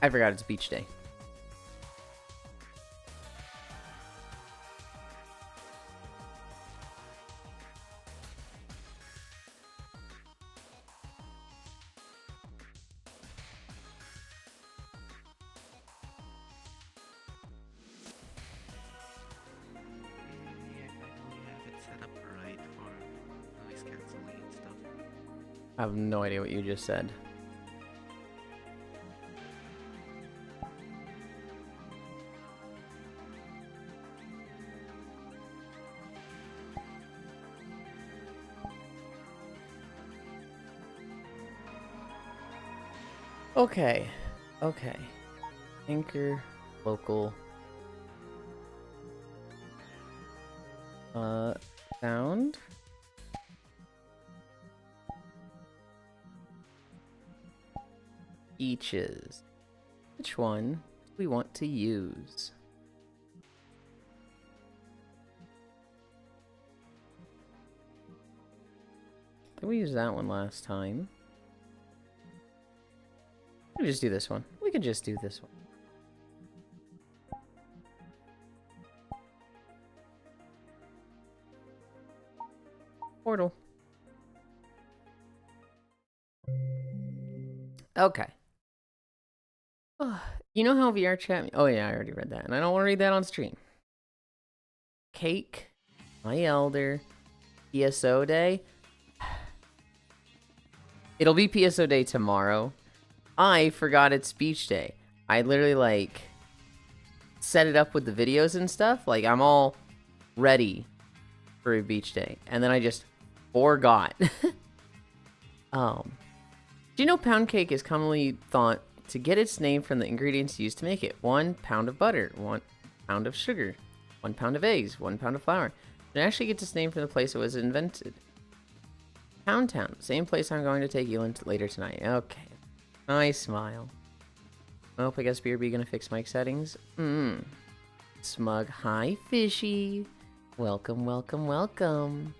I forgot it's beach day. I have no idea what you just said. Okay. Okay. Anchor, local. Sound. Beaches. Which one do we want to use? I think we used that one last time. We can just do this one. We can just do this one. Portal. Okay. You know how VR chat... Oh yeah, I already read that. And I don't want to read that on stream. Cake. My elder. PSO day. It'll be PSO day tomorrow. I forgot it's beach day. I literally, like, set it up with the videos and stuff. Like, I'm all ready for a beach day. And then I just forgot. Do you know pound cake is commonly thought to get its name from the ingredients used to make it? 1 pound of butter, 1 pound of sugar, 1 pound of eggs, 1 pound of flour. It actually gets its name from the place it was invented. Pound Town, same place I'm going to take Yulind later tonight. Okay. Nice smile. Oh, I guess BRB gonna fix mic settings. Smug. Hi, Fishy. Welcome, welcome, welcome.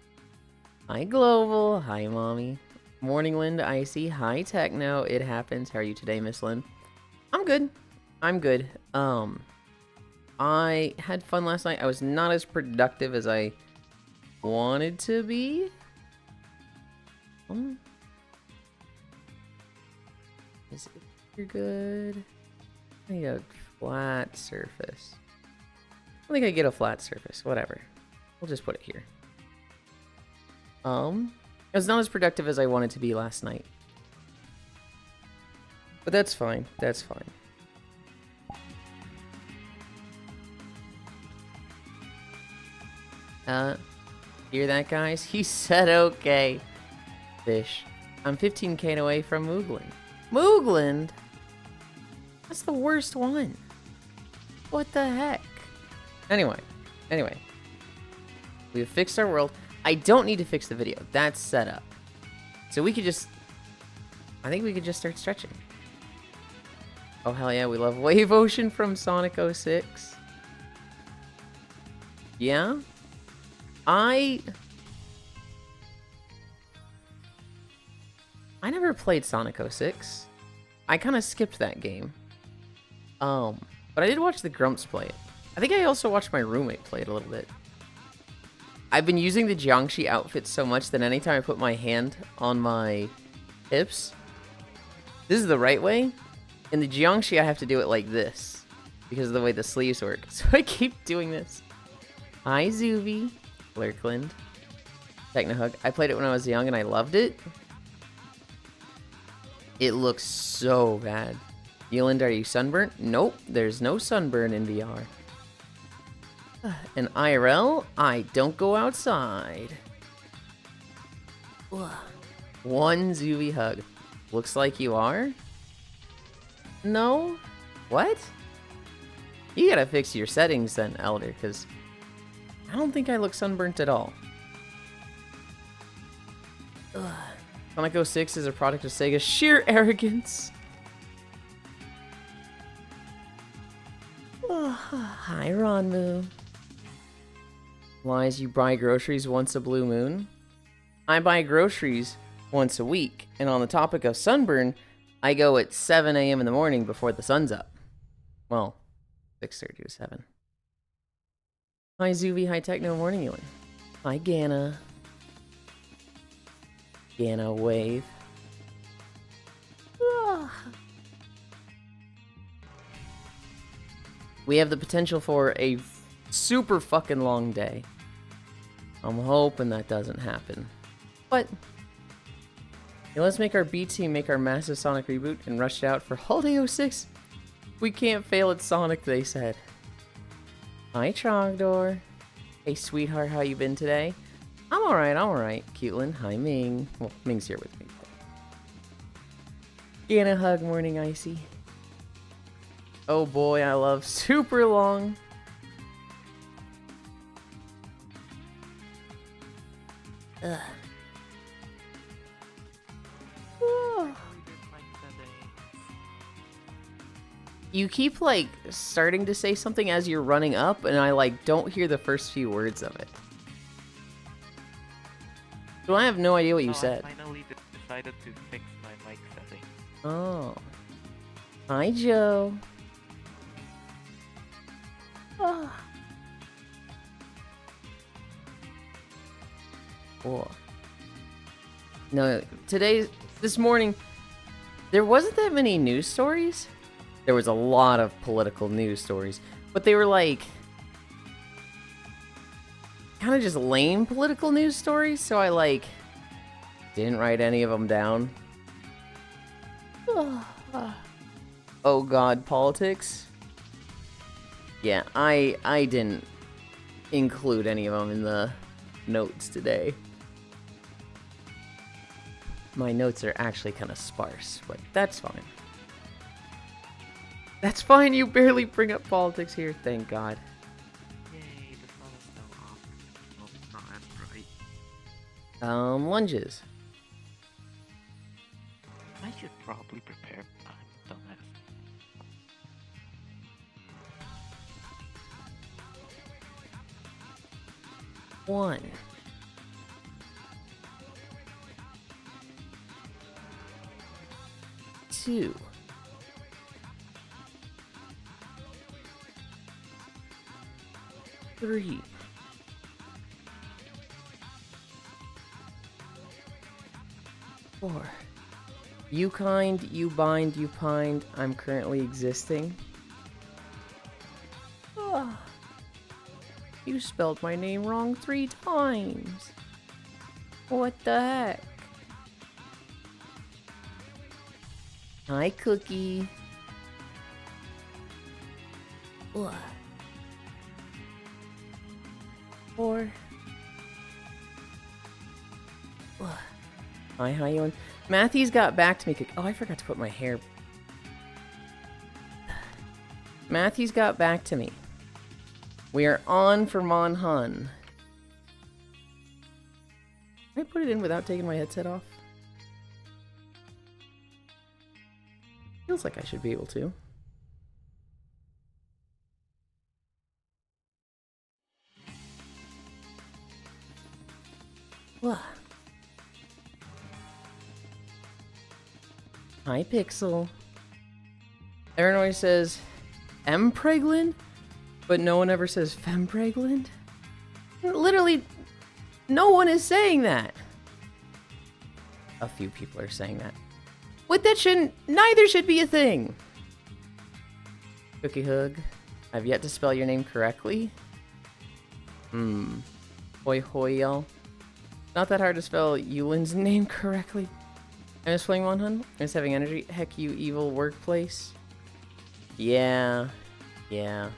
Hi, Global. Hi, Mommy. Morning, Lind. Icy. Hi, Techno. It happens. How are you today, Miss Lynn? I'm good. I'm good. I had fun last night. I was not as productive as I wanted to be. Is it here good? I need a flat surface. I think I get a flat surface. Whatever. We'll just put it here. It was not as productive as I wanted to be last night. But that's fine. That's fine. Hear that, guys? He said okay. Fish. I'm 15k away from Moogland. Moogland? That's the worst one. What the heck? Anyway. We've fixed our world. I don't need to fix the video. That's set up. So we could just... I think we could just start stretching. Oh, hell yeah. We love Wave Ocean from Sonic 06. Yeah? I never played Sonic 06. I kind of skipped that game. But I did watch the Grumps play it. I think I also watched my roommate play it a little bit. I've been using the Jiangxi outfit so much that anytime I put my hand on my hips, this is the right way. In the Jiangxi, I have to do it like this because of the way the sleeves work. So I keep doing this. Hi, Zuvi. Lurkland. Technohug. I played it when I was young and I loved it. It looks so bad. Yulind, are you sunburnt? Nope, there's no sunburn in VR. In IRL, I don't go outside. One Zuvi hug. Looks like you are? No? What? You gotta fix your settings then, Elder, because I don't think I look sunburnt at all. Sonic 06 is a product of Sega's sheer arrogance. Hi, Ronmu. Lies, you buy groceries once a blue moon? I buy groceries once a week. And on the topic of sunburn, I go at 7 a.m. in the morning before the sun's up. Well, 6:30 to 7. Hi, Zuvi. Hi, Techno. Morning, Yulind. Hi, Gana. Gana wave. We have the potential for a super fucking long day. I'm hoping that doesn't happen. But yeah, let's make our B team make our massive Sonic reboot and rush it out for Holiday 06. We can't fail at Sonic, they said. Hi, Trogdor. Hey, sweetheart, how you been today? I'm alright, Cutelin. Hi, Ming. Well, Ming's here with me. Gana hug, morning, Icy. Oh boy, I love super long. Ugh. You keep, like, starting to say something as you're running up, and I, like, don't hear the first few words of it. So I have no idea what you said. I finally decided to fix my mic setting. Oh. Hi, Joe. Oh. Cool. No, this morning, there wasn't that many news stories. There was a lot of political news stories, but they were like kind of just lame political news stories, so I like didn't write any of them down. Oh god, politics. Yeah, I didn't include any of them in the notes today. My notes are actually kind of sparse, but that's fine. That's fine, you barely bring up politics here, thank God. Yay, the sun is now off. Well, it's not as bright. Lunges. I should probably prepare. I'm dumbass. One. Two. 3. 4. You kind, you bind, you pined. I'm currently existing. Oh. You spelled my name wrong 3 times. What the heck? Hi, Cookie. What? 4. What? Hi, how you doing? Matthew's got back to me. Oh, I forgot to put my hair. Matthew's got back to me. We are on for Monhun. Can I put it in without taking my headset off? Feels like I should be able to. What? Hi, Pixel. Everyone always says Empreglin, but no one ever says Fempreglin. Literally, no one is saying that. A few people are saying that. What that neither should be a thing. Cookie Hug. I've yet to spell your name correctly. Hoi hoi, y'all. Not that hard to spell Yulind's name correctly. I'm just playing Monhun. I'm just having energy. Heck, you evil workplace. Yeah. Yeah.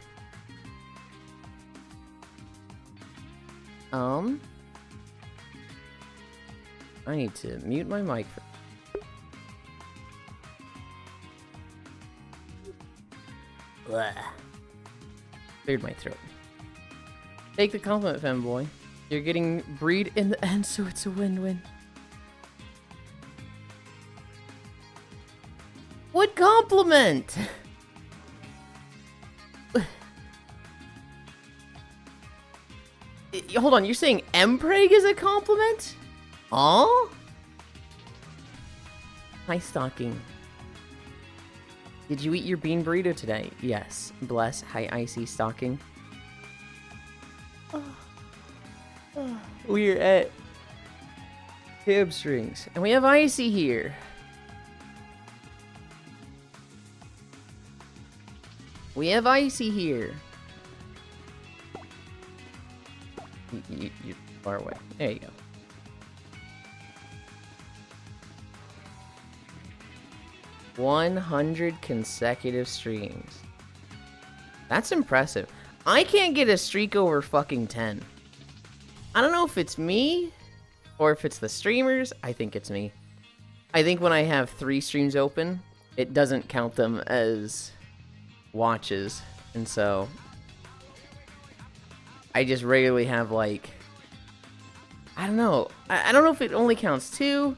I need to mute my mic. Blah. Cleared my throat. Take the compliment, femboy. You're getting breed in the end, so it's a win-win. What compliment? Hold on, you're saying Mpreg is a compliment? Huh? Hi, Stocking. Did you eat your bean burrito today? Yes. Bless. Hi, Icy Stocking. We're at hamstrings. And we have Icy here. We have Icy here. You far away. There you go. "100 consecutive streams. That's impressive. I can't get a streak over fucking 10. I don't know if it's me or if it's the streamers. I think it's me. I think when I have 3 streams open, it doesn't count them as watches. And so I just regularly have like, I don't know. I don't know if it only counts 2.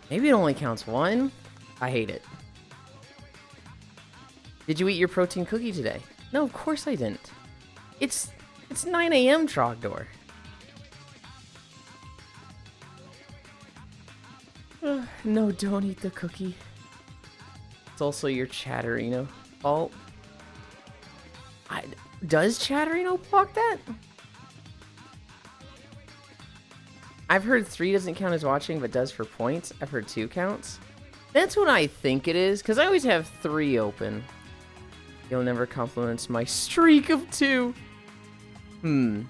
Maybe it only counts 1. I hate it. Did you eat your protein cookie today? No, of course I didn't. It's 9 a.m. Trogdor. No, don't eat the cookie. It's also your Chatterino fault. Does Chatterino block that? I've heard 3 doesn't count as watching, but does for points. I've heard 2 counts. That's what I think it is, because I always have 3 open. You'll never compliment my streak of 2. I'm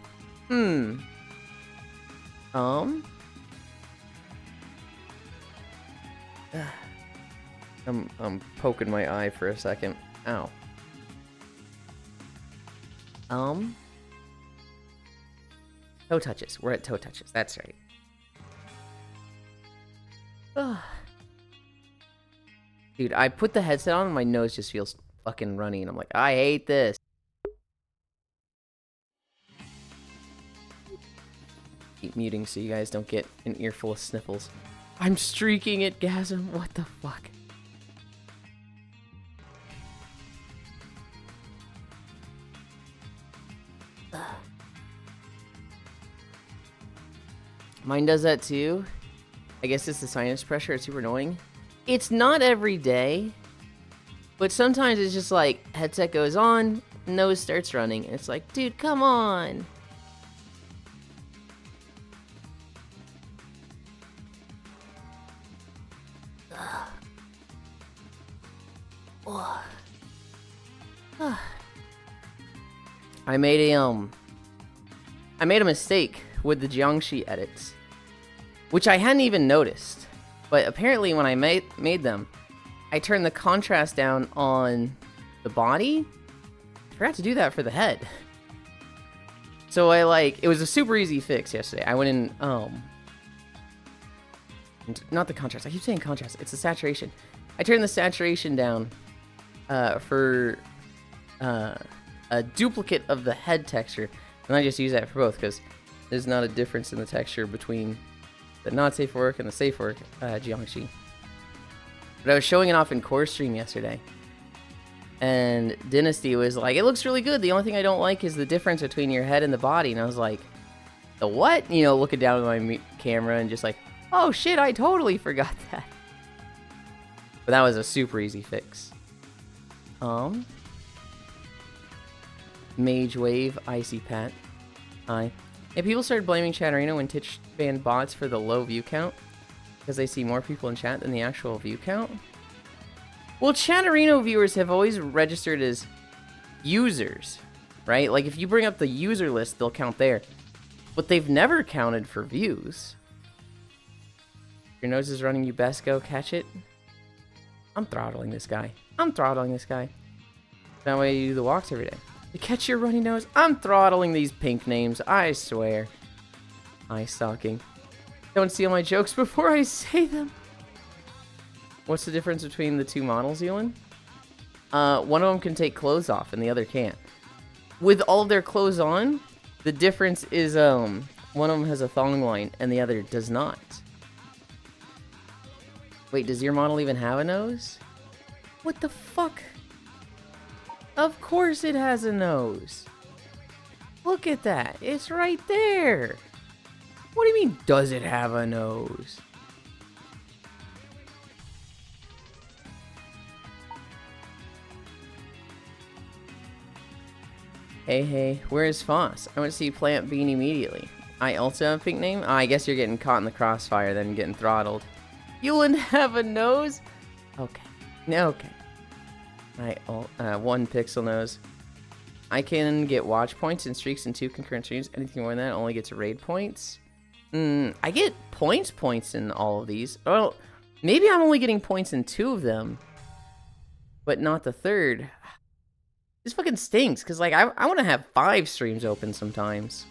poking my eye for a second. Ow. Toe touches. We're at toe touches. That's right. Dude, I put the headset on and my nose just feels fucking runny and I'm like, I hate this. Keep muting so you guys don't get an earful of sniffles. I'm streaking at Gasm. What the fuck? Mine does that too. I guess it's the sinus pressure. It's super annoying. It's not every day, but sometimes it's just like headset goes on, nose starts running, and it's like, dude, come on. I made a mistake with the Jiangxi edits, which I hadn't even noticed. But apparently when I made them, I turned the contrast down on the body. I forgot to do that for the head. So it was a super easy fix yesterday. I went in, not the contrast. I keep saying contrast. It's the saturation. I turned the saturation down for a duplicate of the head texture. And I just use that for both because there's not a difference in the texture between the not safe for work and the safe for work Jiangxi. But I was showing it off in Core Stream yesterday. And Dynasty was like, it looks really good. The only thing I don't like is the difference between your head and the body. And I was like, the what? You know, looking down at my camera and just like, oh shit, I totally forgot that. But that was a super easy fix. Mage Wave, Icy Pat. Hi. Yeah, people started blaming Chatterino when Twitch banned bots for the low view count because they see more people in chat than the actual view count. Well, Chatterino viewers have always registered as users, right? Like if you bring up the user list, they'll count there. But they've never counted for views. Your nose is running, you best go catch it. I'm throttling this guy. That way you do the walks every day. To catch your runny nose, I'm throttling these pink names, I swear. Eye stalking. Don't steal my jokes before I say them. What's the difference between the 2 models, Yulind? One of them can take clothes off and the other can't. With all of their clothes on, the difference is one of them has a thong line and the other does not. Wait, does your model even have a nose? What the fuck? Of course it has a nose. Look at that. It's right there. What do you mean, does it have a nose? Hey, where is Foss? I want to see Plant Bean immediately. I also have a pink name? I guess you're getting caught in the crossfire, then getting throttled. Yulind have a nose? Okay. Okay. One pixel nose. I can get watch points and streaks in 2 concurrent streams. Anything more than that only gets raid points. I get points in all of these. Oh, maybe I'm only getting points in 2 of them, but not the 3rd. This fucking stinks, because, like, I want to have 5 streams open sometimes.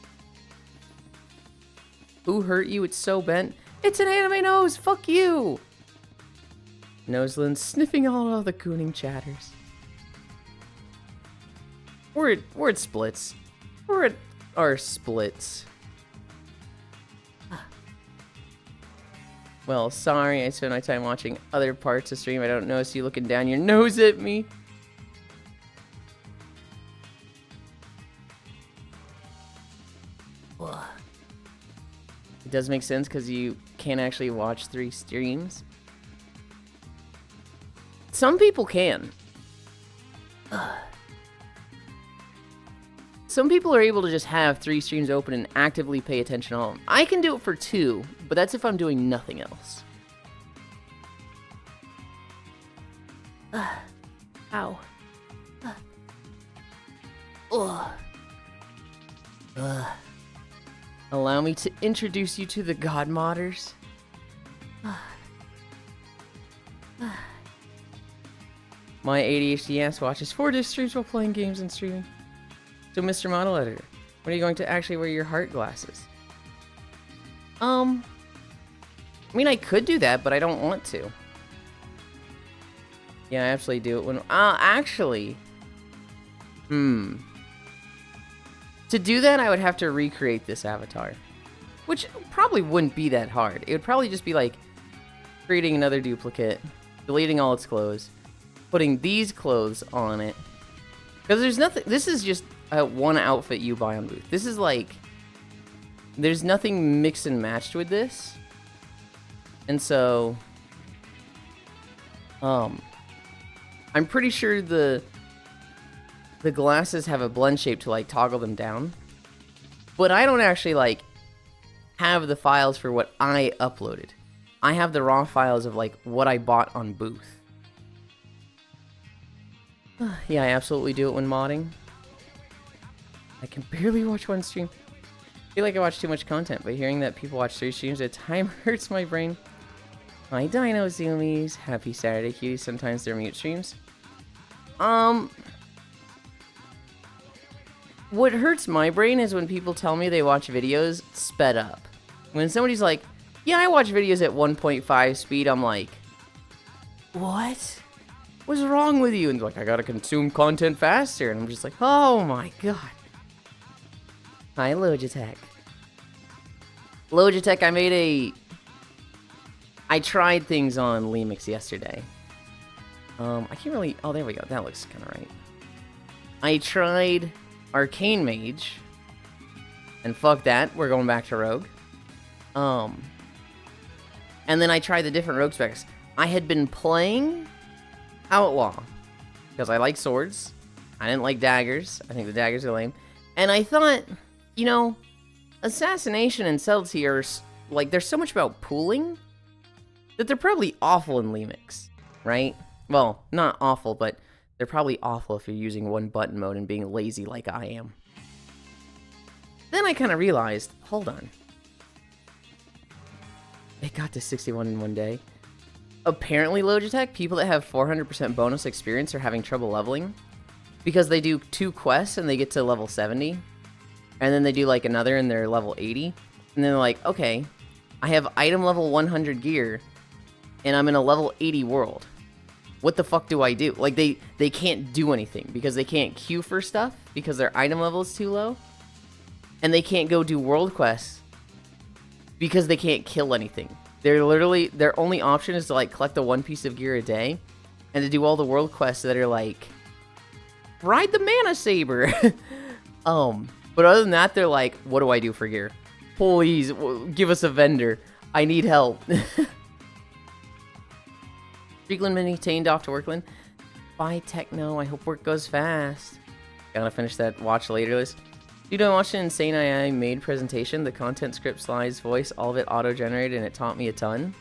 Who hurt you? It's so bent. It's an anime nose! Fuck you! Noseland sniffing all of the cooning chatters. We're at splits. We're at our splits. Well, sorry, I spent my time watching other parts of stream. I don't notice you looking down your nose at me. It does make sense because you can't actually watch 3 streams. Some people can. Some people are able to just have 3 streams open and actively pay attention to them. I can do it for 2, but that's if I'm doing nothing else. Ow. Allow me to introduce you to the God Modders. My ADHD ass watches 4 disc streams while playing games and streaming. So, Mr. Model Editor, when are you going to actually wear your heart glasses? I mean, I could do that, but I don't want to. Yeah, I absolutely do it when... actually... To do that, I would have to recreate this avatar. Which probably wouldn't be that hard. It would probably just be like creating another duplicate, deleting all its clothes, putting these clothes on it. Because there's nothing... This is just one outfit you buy on Booth. This is like... There's nothing mixed and matched with this. And so... I'm pretty sure the glasses have a blend shape to, like, toggle them down. But I don't actually, like, have the files for what I uploaded. I have the raw files of, like, what I bought on Booth. Yeah, I absolutely do it when modding. I can barely watch one stream. I feel like I watch too much content, but hearing that people watch 3 streams at a time hurts my brain. My dino zoomies. Happy Saturday, cuties. Sometimes they're mute streams. What hurts my brain is when people tell me they watch videos sped up. When somebody's like, yeah, I watch videos at 1.5 speed, I'm like, what? What's wrong with you? And they're like, I gotta consume content faster. And I'm just like, oh my god. Hi, Logitech. Logitech, I tried things on Lemix yesterday. I can't really... Oh, there we go. That looks kind of right. I tried Arcane Mage. And fuck that. We're going back to Rogue. And then I tried the different Rogue specs. I had been playing Outlaw. Because I like swords. I didn't like daggers. I think the daggers are lame. And I thought, you know, Assassination and Subtlety are... Like, there's so much about pooling... that they're probably awful in Lemix, right? Well, not awful, but they're probably awful if you're using one button mode and being lazy like I am. Then I kind of realized, hold on. It got to 61 in one day. Apparently, Logitech, people that have 400% bonus experience are having trouble leveling. Because they do 2 quests and they get to level 70. And then they do like another and they're level 80. And then they're like, okay, I have item level 100 gear. And I'm in a level 80 world. What the fuck do I do? Like, they can't do anything because they can't queue for stuff because their item level is too low. And they can't go do world quests because they can't kill anything. They're literally, their only option is to, like, collect the 1 piece of gear a day and to do all the world quests that are, like, ride the mana saber. But other than that, they're like, what do I do for gear? Please, give us a vendor. I need help. Streakland maintained off to Workland. Bye, Techno. I hope work goes fast. Gotta finish that watch later list. Dude, I watched an insane AI made presentation. The content, script, slides, voice, all of it auto-generated, and it taught me a ton.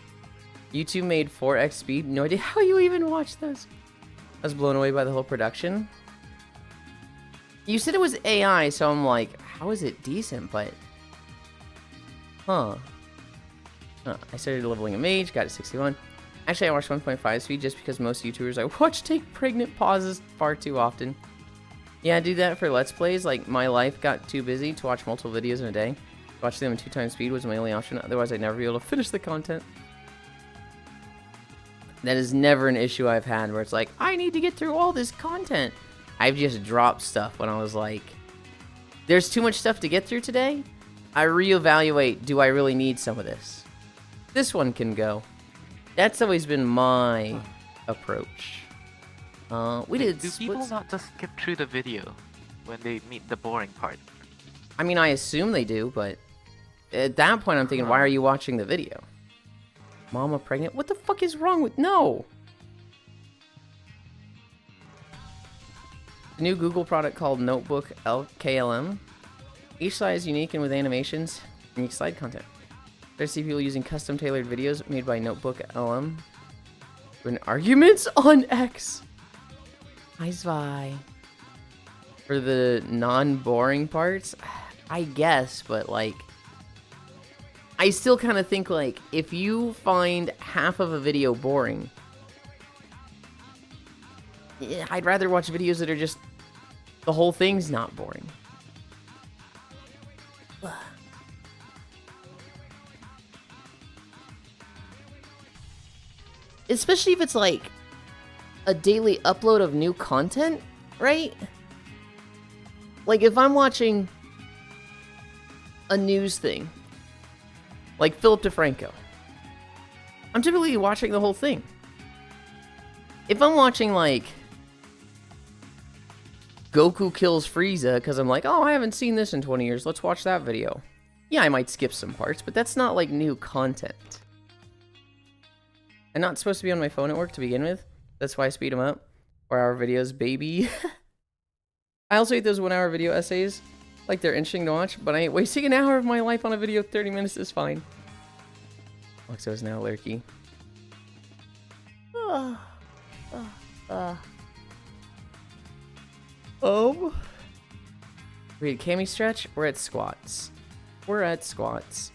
YouTube made 4x speed. No idea how you even watched those. I was blown away by the whole production. You said it was AI, so I'm like, how is it decent? But, huh. I started leveling a mage, got to 61. Actually, I watched 1.5 speed just because most YouTubers I watch take pregnant pauses far too often. Yeah, I do that for Let's Plays. Like, my life got too busy to watch multiple videos in a day. Watching them in 2 times speed was my only option. Otherwise, I'd never be able to finish the content. That is never an issue I've had where it's like, I need to get through all this content. I've just dropped stuff when I was like, there's too much stuff to get through today. I reevaluate, do I really need some of this? This one can go. That's always been my approach. We did Do people not just skip through the video when they meet the boring part? I mean, I assume they do, but at that point I'm thinking, why are you watching the video? Mama pregnant? What the fuck is wrong with... No! The new Google product called Notebook KLM. Each slide is unique and with animations, unique slide content. I see people using custom tailored videos made by Notebook LM. Arguments on X. Hi, Zvi. For the non-boring parts, I guess, but like, I still kind of think like, if you find half of a video boring, yeah, I'd rather watch videos that are just, the whole thing's not boring. Especially if it's like a daily upload of new content, right? Like if I'm watching a news thing, like Philip DeFranco, I'm typically watching the whole thing. If I'm watching like Goku kills Frieza because I'm like, oh, I haven't seen this in 20 years, let's watch that video. Yeah, I might skip some parts, but that's not like new content. I'm not supposed to be on my phone at work to begin with. That's why I speed them up. 4-hour videos, baby. I also hate those 1-hour video essays. Like, they're interesting to watch, but I ain't wasting an hour of my life on a video. 30 minutes is fine. Luxo is now lurky. We had cami stretch. We're at squats. We're at squats.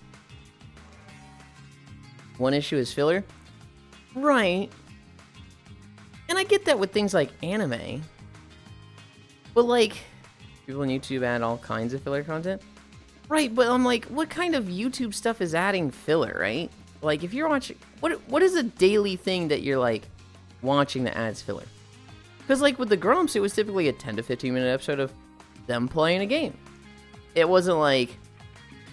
One issue is filler. Right. And I get that with things like anime. But like, people on YouTube add all kinds of filler content. Right, but I'm like, what kind of YouTube stuff is adding filler, right? Like, if you're watching, what is a daily thing that you're like watching that adds filler? Because like with the Grumps, it was typically a 10 to 15 minute episode of them playing a game. It wasn't like,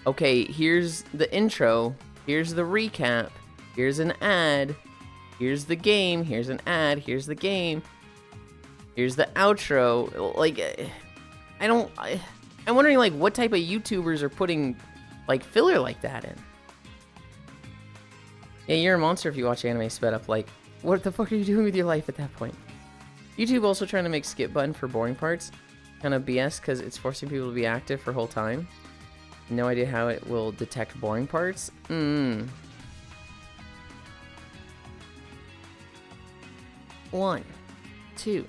okay, here's the intro, here's the recap, here's an ad, here's the game, here's an ad, here's the game, here's the outro. Like, I'm wondering, like, what type of YouTubers are putting, like, filler like that in? Yeah, you're a monster if you watch anime sped up. Like, what the fuck are you doing with your life at that point? YouTube also trying to make skip button for boring parts. Kind of BS, because it's forcing people to be active for whole time. No idea how it will detect boring parts. 1, 2,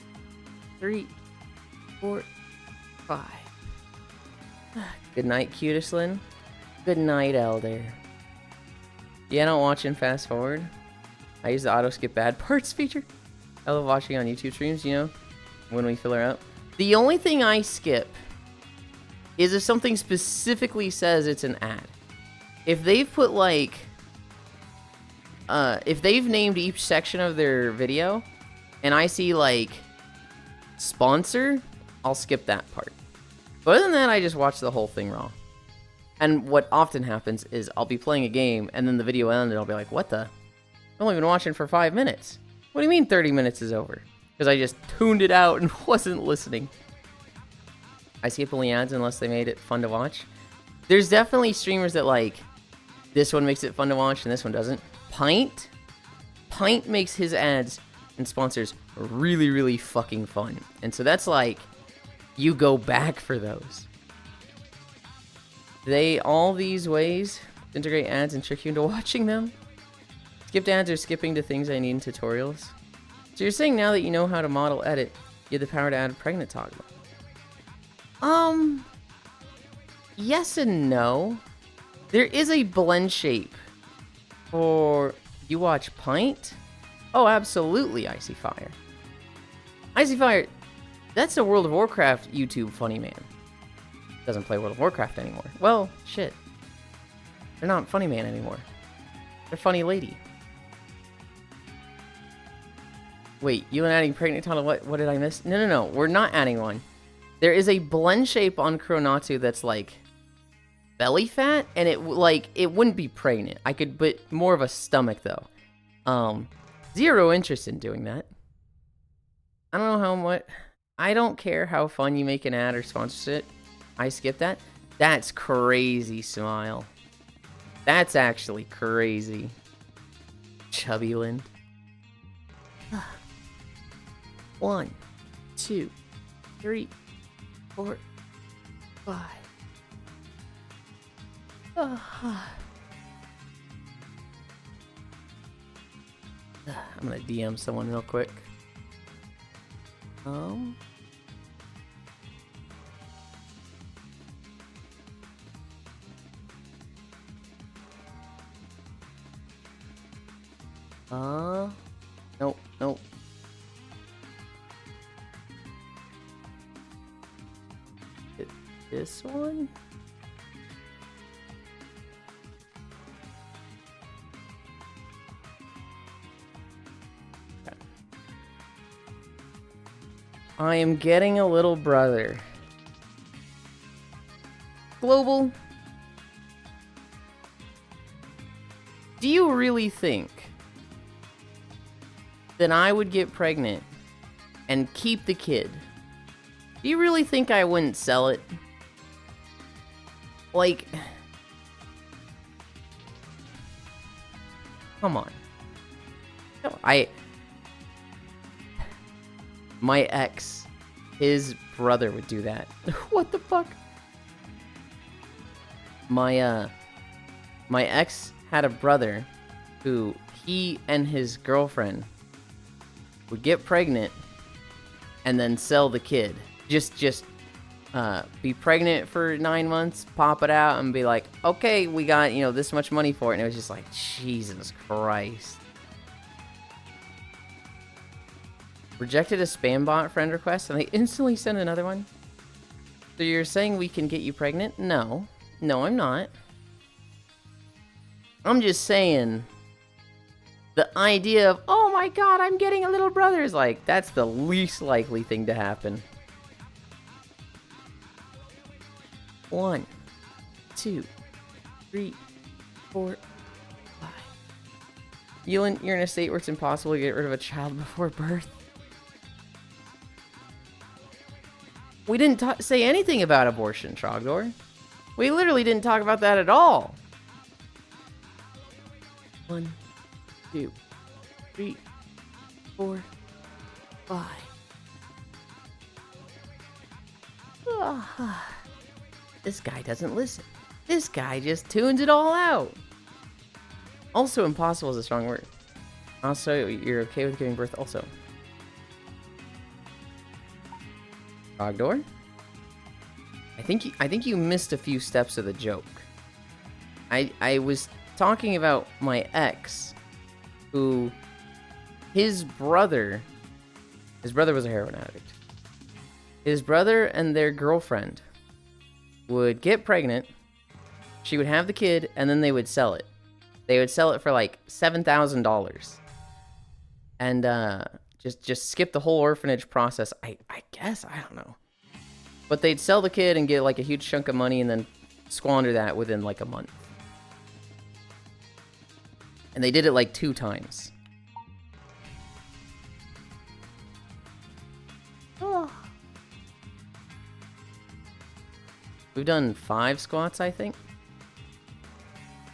3, 4, 5. Good night, cutest Lynn. Good night, Elder. Yeah, I don't watch and fast forward. I use the auto skip bad parts feature. I love watching on YouTube streams, you know, when we filler up. The only thing I skip is if something specifically says it's an ad. If they've put like, if they've named each section of their video, and I see like sponsor, I'll skip that part. But other than that, I just watch the whole thing raw. And what often happens is I'll be playing a game and then the video ends and I'll be like, what the? I've only been watching for 5 minutes. What do you mean 30 minutes is over? Because I just tuned it out and wasn't listening. I skip only ads unless they made it fun to watch. There's definitely streamers that like, this one makes it fun to watch and this one doesn't. Pint makes his ads and sponsors really, really fucking fun. And so that's like, you go back for those. All these ways integrate ads and trick you into watching them. Skipped ads or skipping to things I need in tutorials. So you're saying now that you know how to model edit, you have the power to add a pregnant toggle. Yes and no. There is a blend shape for you watch Pint. Oh, absolutely, Icy Fire. Icy Fire, that's a World of Warcraft YouTube funny man. Doesn't play World of Warcraft anymore. Well, shit. They're not funny man anymore. They're funny lady. Wait, you and adding pregnant toggle, what did I miss? No, we're not adding one. There is a blend shape on Chronatu that's like belly fat, and it wouldn't be pregnant. I could, but more of a stomach though. Zero interest in doing that. I don't know how much. I don't care how fun you make an ad or sponsor it. I skip that. That's crazy, Smile. That's actually crazy. Chubby Lind. 1, 2, 3, 4, 5. I'm gonna DM someone real quick. Nope. This one? Okay. I am getting a little brother. Global. Do you really think that I would get pregnant and keep the kid? Do you really think I wouldn't sell it? Like, come on. No, my ex, his brother would do that. What the fuck? My ex had a brother who he and his girlfriend would get pregnant and then sell the kid. Just be pregnant for 9 months, pop it out, and be like, okay, we got, this much money for it. And it was just like, Jesus Christ. Rejected a spam bot friend request, and they instantly sent another one. So you're saying we can get you pregnant? No, I'm not. I'm just saying the idea of, oh my god, I'm getting a little brother is like, that's the least likely thing to happen. 1, 2, 3, 4, 5. Yulind, you're in a state where it's impossible to get rid of a child before birth. We didn't say anything about abortion, Trogdor. We literally didn't talk about that at all. 1, 2, 3, 4, 5. This guy doesn't listen. This guy just tunes it all out. Also, impossible is a strong word. Also, you're okay with giving birth also. Trogdor? I think you missed a few steps of the joke. I was talking about my ex, who his brother was a heroin addict. His brother and their girlfriend would get pregnant, she would have the kid, and then they would sell it. They would sell it for like $7,000. And just skip the whole orphanage process. I guess, I don't know. But they'd sell the kid and get like a huge chunk of money and then squander that within like a month. And they did it like 2 times. Oh. We've done 5 squats, I think.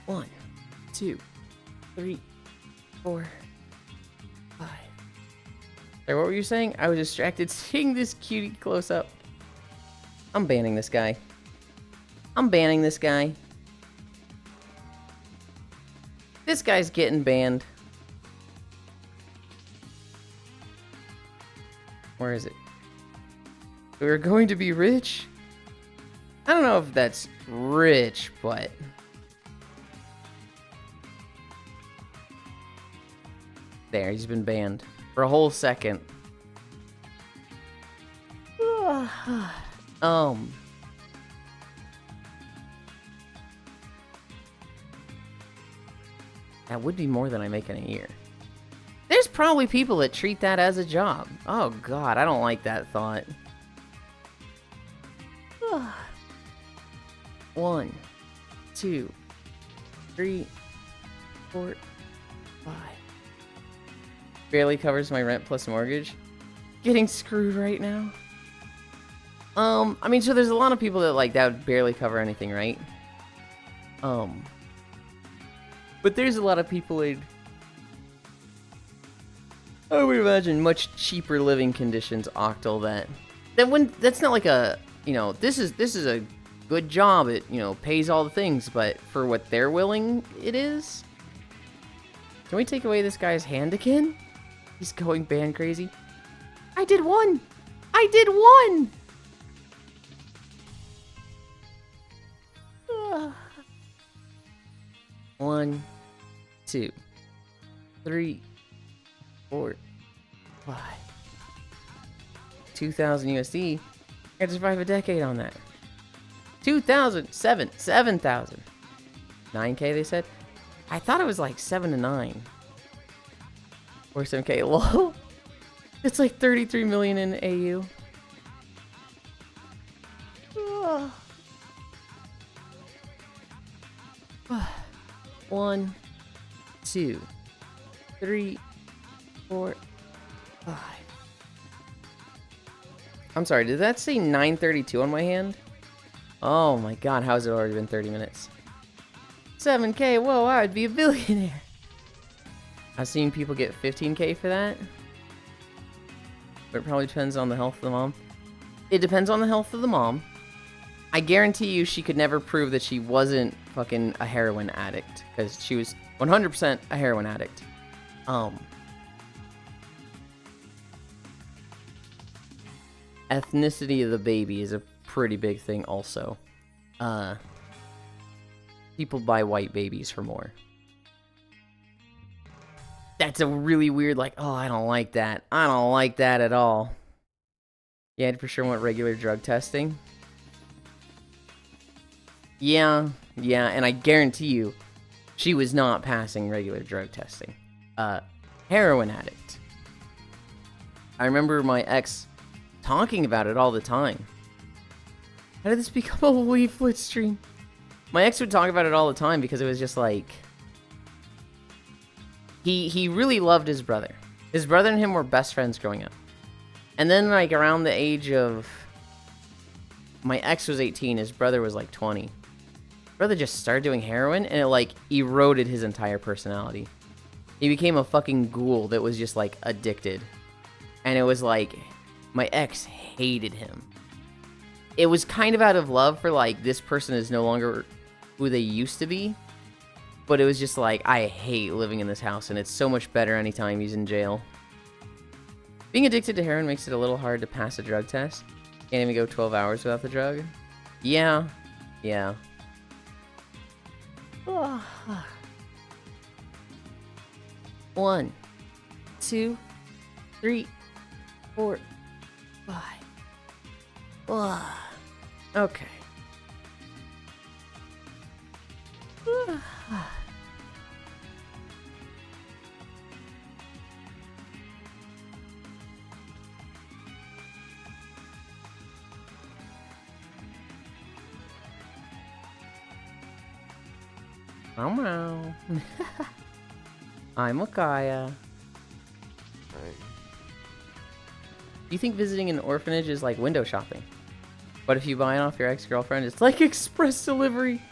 1, 2, 3, 4, 5. Sorry, what were you saying? I was distracted seeing this cutie close up. I'm banning this guy. I'm banning this guy. This guy's getting banned. Where is it? We're going to be rich? I don't know if that's rich, but... There, he's been banned. For a whole second. That would be more than I make in a year. There's probably people that treat that as a job. Oh god, I don't like that thought. 1, 2, 3, 4, 5. Barely covers my rent plus mortgage. Getting screwed right now. I mean, so there's a lot of people that like that would barely cover anything, right? But there's a lot of people in, I would imagine, much cheaper living conditions, Octal, that's not like a, you know, this is a good job, it, you know, pays all the things, but for what they're willing it is. Can we take away this guy's hand again? He's going band crazy. I did one! I did one! 1, 2, 3, 4, 5. 2,000 USD. I gotta survive a decade on that. 2,000, 7,000. 9K they said? I thought it was like 7 to 9. Or 7K, lol. It's like 33 million in AU. 1, 2, 3, 4, 5. I'm sorry, did that say 932 on my hand? Oh my god, how has it already been 30 minutes? 7K, whoa, I would be a billionaire. I've seen people get 15K for that. But it probably depends on the health of the mom. It depends on the health of the mom. I guarantee you she could never prove that she wasn't fucking a heroin addict. Because she was 100% a heroin addict. Ethnicity of the baby is a pretty big thing also. People buy white babies for more. That's a really weird, like, oh, I don't like that. I don't like that at all. Yeah, I'd for sure want regular drug testing. Yeah, and I guarantee you, she was not passing regular drug testing. Heroin addict. I remember my ex talking about it all the time. How did this become a leaflet stream? My ex would talk about it all the time because it was just like... He really loved his brother. His brother and him were best friends growing up. And then, like, around the age of... My ex was 18, his brother was like 20. Brother just started doing heroin, and it, like, eroded his entire personality. He became a fucking ghoul that was just, like, addicted. And it was like... My ex hated him. It was kind of out of love for, like, this person is no longer who they used to be. But it was just like, I hate living in this house, and it's so much better anytime he's in jail. Being addicted to heroin makes it a little hard to pass a drug test. Can't even go 12 hours without the drug. Yeah. 1, 2, 3, 4, 5. Okay. Meow. I'm Wakaya. Right. Do you think visiting an orphanage is like window shopping? But if you buy it off your ex-girlfriend, it's like express delivery.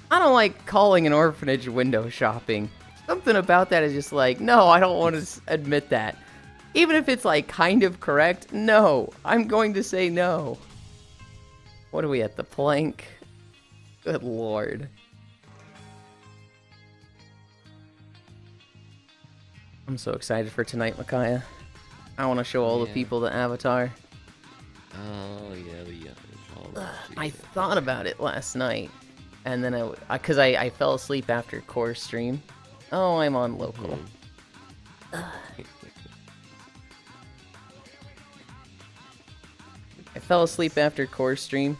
I don't like calling an orphanage window shopping. Something about that is just like, no, I don't want to admit that. Even if it's like kind of correct, no, I'm going to say no. What are we at, the plank? Good lord. I'm so excited for tonight, Micaiah. I want to show all the people the avatar. Oh, yeah. I thought about it last night, and then because I fell asleep after core stream. Oh, I'm on local. I fell asleep after core stream.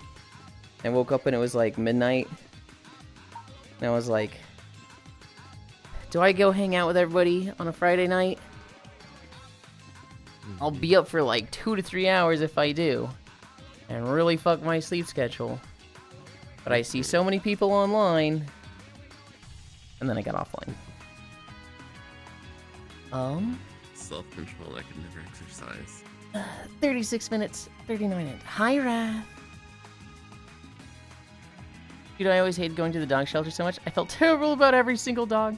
I woke up and it was like midnight. And I was like, do I go hang out with everybody on a Friday night? I'll be up for like 2 to 3 hours if I do. And really fuck my sleep schedule. But I see so many people online. And then I got offline. Self-control I could never exercise. 36 minutes, 39 minutes. Hi, Wrath. Dude, I always hated going to the dog shelter so much. I felt terrible about every single dog.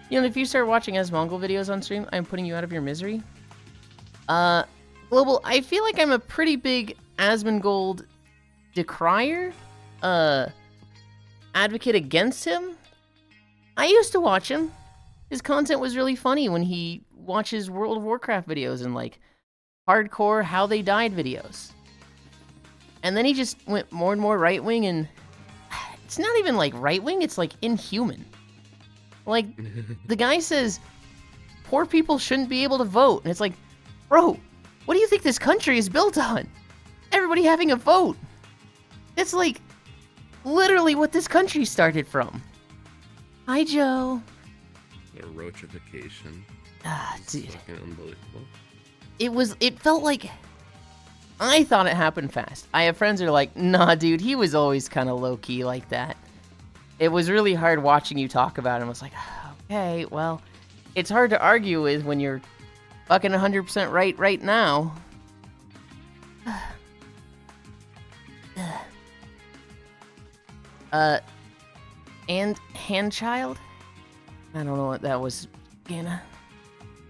You know, if you start watching Asmongold videos on stream, I'm putting you out of your misery. Global, I feel like I'm a pretty big Asmongold decrier. Advocate against him. I used to watch him. His content was really funny when he watches World of Warcraft videos and, like, hardcore how they died videos. And then he just went more and more right-wing, and it's not even, like, right-wing, it's, like, inhuman. Like, the guy says, poor people shouldn't be able to vote. And it's like, bro, what do you think this country is built on? Everybody having a vote. It's, like, literally what this country started from. Hi, Joe. A roachification. Dude. Fucking unbelievable. It felt like, I thought it happened fast. I have friends who are like, nah, dude, he was always kind of low-key like that. It was really hard watching you talk about him. I was like, okay, well, it's hard to argue with when you're fucking 100% right now. And Handchild? I don't know what that was, Anna.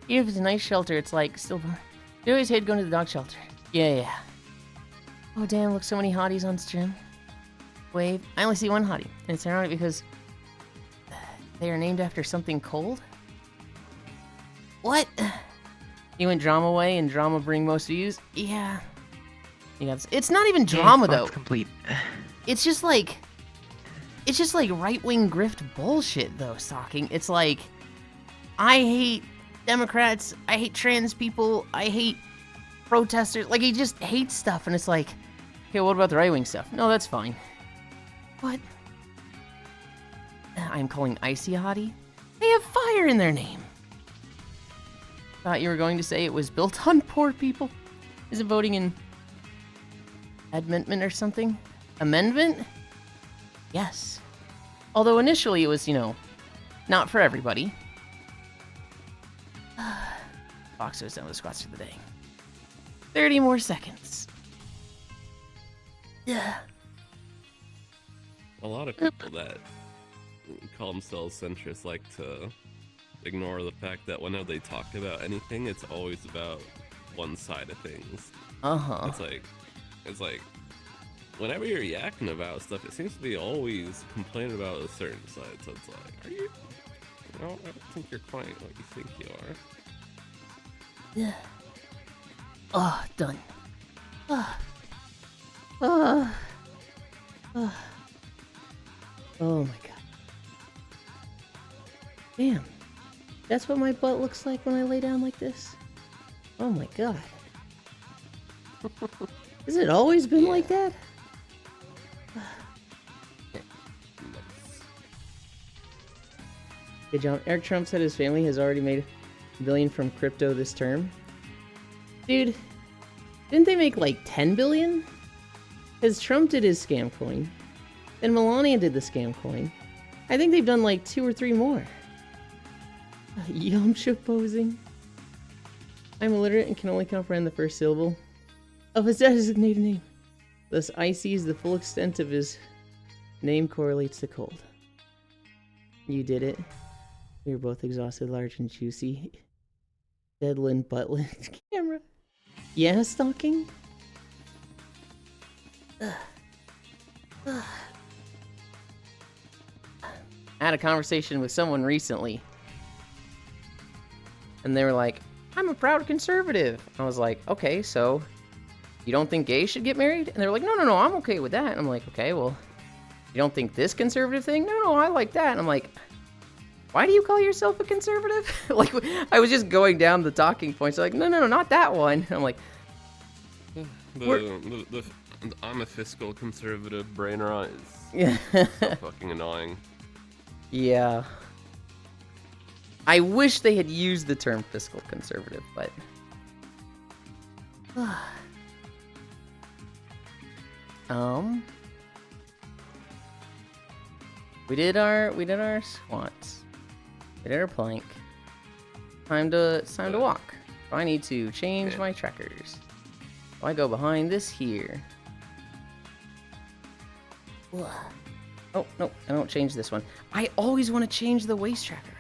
Even if it's a nice shelter, it's like, still... You always hate going to the dog shelter. Yeah. Oh, damn, look, so many hotties on stream. Wave. I only see one hottie, and it's ironic because they are named after something cold? What? You went drama way, and drama bring most views? Yeah. You got this. It's not even drama, though. Complete. It's just like right-wing grift bullshit, though, Stalking. It's like, I hate Democrats, I hate trans people, I hate protesters. Like, he just hates stuff, and it's like, okay, what about the right-wing stuff? No, that's fine. What? I'm calling Icy Hottie? They have fire in their name. Thought you were going to say it was built on poor people. Is it voting in amendment or something? Amendment? Yes. Although initially it was, you know, not for everybody. Fox goes down with the squats for the day. 30 more seconds. Yeah. A lot of people that call themselves centrists like to ignore the fact that whenever they talk about anything, it's always about one side of things. Uh-huh. It's like, whenever you're yakking about stuff, it seems to be always complaining about a certain side. So it's like, are you? I don't think you're quite what you think you are. Yeah. Oh, done. Oh my god. Damn. That's what my butt looks like when I lay down like this? Oh my god. Has it always been like that? Hey John, Eric Trump said his family has already made $1 billion from crypto this term. Dude, didn't they make like 10 billion? Because Trump did his scam coin, then Melania did the scam coin. I think they've done like 2 or 3 more. Yamcha posing. I'm illiterate and can only comprehend the first syllable of his designated name. Thus, Icy is the full extent of his name correlates to cold. You did it. We were both exhausted, large and juicy. Deadland buttland camera. Yeah, stalking? I had a conversation with someone recently, and they were like, I'm a proud conservative. I was like, okay, so you don't think gays should get married? And they were like, no, I'm okay with that. And I'm like, okay, well, you don't think this conservative thing? No, I like that. And I'm like, why do you call yourself a conservative? Like, I was just going down the talking points. They're like, no, not that one. I'm like, I'm a fiscal conservative brain rot is yeah. so fucking annoying. Yeah. I wish they had used the term fiscal conservative, but we did our squats. We did our plank. Time to walk. So I need to change my trackers. So I go behind this here. Oh, no, I don't change this one. I always want to change the waist tracker.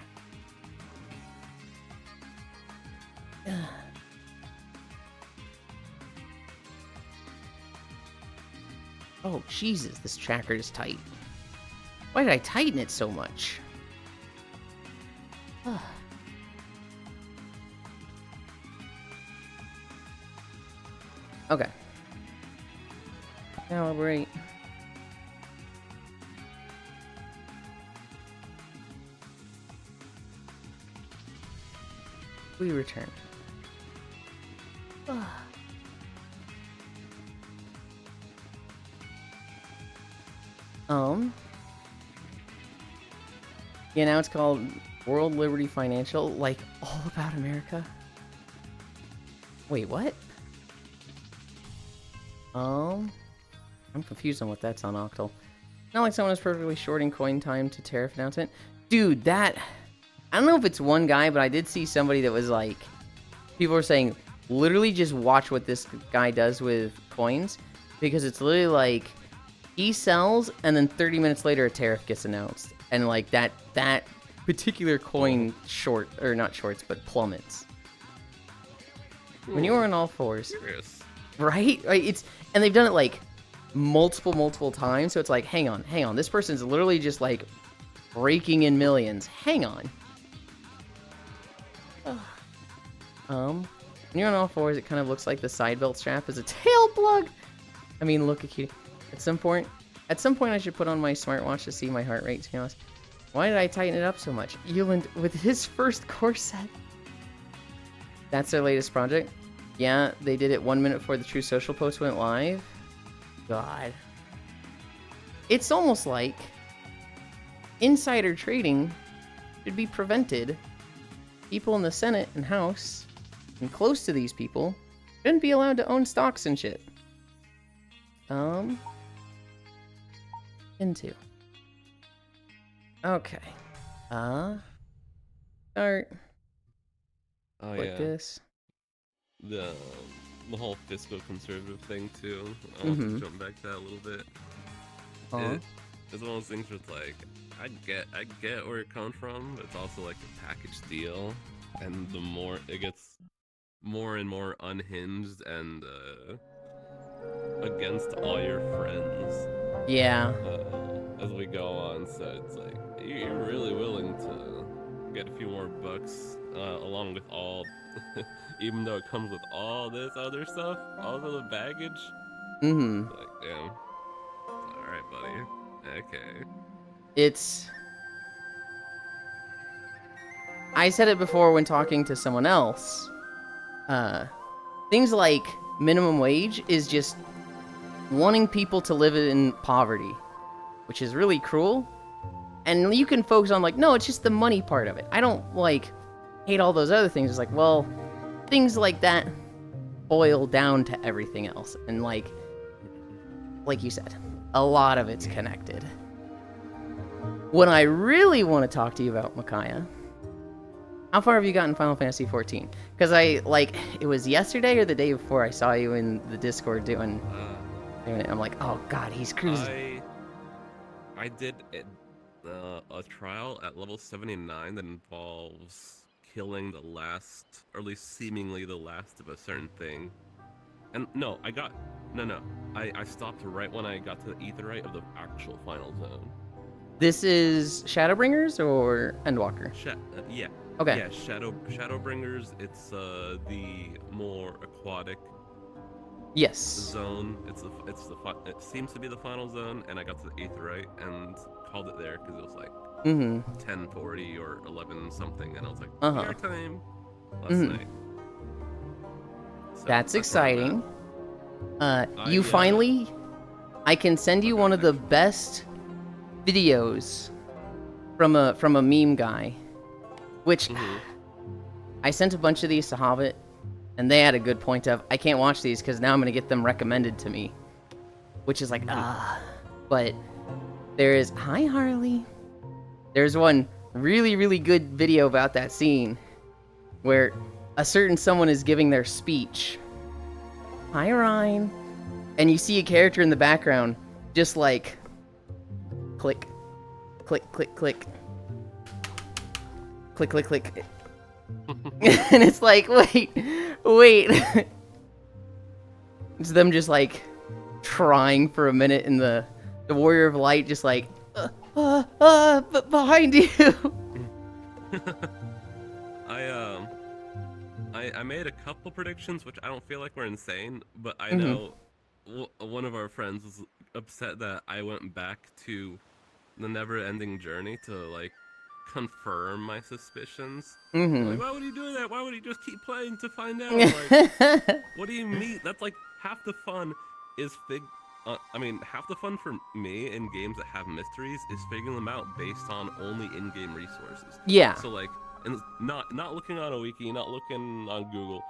Oh, Jesus, this tracker is tight. Why did I tighten it so much? Okay. Calibrate. We return. Yeah, now it's called World Liberty Financial, like all about America. Wait, what? I'm confused on what that's on Octal. Not like someone is perfectly shorting coin time to tariff announcement. Dude, that... I don't know if it's one guy, but I did see somebody that was like... People were saying, literally just watch what this guy does with coins. Because it's literally like... He sells, and then 30 minutes later a tariff gets announced. And like that particular coin short... Or not shorts, but plummets. When you were on all fours... Yes. Right? It's... And they've done it like... multiple times, so it's like, hang on, this person's literally just like raking in millions. Hang on. When you're on all fours, it kind of looks like the side belt strap is a tail plug. I mean, look at you. At some point I should put on my smartwatch to see my heart rate, to be honest. Why did I tighten it up so much? Yulind with his first course set. That's their latest project. Yeah, they did it 1 minute before the True Social post went live. God. It's almost like insider trading should be prevented. People in the Senate and House and close to these people shouldn't be allowed to own stocks and shit. Into. Okay. Start. Oh like yeah. this. The whole fiscal conservative thing too. I'll just jump back to that a little bit. It's one of those things where it's like, I get where it comes from, but it's also like a package deal, and the more it gets more and more unhinged and against all your friends. Yeah. As we go on, so it's like you're really willing to get a few more bucks along with all, even though it comes with all this other stuff, all the other baggage. Like, damn. All right, buddy. Okay. It's... I said it before when talking to someone else. Things like minimum wage is just wanting people to live in poverty, which is really cruel. And you can focus on like, no, it's just the money part of it. I don't like hate all those other things. It's like, well, things like that boil down to everything else. And like you said, a lot of it's connected. What I really want to talk to you about, Micaiah, how far have you gotten Final Fantasy XIV? Because it was yesterday or the day before I saw you in the Discord doing it. I'm like, oh god, he's cruising. I did a trial at level 79 that involves killing the last, or at least seemingly the last of a certain thing. And no, I stopped right when I got to the Aetheryte of the actual final zone. This is Shadowbringers or Endwalker? Yeah. Okay. Yeah, Shadowbringers. It's the more aquatic Yes. zone. It seems to be the final zone, and I got to the Aetheryte and called it there because it was like 10:40 or 11 something, and I was like, PR time last night. So That's exciting. I finally, I can send you one of the best videos from a meme guy, which I sent a bunch of these to Hobbit, and they had a good point of, I can't watch these because now I'm gonna get them recommended to me, which is like but there is, hi Harley. There's one really, really good video about that scene where a certain someone is giving their speech. Hi Ryan. And you see a character in the background just like click, click, click, click. Click, click, click. And it's like, wait. It's them just like trying for a minute, and the Warrior of Light just like, but behind you. I made a couple predictions, which I don't feel like were insane, but I know one of our friends was upset that I went back to the never-ending journey to like confirm my suspicions. Like, why would he do that? Why would he just keep playing to find out? Like, what do you mean? That's like half the fun is half the fun for me in games that have mysteries is figuring them out based on only in-game resources. Yeah. So like, and not looking on a wiki, not looking on Google.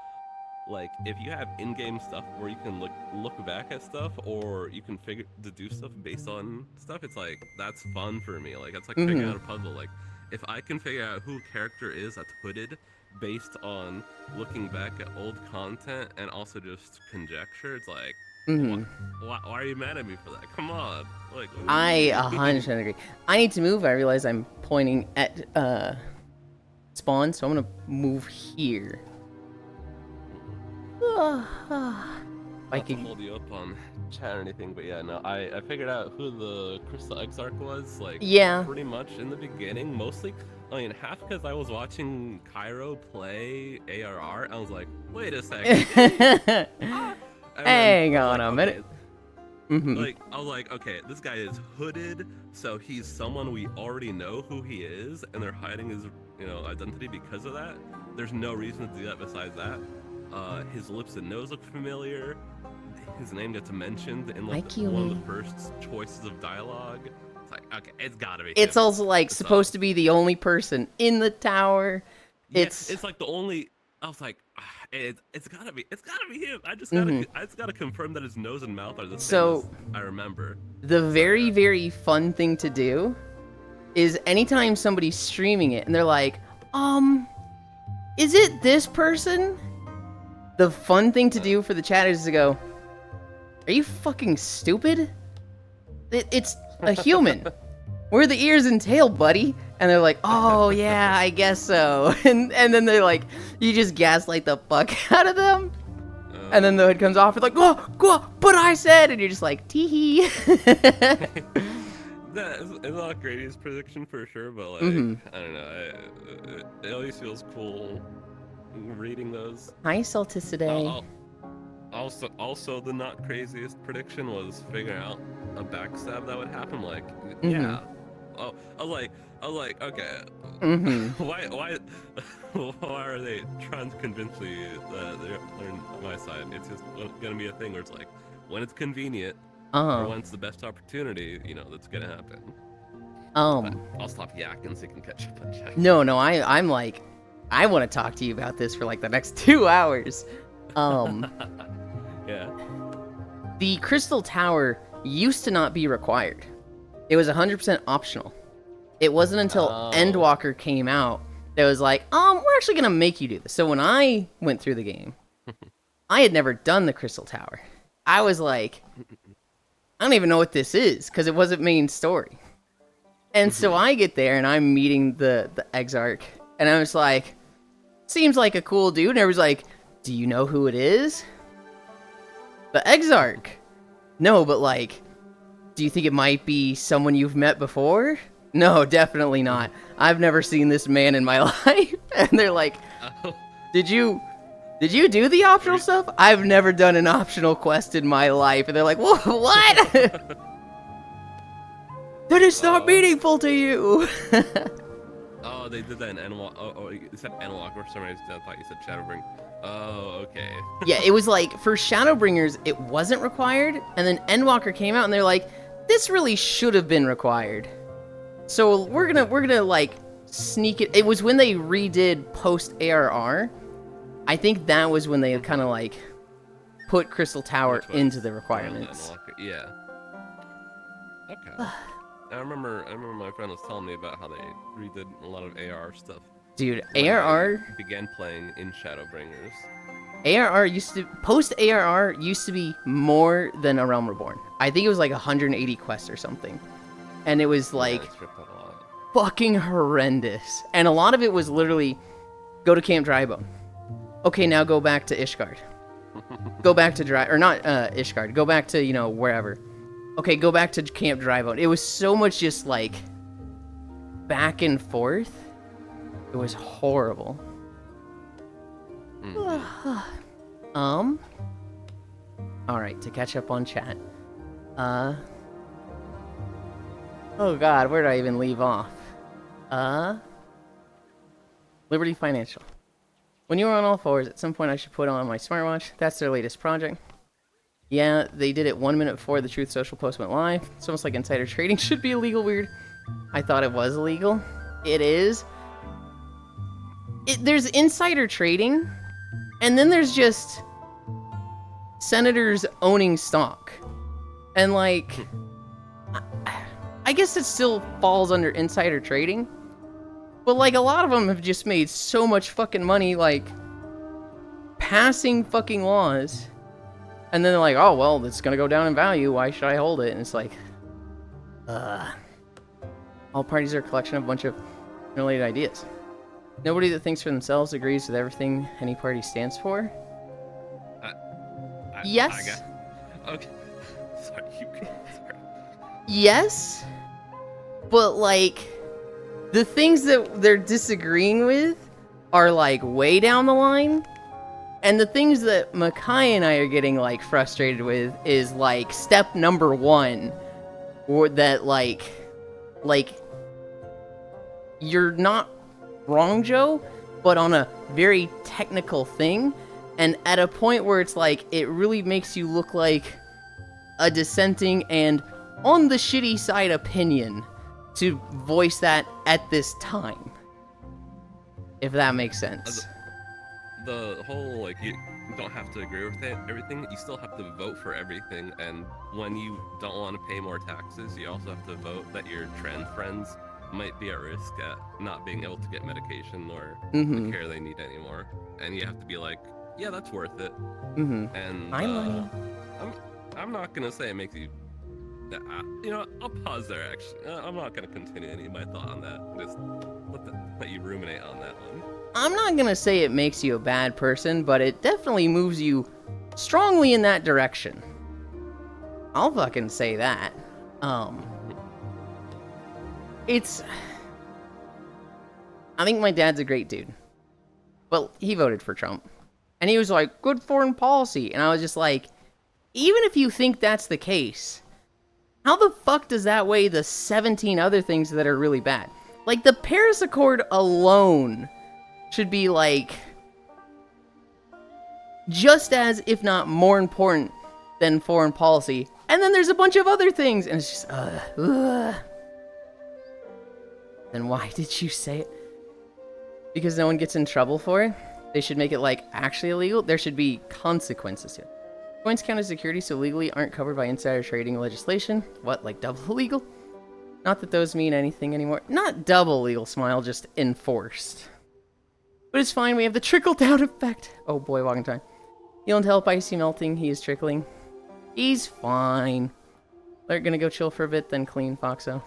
Like, if you have in-game stuff where you can look back at stuff, or you can deduce stuff based on stuff, it's like, that's fun for me. Like, it's like figuring out a puzzle. Like, if I can figure out who a character is that's hooded based on looking back at old content and also just conjecture, it's like, why are you mad at me for that? Come on. Like, I 100% agree. I need to move. I realize I'm pointing at spawn, so I'm gonna move here. I can hold you up on chat or anything, but yeah, no, I figured out who the Crystal Exarch was, like, pretty much in the beginning, mostly, I mean, half because I was watching Cairo play ARR, I was like, wait a second. Hang on a minute. Like, I was like, okay, this guy is hooded, so he's someone we already know who he is, and they're hiding his, identity because of that. There's no reason to do that besides that. His lips and nose look familiar. His name gets mentioned in like one of the first choices of dialogue. It's like, okay, it's gotta be him. It's also like supposed to be the only person in the tower. Yeah, it's like the only. I was like, it's gotta be him. I just gotta confirm that his nose and mouth are the same as I remember. The very, very fun thing to do is anytime somebody's streaming it and they're like, is it this person? The fun thing to do for the chat is to go, are you fucking stupid? It's a human. Where the ears and tail, buddy? And they're like, oh yeah, I guess so. And then they're like, you just gaslight the fuck out of them. And then the hood comes off, it's like, oh, but I said, and you're just like, tee-hee. It's not a greatest prediction for sure, but like, I don't know, it always feels cool reading those. Hi, Salticide. Also, the not craziest prediction was figuring out a backstab that would happen. Like, yeah. Oh, I was like, okay. Why are they trying to convince me that they're on my side? It's just gonna be a thing where it's like, when it's convenient, or when it's the best opportunity, that's gonna happen. But I'll stop yakking so you can catch up on chat. No, I'm like, I want to talk to you about this for like the next 2 hours. Yeah. The Crystal Tower used to not be required. It was 100% optional. It wasn't until Endwalker came out that was like, we're actually gonna make you do this. So when I went through the game, I had never done the Crystal Tower. I was like, I don't even know what this is, because it wasn't main story. And so I get there and I'm meeting the Exarch, and I was like, seems like a cool dude. And everyone's like, do you know who it is? The Exarch. No, but like, do you think it might be someone you've met before? No, definitely not. I've never seen this man in my life. And they're like, Oh, did you do the optional stuff? I've never done an optional quest in my life. And they're like, whoa, what? That is not meaningful to you. oh, they did that in Endwalker. Oh, you said Endwalker for some reason. I thought you said Shadowbring. Oh, okay. Yeah, it was like, for Shadowbringers, it wasn't required. And then Endwalker came out and they're like, this really should have been required. So we're gonna like sneak it. It was when they redid post ARR. I think that was when they kind of like put Crystal Tower into the requirements. Yeah. Okay. I remember my friend was telling me about how they redid a lot of ARR stuff. Dude, when ARR I began playing in Shadowbringers. ARR used to post ARR used to be more than A Realm Reborn. I think it was like 180 quests or something. And it was like fucking horrendous. And a lot of it was literally go to Camp Drybone. Okay, now go back to Ishgard. Go back to Ishgard. Go back to, you know, wherever. Okay, go back to Camp Drybone. It was so much just like back and forth. It was horrible. Alright, to catch up on chat. Oh god, where did I even leave off? Liberty Financial. When you were on all fours, at some point I should put on my smartwatch. That's their latest project. Yeah, they did it 1 minute before the Truth Social post went live. It's almost like insider trading should be illegal, weird. I thought it was illegal. It is. There's insider trading, and then there's just senators owning stock. And like, I guess it still falls under insider trading. But like, a lot of them have just made so much fucking money, like, passing fucking laws. And then they're like, oh, well, it's gonna go down in value, why should I hold it? And it's like, all parties are a collection of a bunch of related ideas. Nobody that thinks for themselves agrees with everything any party stands for. Yes. Okay. Sorry. Yes. But like, the things that they're disagreeing with are like way down the line. And the things that Makai and I are getting like frustrated with is like step number 1. Or that like you're not wrong, Joe, but on a very technical thing, and at a point where it's like it really makes you look like a dissenting and on the shitty side opinion to voice that at this time, if that makes sense. The whole, like, you don't have to agree with everything, you still have to vote for everything, and when you don't want to pay more taxes, you also have to vote that your trans friends might be at risk at not being able to get medication or the care they need anymore, and you have to be like, yeah, that's worth it. And I'm not gonna say it makes you, you know, I'll pause there. Actually, I'm not gonna continue any of my thought on that. Just let you ruminate on that one. I'm not gonna say it makes you a bad person, but it definitely moves you strongly in that direction. I'll fucking say that. I think my dad's a great dude, but he voted for Trump, and he was like, good foreign policy, and I was just like, even if you think that's the case, how the fuck does that weigh the 17 other things that are really bad? Like, the Paris Accord alone should be like just as, if not more important than foreign policy. And then there's a bunch of other things, and it's just, Then why did you say it? Because no one gets in trouble for it? They should make it, like, actually illegal? There should be consequences to it. Coins count as security, so legally aren't covered by insider trading legislation. What, like double legal? Not that those mean anything anymore. Not double legal, Smile, just enforced. But it's fine, we have the trickle-down effect. Oh boy, walking time. Yulind help, icy melting, he is trickling. He's fine. They're gonna go chill for a bit, then clean, Foxo.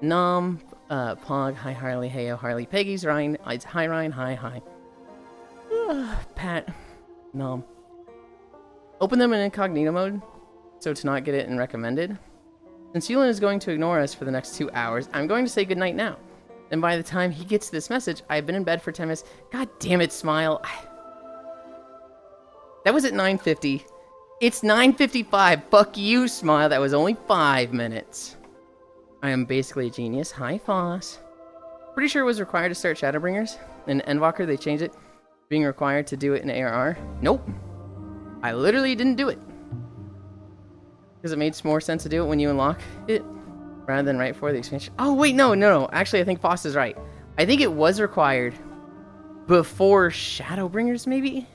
Nom, Pog, hi Harley, heyo, Harley, Peggy's Ryan, it's hi Ryan, hi. Pat, Nom. Open them in incognito mode. so to not get it in recommended. Since Yulind is going to ignore us for the next 2 hours, I'm going to say goodnight now. And by the time he gets this message, I've been in bed for 10 minutes. God damn it, Smile. That was at 9:50. It's 9:55. Fuck you, Smile. That was only 5 minutes. I am basically a genius. Hi, Foss. Pretty sure it was required to start Shadowbringers. In Endwalker, they changed it. Being required to do it in ARR. Nope. I literally didn't do it. Because it made more sense to do it when you unlock it, rather than right before the expansion. Oh, wait, no. Actually, I think Foss is right. I think it was required before Shadowbringers, maybe?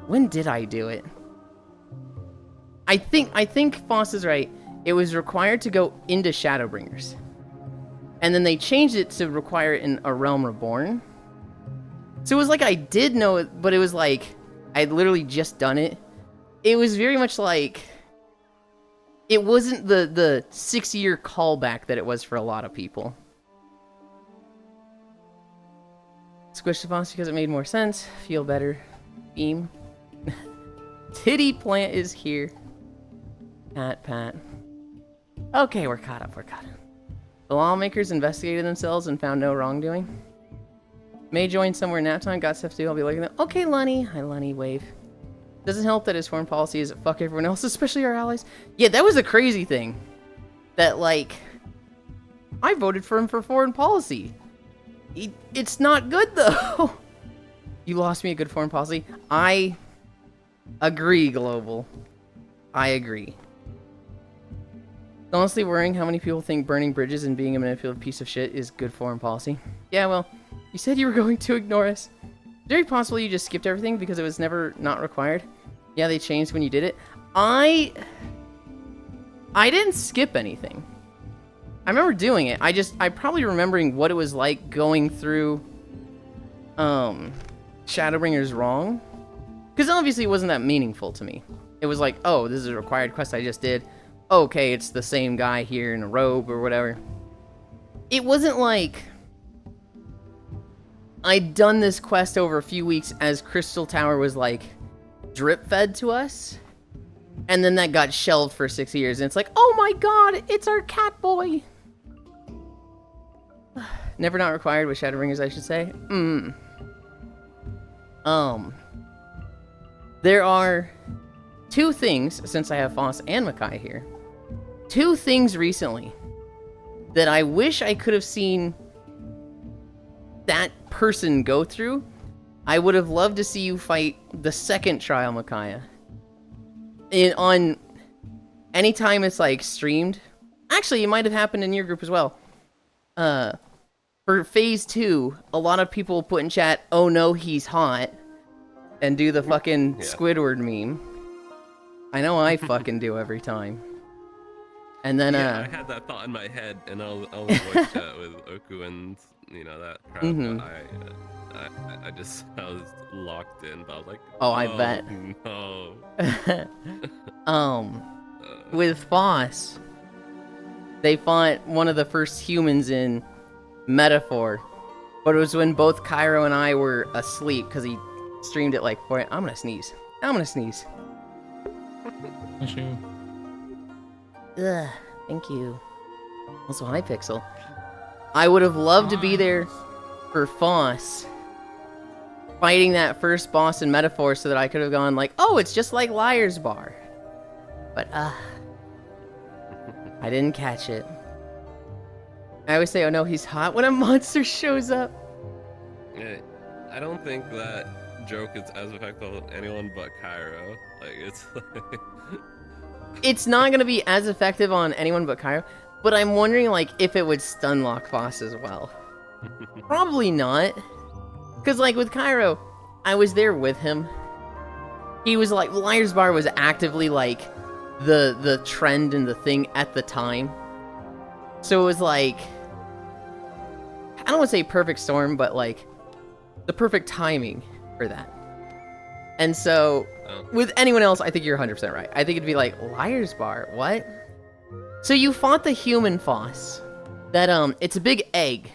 When did I do it? I think Foss is right. It was required to go into Shadowbringers. And then they changed it to require it in A Realm Reborn. So it was like I did know it, but it was like I'd literally just done it. It was very much like it wasn't the 6-year callback that it was for a lot of people. Squish the Foss because it made more sense. Feel better. Beam. Titty Plant is here. Pat. Okay, we're caught up. The lawmakers investigated themselves and found no wrongdoing. May join somewhere nap time. Got stuff to do. I'll be looking at them. Okay, Lunny. Hi, Lunny. Wave. Doesn't help that his foreign policy is fuck everyone else, especially our allies. Yeah, that was a crazy thing. That, like, I voted for him for foreign policy. It's not good, though. You lost me a good foreign policy. I agree, Global. I agree. It's honestly worrying how many people think burning bridges and being a manipulative piece of shit is good foreign policy. Yeah, well, you said you were going to ignore us. Very possible you just skipped everything because it was never not required. Yeah, they changed when you did it. I didn't skip anything. I remember doing it. I probably remembering what it was like going through Shadowbringers wrong. Because obviously it wasn't that meaningful to me. It was like, oh, this is a required quest I just did. Okay, it's the same guy here in a robe or whatever. It wasn't like I'd done this quest over a few weeks as Crystal Tower was like drip fed to us. And then that got shelved for 6 years. And it's like, oh my god, it's our cat boy. Never not required with Shadowbringers, I should say. There are 2 things, since I have Foss and Makai here. 2 things recently that I wish I could have seen that person go through. I would have loved to see you fight the second trial, Micaiah. On anytime it's like streamed. Actually, it might have happened in your group as well. For phase 2, a lot of people put in chat, "Oh no, he's hot," and do the fucking Squidward meme. I know I fucking do every time. And then I had that thought in my head, and I was voice chat with Oku and that crowd. But I was locked in. But I was like, oh, I bet. No. With Foss, they fought one of the first humans in Metaphor, but it was when both Cairo and I were asleep because he streamed it like 4. I'm gonna sneeze. Ugh, thank you. Also, hi, Pixel. I would have loved to be there for Foss fighting that first boss in Metaphor so that I could have gone like, oh, it's just like Liar's Bar. But, I didn't catch it. I always say, oh no, he's hot when a monster shows up. I don't think that joke is as effective on anyone but Cairo. Like, it's like... It's not going to be as effective on anyone but Cairo, but I'm wondering, like, if it would stun lock Foss as well. Probably not. Because, like, with Cairo, I was there with him. He was, like, Liar's Bar was actively, like, the trend and the thing at the time. So it was, like, I don't want to say perfect storm, but, like, the perfect timing for that. And so, with anyone else, I think you're 100% right. I think it'd be like, Liar's Bar, what? So you fought the human Foss. That, it's a big egg.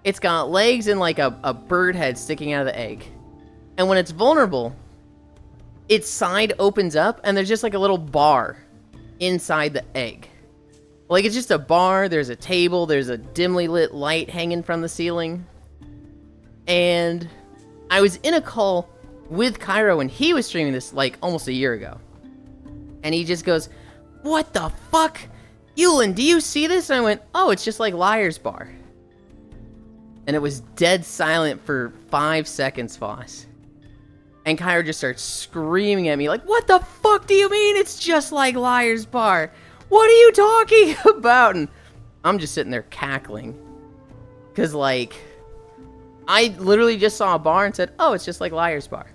It's got legs and, like, a bird head sticking out of the egg. And when it's vulnerable, its side opens up and there's just like a little bar inside the egg. Like it's just a bar, there's a table, there's a dimly lit light hanging from the ceiling. And I was in a call with Cairo and he was streaming this like almost a year ago. And he just goes, "What the fuck? Yulind, do you see this?" And I went, "Oh, it's just like Liar's Bar." And it was dead silent for 5 seconds, Foss. And Cairo just starts screaming at me like, "What the fuck do you mean it's just like Liar's Bar? What are you talking about?" And I'm just sitting there cackling. Because, like, I literally just saw a bar and said, "Oh, it's just like Liar's Bar."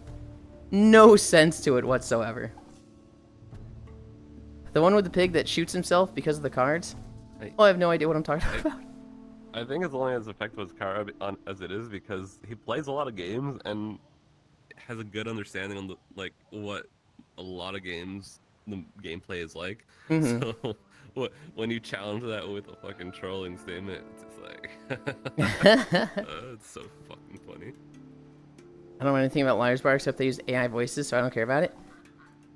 No sense to it whatsoever. The one with the pig that shoots himself because of the cards? Oh, I have no idea what I'm talking about. I think it's only as effective as Kara as it is because he plays a lot of games and has a good understanding on the like what a lot of games the gameplay is like. Mm-hmm. So when you challenge that with a fucking trolling statement, it's just like it's so fucking funny. I don't know anything about Liar's Bar except they use AI voices, so I don't care about it.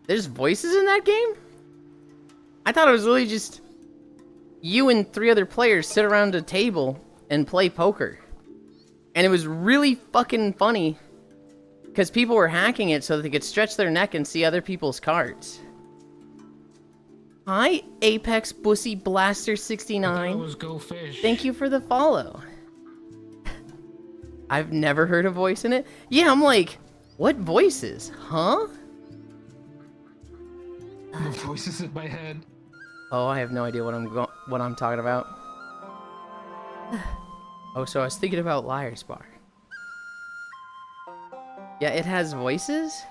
There's voices in that game? I thought it was really just you and 3 other players sit around a table and play poker. And it was really fucking funny because people were hacking it so that they could stretch their neck and see other people's cards. Hi, Apex Bussy Blaster 69. Those go fish. Thank you for the follow. I've never heard a voice in it. Yeah, I'm like, what voices? Huh? The voices in my head. Oh, I have no idea what I'm talking about. Oh, so I was thinking about Liar's Bar. Yeah, it has voices?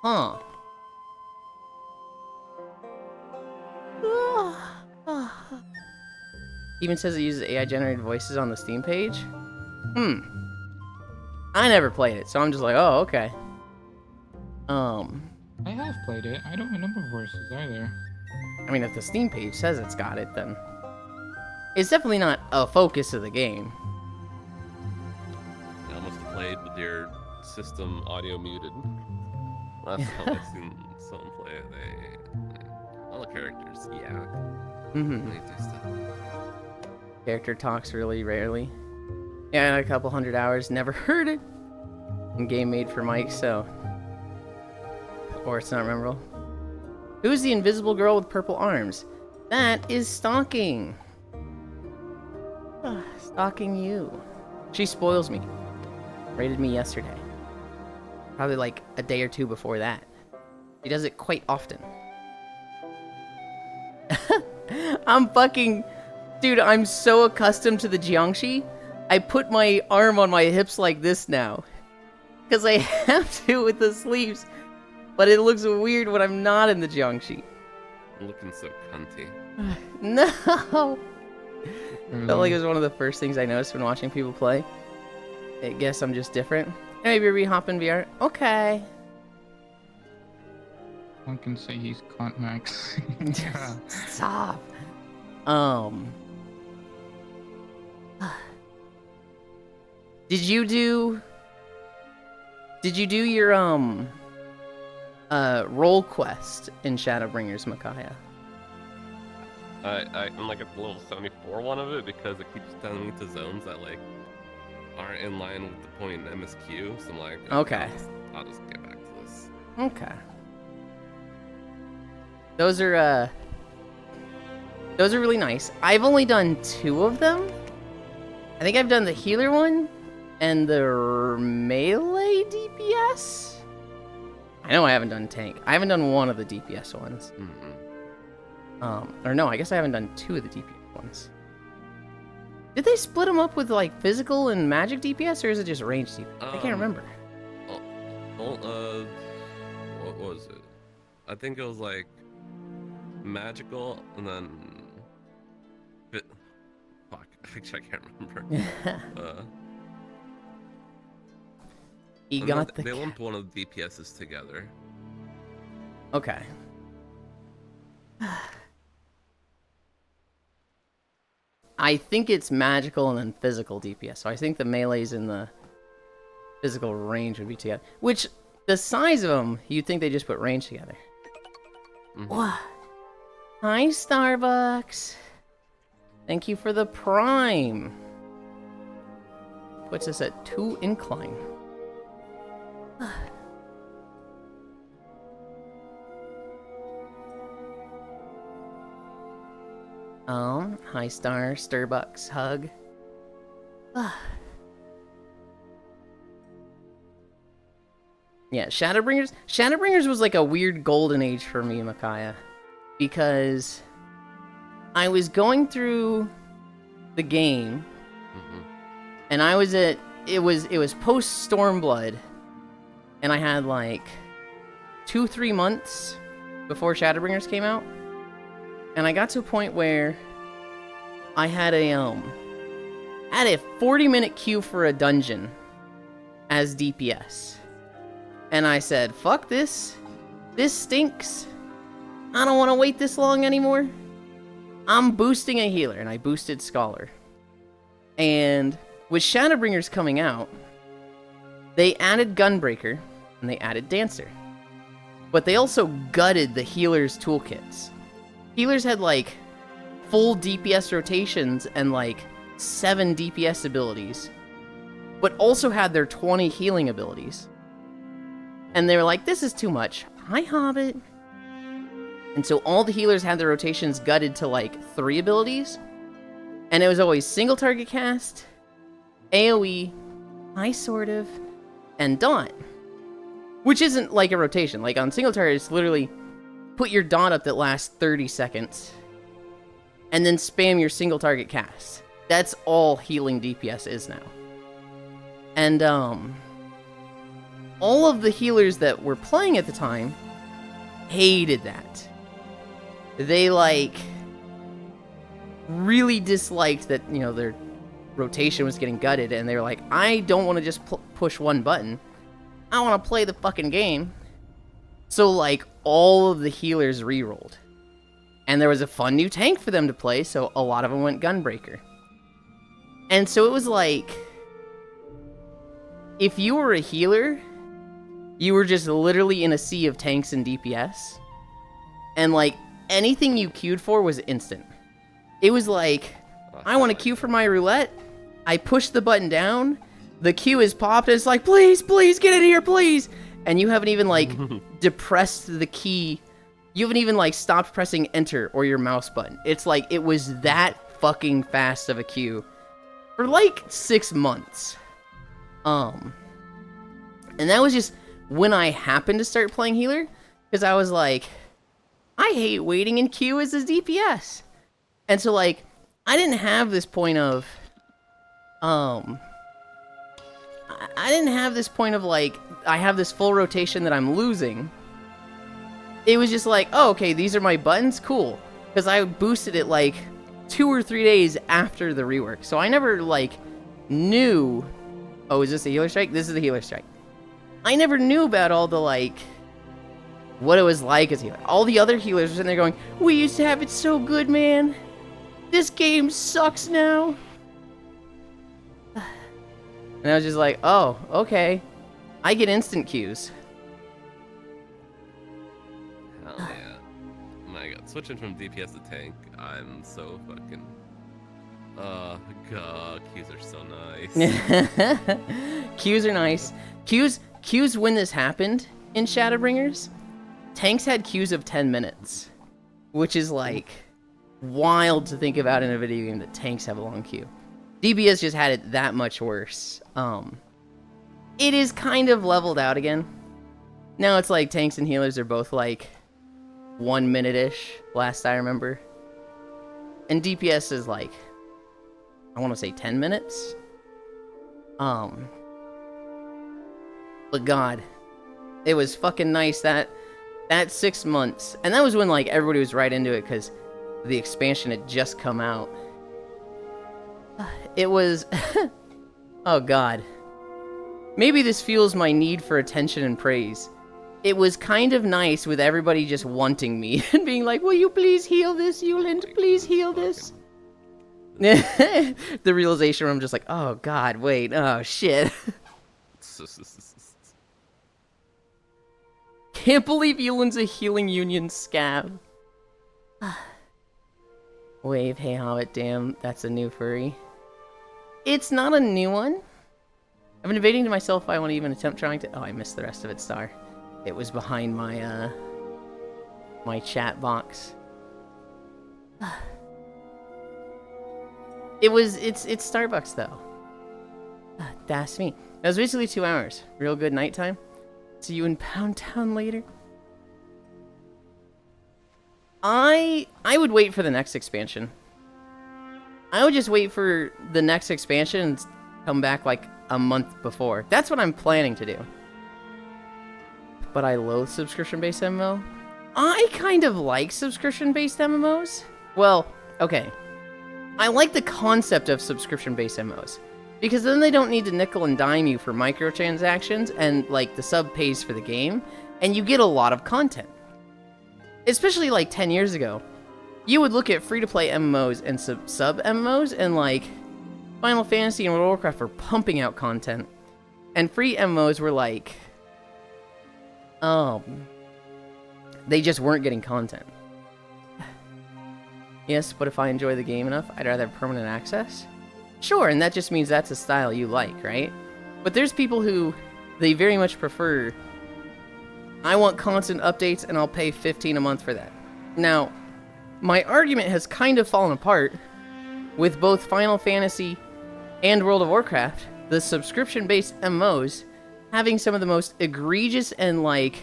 Huh. Even says it uses AI generated voices on the Steam page. I never played it, so I'm just like, oh, okay. I have played it. I don't remember voices either. I mean, if the Steam page says it's got it, then it's definitely not a focus of the game. I must have played with your system audio muted. Last time I've seen someone play it, all the characters, yeah. Mm-hmm. They do stuff. Character talks really rarely. Yeah, a couple hundred hours, never heard it. And game made for Mike, so. Or it's not memorable. Who's the invisible girl with purple arms? That is Stalking. Stalking you. She spoils me. Rated me yesterday. Probably like a day or 2 before that. She does it quite often. I'm fucking... Dude, I'm so accustomed to the Jiangshi. I put my arm on my hips like this now. Because I have to with the sleeves. But it looks weird when I'm not in the Jiangshi. Looking so cunty. No! Really? Felt like it was one of the first things I noticed when watching people play. I guess I'm just different. Maybe we hop in VR. Okay. One can say he's cunt max. Yeah. Stop. Did you do your role quest in Shadowbringers, Micaiah? I'm like at the level 74 one of it because it keeps telling me to zones that like aren't in line with the point in MSQ. So I'm like, Okay. I'll just get back to this. Okay. Those are really nice. I've only done 2 of them. I think I've done the healer one and the melee DPS. I know I haven't done tank. I haven't done one of the DPS ones. Mm-hmm. Or no, I guess I haven't done 2 of the DPS ones. Did they split them up with like physical and magic DPS, or is it just range DPS? I can't remember. What was it? I think it was like magical and then fuck, I can't remember. You got they lumped one of the DPSs together. Okay. I think it's magical and then physical DPS. So I think the melees and the physical range would be together. Which the size of them, you'd think they just put range together. Wow. Hi, Starbucks. Thank you for the prime. Puts us at 2 incline. Hi, Starbucks hug. Yeah, Shadowbringers was like a weird golden age for me, Micaiah, because I was going through the game, and I was at it was post Stormblood, and I had like 2-3 months before Shadowbringers came out, and I got to a point where I had a 40-minute queue for a dungeon as DPS. And I said, fuck this. This stinks. I don't want to wait this long anymore. I'm boosting a healer, and I boosted Scholar. And with Shadowbringers coming out, they added Gunbreaker, and they added Dancer. But they also gutted the healers' toolkits. Healers had, like, full DPS rotations and, like, 7 DPS abilities, but also had their 20 healing abilities. And they were like, this is too much. Hi, Hobbit. And so all the healers had their rotations gutted to like 3 abilities. And it was always single target cast, AoE, hi sort of, and Daunt. Which isn't like a rotation. Like on single target, it's literally put your Daunt up that lasts 30 seconds. And then spam your single target cast. That's all healing DPS is now. And all of the healers that were playing at the time hated that. They, like, really disliked that, you know, their rotation was getting gutted, and they were like, I don't want to just push one button. I want to play the fucking game. So, like, all of the healers rerolled. And there was a fun new tank for them to play, so a lot of them went Gunbreaker. And so it was like, if you were a healer, you were just literally in a sea of tanks and DPS. And, like, anything you queued for was instant. It was like, I want to queue for my roulette. I push the button down. The queue is popped, and it's like, please, please, get in here, please. And you haven't even, like, depressed the key. You haven't even, like, stopped pressing enter or your mouse button. It's like, it was that fucking fast of a queue for, like, 6 months. And that was just when I happened to start playing healer, because I was like, I hate waiting in queue as a DPS. And so, like, I didn't have this point of, I didn't have this point of, like, I have this full rotation that I'm losing. It was just like, oh, okay, these are my buttons, cool. Because I boosted it, like, 2 or 3 days after the rework. So I never, like, knew, oh, is this a healer strike? This is the healer strike. I never knew about all the, like, what it was like as a healer. All the other healers were sitting there going, we used to have it so good, man. This game sucks now. And I was just like, oh, okay. I get instant queues. Hell yeah. My god. Switching from DPS to tank, I'm so fucking... Oh, god. Queues are so nice. Queues are nice. Queues when this happened in Shadowbringers, tanks had queues of 10 minutes. Which is, like, wild to think about in a video game that tanks have a long queue. DPS just had it that much worse. It is kind of leveled out again. Now it's like tanks and healers are both like 1 minute-ish, last I remember. And DPS is like, I want to say 10 minutes. But god, it was fucking nice that 6 months. And that was when like everybody was right into it because the expansion had just come out. It was... oh god. Maybe this fuels my need for attention and praise. It was kind of nice with everybody just wanting me and being like, will you please heal this, Yulind? Please heal this. The realization where I'm just like, oh god, wait, oh shit. Can't believe Yulind's a healing union scab. Wave, hey Hobbit, damn, that's a new furry. It's not a new one. I've been debating to myself if I want to even attempt trying to... Oh, I missed the rest of it, Star. It was behind my, my chat box. It's Starbucks, though. That's me. That was basically 2 hours. Real good nighttime. See you in Pound Town later. I would wait for the next expansion. I would just wait for the next expansion and come back like a month before. That's what I'm planning to do. But I loathe subscription-based MMO. I kind of like subscription-based MMOs. Well, okay. I like the concept of subscription-based MMOs. Because then they don't need to nickel and dime you for microtransactions and like the sub pays for the game. And you get a lot of content. Especially like 10 years ago, you would look at free-to-play MMOs and sub MMOs, and like Final Fantasy and World of Warcraft were pumping out content, and free MMOs were like, they just weren't getting content. Yes, but if I enjoy the game enough, I'd rather have permanent access. Sure, and that just means that's a style you like, right? But there's people who, they very much prefer, I want constant updates and I'll pay $15 a month for that. Now, my argument has kind of fallen apart with both Final Fantasy and World of Warcraft, the subscription-based MMOs, having some of the most egregious and, like,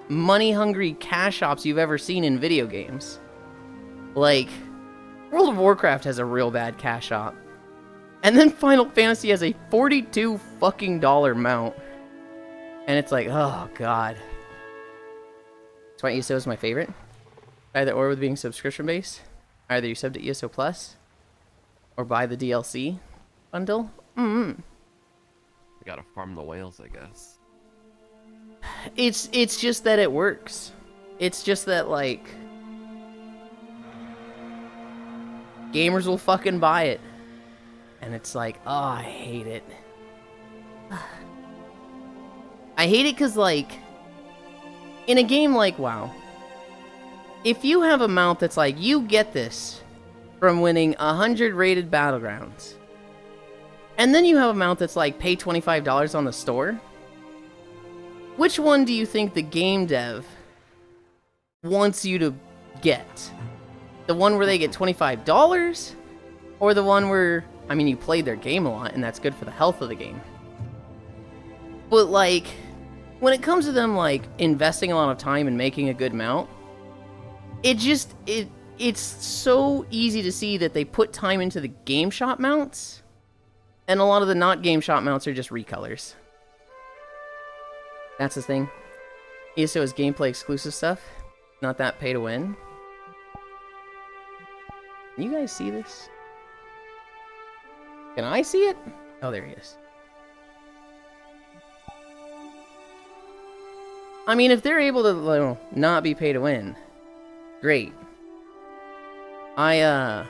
money-hungry cash ops you've ever seen in video games. Like, World of Warcraft has a real bad cash op. And then Final Fantasy has a $42 fucking mount. And it's like, oh god. That's why ESO is my favorite. Either or with being subscription-based. Either you sub to ESO Plus, or buy the DLC bundle. You gotta farm the whales, I guess. It's just that it works. It's just that, like, gamers will fucking buy it. And it's like, oh, I hate it. I hate it because, like, in a game like WoW, if you have a mount that's like, you get this from winning 100 rated battlegrounds, and then you have a mount that's like, pay $25 on the store, which one do you think the game dev wants you to get? The one where they get $25? Or the one where, I mean, you played their game a lot, and that's good for the health of the game. But, like, when it comes to them, like, investing a lot of time and making a good mount, it's so easy to see that they put time into the game shop mounts, and a lot of the not game shop mounts are just recolors. That's the thing. ESO is gameplay exclusive stuff, not that pay to win. Can you guys see this? Can I see it? Oh, there he is. I mean, if they're able to, you know, not be pay to win, great. And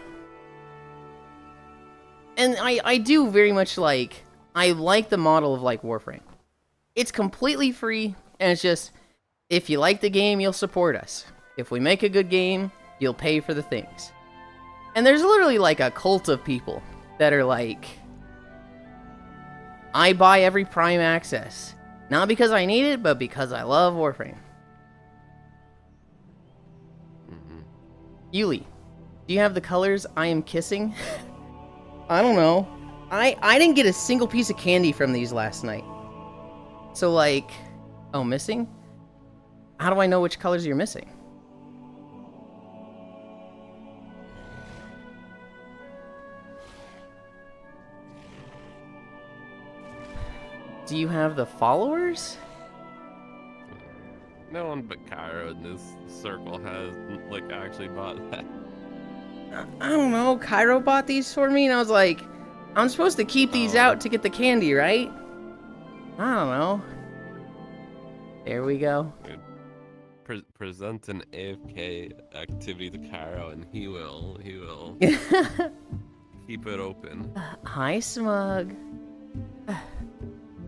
I do very much like, I like the model of, like, Warframe. It's completely free, and it's just, if you like the game, you'll support us. If we make a good game, you'll pay for the things. And there's literally, like, a cult of people that are like, I buy every Prime Access. Not because I need it, but because I love Warframe. Yuli, do you have the colors I am kissing? I don't know. I didn't get a single piece of candy from these last night. So, like, oh, missing? How do I know which colors you're missing? Do you have the followers? No one but Cairo in this circle has, like, actually bought that. I don't know. Cairo bought these for me, and I was like, I'm supposed to keep these out to get the candy, right? I don't know. There we go. Present an AFK activity to Cairo, and he will keep it open. Hi, Smug.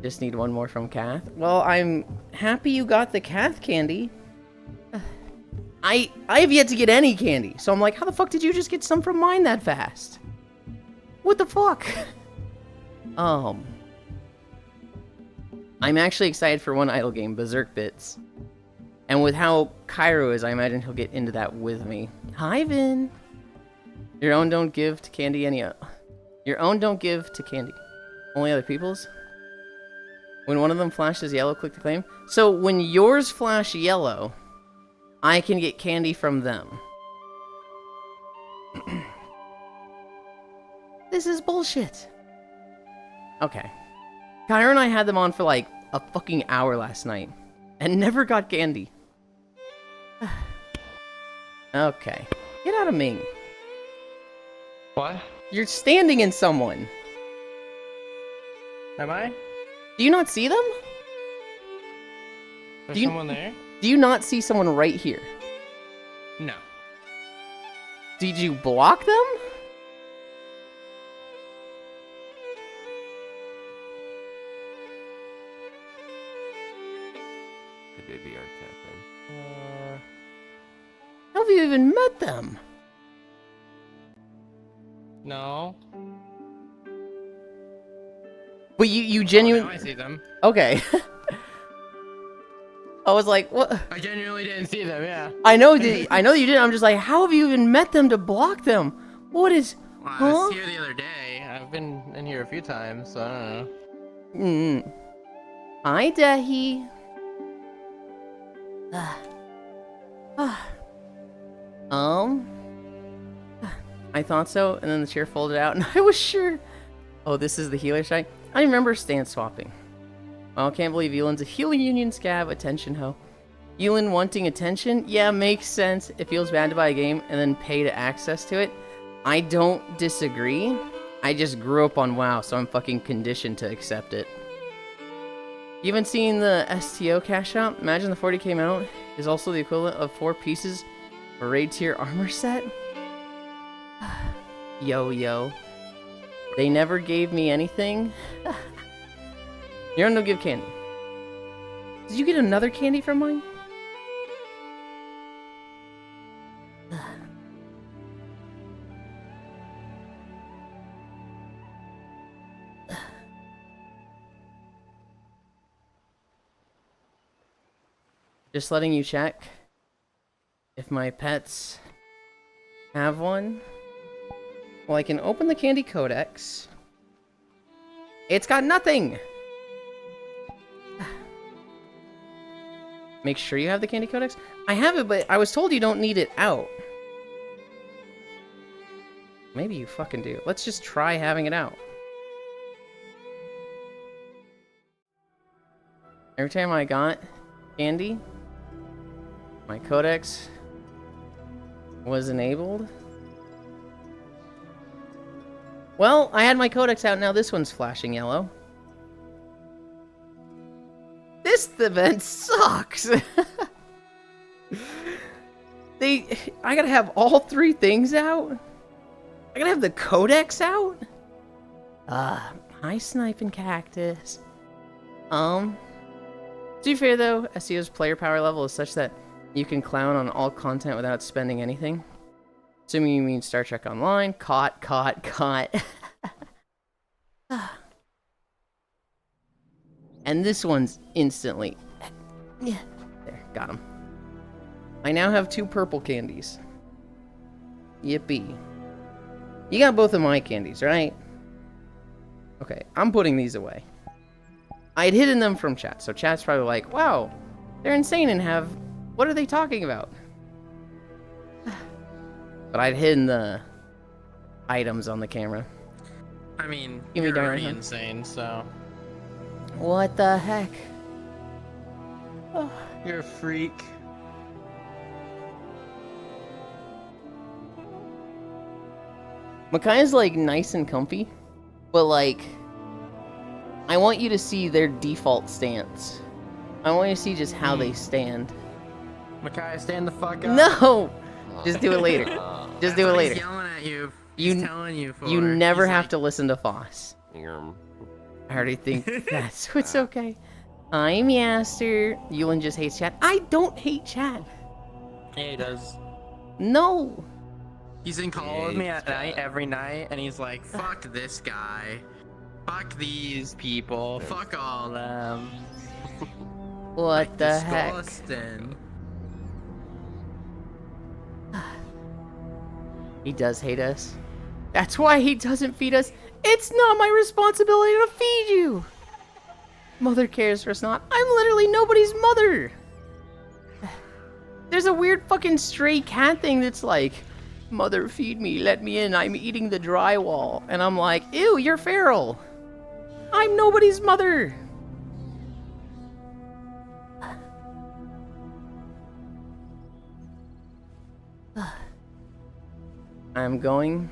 Just need one more from Kath. Well, I'm happy you got the Kath candy. I have yet to get any candy, so I'm like, how the fuck did you just get some from mine that fast? What the fuck? I'm actually excited for one idle game, Berserk Bits. And with how Cairo is, I imagine he'll get into that with me. Hi, Vin. Your own don't give to candy any... Your own don't give to candy. Only other people's? When one of them flashes yellow, click to claim. So when yours flash yellow, I can get candy from them. This is bullshit. Okay. Kyra and I had them on for like a fucking hour last night and never got candy. Okay. Get out of Ming. What? You're standing in someone. Am I? Do you not see them? There's someone there? Do you not see someone right here? No. Did you block them? Could they be our tapping? How have you even met them? No. But you Oh, genuinely... now I see them. Okay. I was like, what? I genuinely didn't see them, yeah. I know that you did. I'm just like, how have you even met them to block them? What is... Well, I huh? was here the other day. I've been in here a few times, so I don't know. Hi, Dehi. I thought so, and then the chair folded out, and I was sure. Oh, this is the healer side? I remember stance swapping. Well, can't believe Yulind's a healing union scab. Attention, ho. Yulind wanting attention? Yeah, makes sense. It feels bad to buy a game and then pay to access to it. I don't disagree. I just grew up on WoW, so I'm fucking conditioned to accept it. You haven't seen the STO cash out? Imagine the 40k mount is also the equivalent of 4 pieces of a raid tier armor set. Yo. They never gave me anything. You're no give candy. Did you get another candy from mine? Just letting you check if my pets have one. Well, I can open the candy codex. It's got nothing! Make sure you have the candy codex? I have it, but I was told you don't need it out. Maybe you fucking do. Let's just try having it out. Every time I got candy, my codex was enabled. Well, I had my codex out, now this one's flashing yellow. This event sucks! I gotta have all 3 things out? I gotta have the codex out? Hi Sniping Cactus. To be fair though, SEO's player power level is such that you can clown on all content without spending anything. Assuming you mean Star Trek Online. Caught. And this one's instantly... Yeah. There, got him. I now have 2 purple candies. Yippee. You got both of my candies, right? Okay, I'm putting these away. I had hidden them from chat, so chat's probably like, wow, they're insane and have... What are they talking about? But I'd hidden the items on the camera. I mean, Give me you're down, already huh? insane, so... What the heck? Oh. You're a freak. Makai's like nice and comfy, but like, I want you to see their default stance. I want you to see just how they stand. Makai, stand the fuck up. No! Just do it later. Just do it That's what later. He's yelling at you. He's telling you for. You never He's have like, to listen to Foss. I already think that, so it's okay. I'm Yaster. Yulind just hates chat. I don't hate chat. Yeah, he does. No. He's in call with me at night every night, and he's like, "Fuck this guy, fuck these people, fuck all them." What Like, the heck? disgusting. He does hate us. That's why he doesn't feed us. It's not my responsibility to feed you. Mother cares for us not. I'm literally nobody's mother. There's a weird fucking stray cat thing that's like, mother, feed me, let me in, I'm eating the drywall. And I'm like, ew, you're feral. I'm nobody's mother. I'm going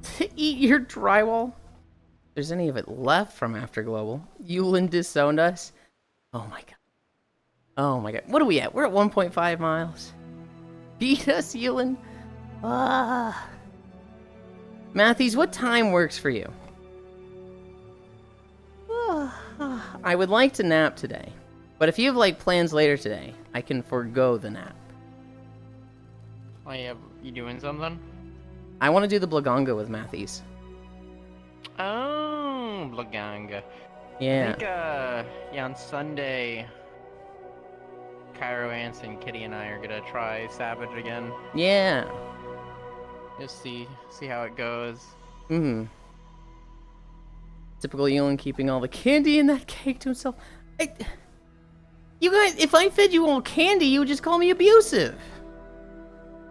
to eat your drywall. If there's any of it left from After Global. Yulind disowned us. Oh my god. Oh my god. What are we at? We're at 1.5 miles. Beat us, Yulind. Ah. Matthews, what time works for you? I would like to nap today. But if you have like plans later today, I can forego the nap. Oh yeah, you doing something? I want to do the Blaganga with Matthews. Oh, Blaganga. Yeah. I think, yeah, on Sunday, Cairo, Anson, Kitty, and I are gonna try Savage again. Yeah. Just see how it goes. Mm-hmm. Typical Yulind keeping all the candy in that cake to himself. You guys, if I fed you all candy, you would just call me abusive.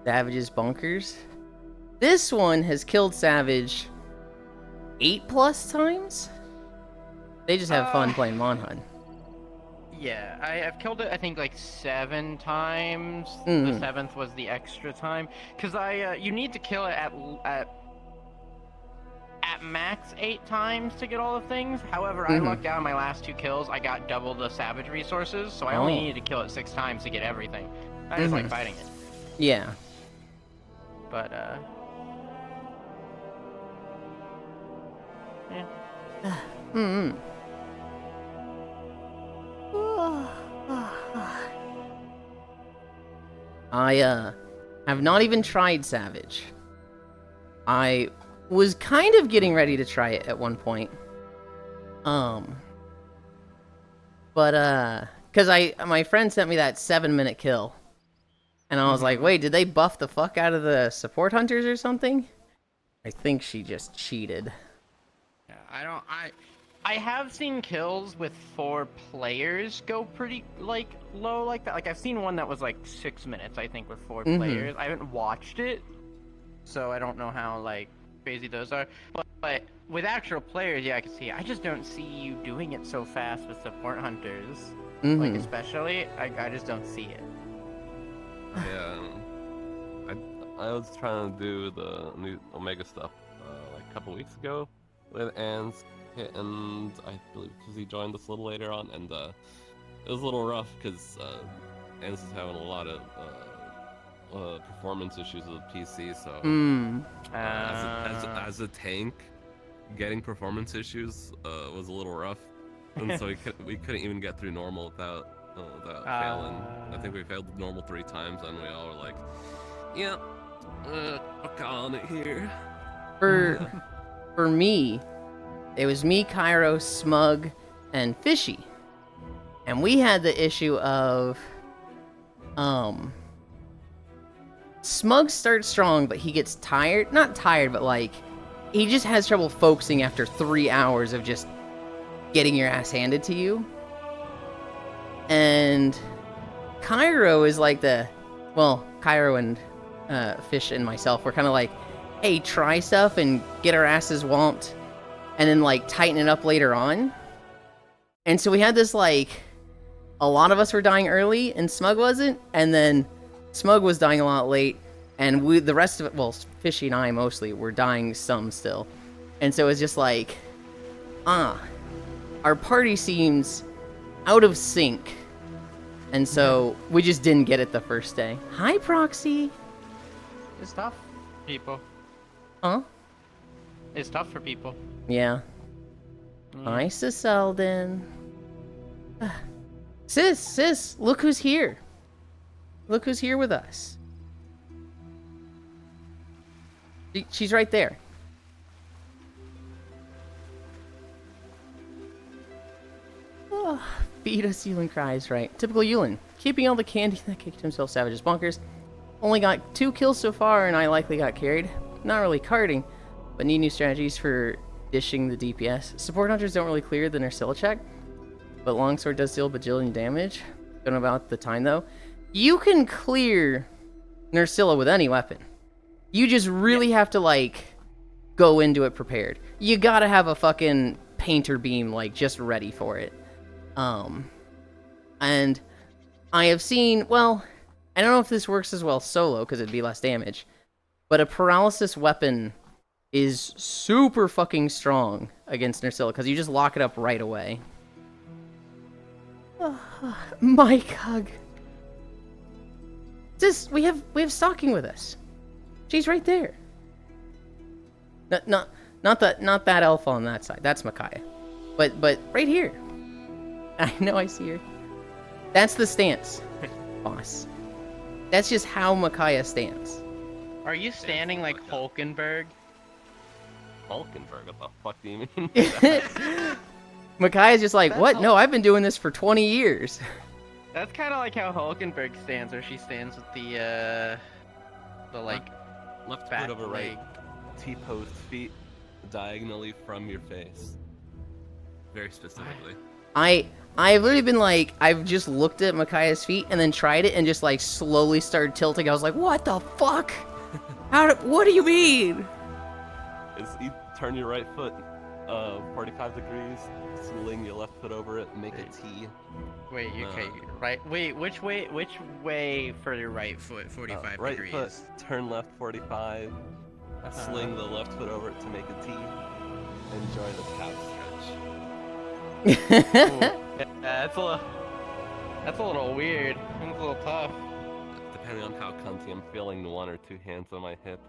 Savage's bunkers. This one has killed Savage 8+ times? They just have fun playing Monhun. Yeah, I've killed it, I think, like 7 times. Mhm. The 7th was the extra time. Because you need to kill it at max 8 times to get all the things. However, I lucked out on my last 2 kills. I got double the Savage resources, so I only needed to kill it 6 times to get everything. I just like fighting it. Yeah. But, yeah. Mm-hmm. I have not even tried Savage. I was kind of getting ready to try it at one point. But cuz my friend sent me that 7-minute kill. And I was like, "Wait, did they buff the fuck out of the support hunters or something?" I think she just cheated. Yeah, I have seen kills with 4 players go pretty, like, low like that. Like, I've seen one that was, like, 6 minutes, I think, with 4 players. I haven't watched it, so I don't know how, like, crazy those are. But with actual players, yeah, I can see. I just don't see you doing it so fast with support hunters. Like, especially, I just don't see it. Yeah. I was trying to do the new Omega stuff, like a couple weeks ago with Ans. And I believe because he joined us a little later on, and it was a little rough because Ans is having a lot of performance issues with the PC. So as a tank, getting performance issues was a little rough, and so we couldn't even get through normal without failing. I think we failed normal 3 times, and we all were like, "Yeah, we're calling it here." For me. It was me, Cairo, Smug, and Fishy. And we had the issue of... Smug starts strong, but he gets tired. Not tired, but like... He just has trouble focusing after 3 hours of just getting your ass handed to you. And... Cairo is like the... Well, Cairo and Fish and myself were kind of like, hey, try stuff and get our asses whomped. And then, like, tighten it up later on. And so we had this, like... A lot of us were dying early, and Smug wasn't. And then Smug was dying a lot late. And the rest of it... Well, Fishy and I, mostly, were dying some still. And so it was just like... Our party seems out of sync. And so we just didn't get it the first day. Hi, Proxy! It's tough, people. Huh? is tough for people. Yeah. Hi, Sis Selden. Sis, look who's here. Look who's here with us. She's right there. Oh, feed us, Yulind cries, right. Typical Yulind. Keeping all the candy that kicked himself savage as bonkers. Only got 2 kills so far, and I likely got carried. Not really carding, but need new strategies for dishing the DPS. Support hunters don't really clear the Nursilla check, but longsword does deal bajillion damage. Don't know about the time, though. You can clear Nursilla with any weapon. You just really have to, like, go into it prepared. You gotta have a fucking painter beam, like, just ready for it. And I have seen, well, I don't know if this works as well solo, because it'd be less damage, but a paralysis weapon is super fucking strong against Nursilla, because you just lock it up right away. Mike hug. Sis, we have Stalking with us. She's right there. Not that elf on that side. That's Micaiah. But right here. I know I see her. That's the stance, boss. That's just how Micaiah stands. Are you standing like Hulkenberg? Hulkenberg? What the fuck do you mean? Micaiah's just like, what? No, I've been doing this for 20 years. That's kind of like how Hulkenberg stands, or she stands with the like left back foot over right. leg. T-post feet diagonally from your face. Very specifically. I've literally been like, I've just looked at Micaiah's feet and then tried it and just like slowly started tilting. I was like, what the fuck? What do you mean? You turn your right foot 45 degrees, sling your left foot over it, make a T. Wait, okay, right. Wait, which way for your right foot? 45 right degrees. Foot, turn left 45, sling the left foot over it to make a T. Enjoy the calf stretch. That's a little weird. That's a little tough. Depending on how cunty I'm feeling, 1 or 2 hands on my hip.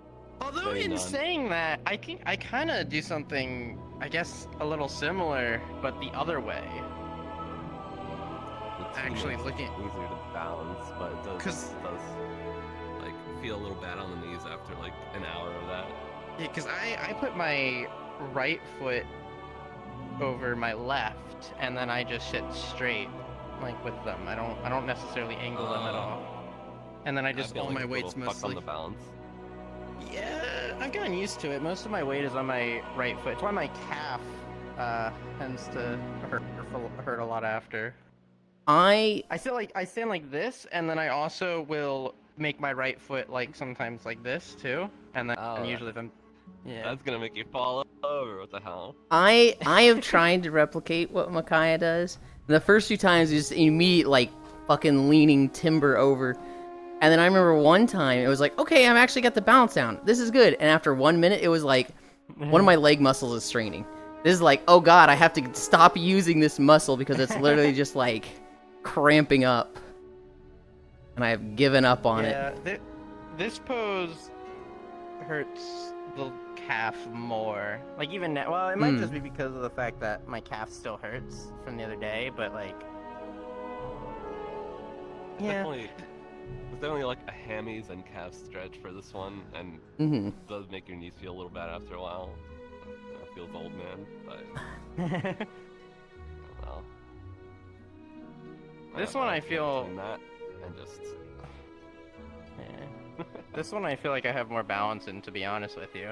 Although in saying that, I kind of do something, I guess, a little similar, but the other way. Actually, looking easier to balance, but it does like feel a little bad on the knees after like an hour of that. Yeah, because I put my right foot over my left, and then I just sit straight, like with them. I don't necessarily angle them at all. And then I just all my weight's mostly on the balance. Yeah, I've gotten used to it. Most of my weight is on my right foot. It's why my calf tends to hurt a lot after. I stand like this, and then I also will make my right foot like sometimes like this too, and then usually if I'm that's gonna make you fall over. What the hell? I have tried to replicate what Micaiah does. The first few times, just immediate like fucking leaning timber over. And then I remember one time, it was like, okay, I've actually got the balance down. This is good. And after 1 minute, it was like, one of my leg muscles is straining. This is like, oh god, I have to stop using this muscle because it's literally just like cramping up. And I have given up on it. Yeah, this pose hurts the calf more. Like even now, well, it might just be because of the fact that my calf still hurts from the other day, but like, yeah. It's definitely like a hammies and calf stretch for this one, and it does make your knees feel a little bad after a while. It feels old, man, but well. This one I feel. That and just. Yeah. This one I feel like I have more balance in, to be honest with you.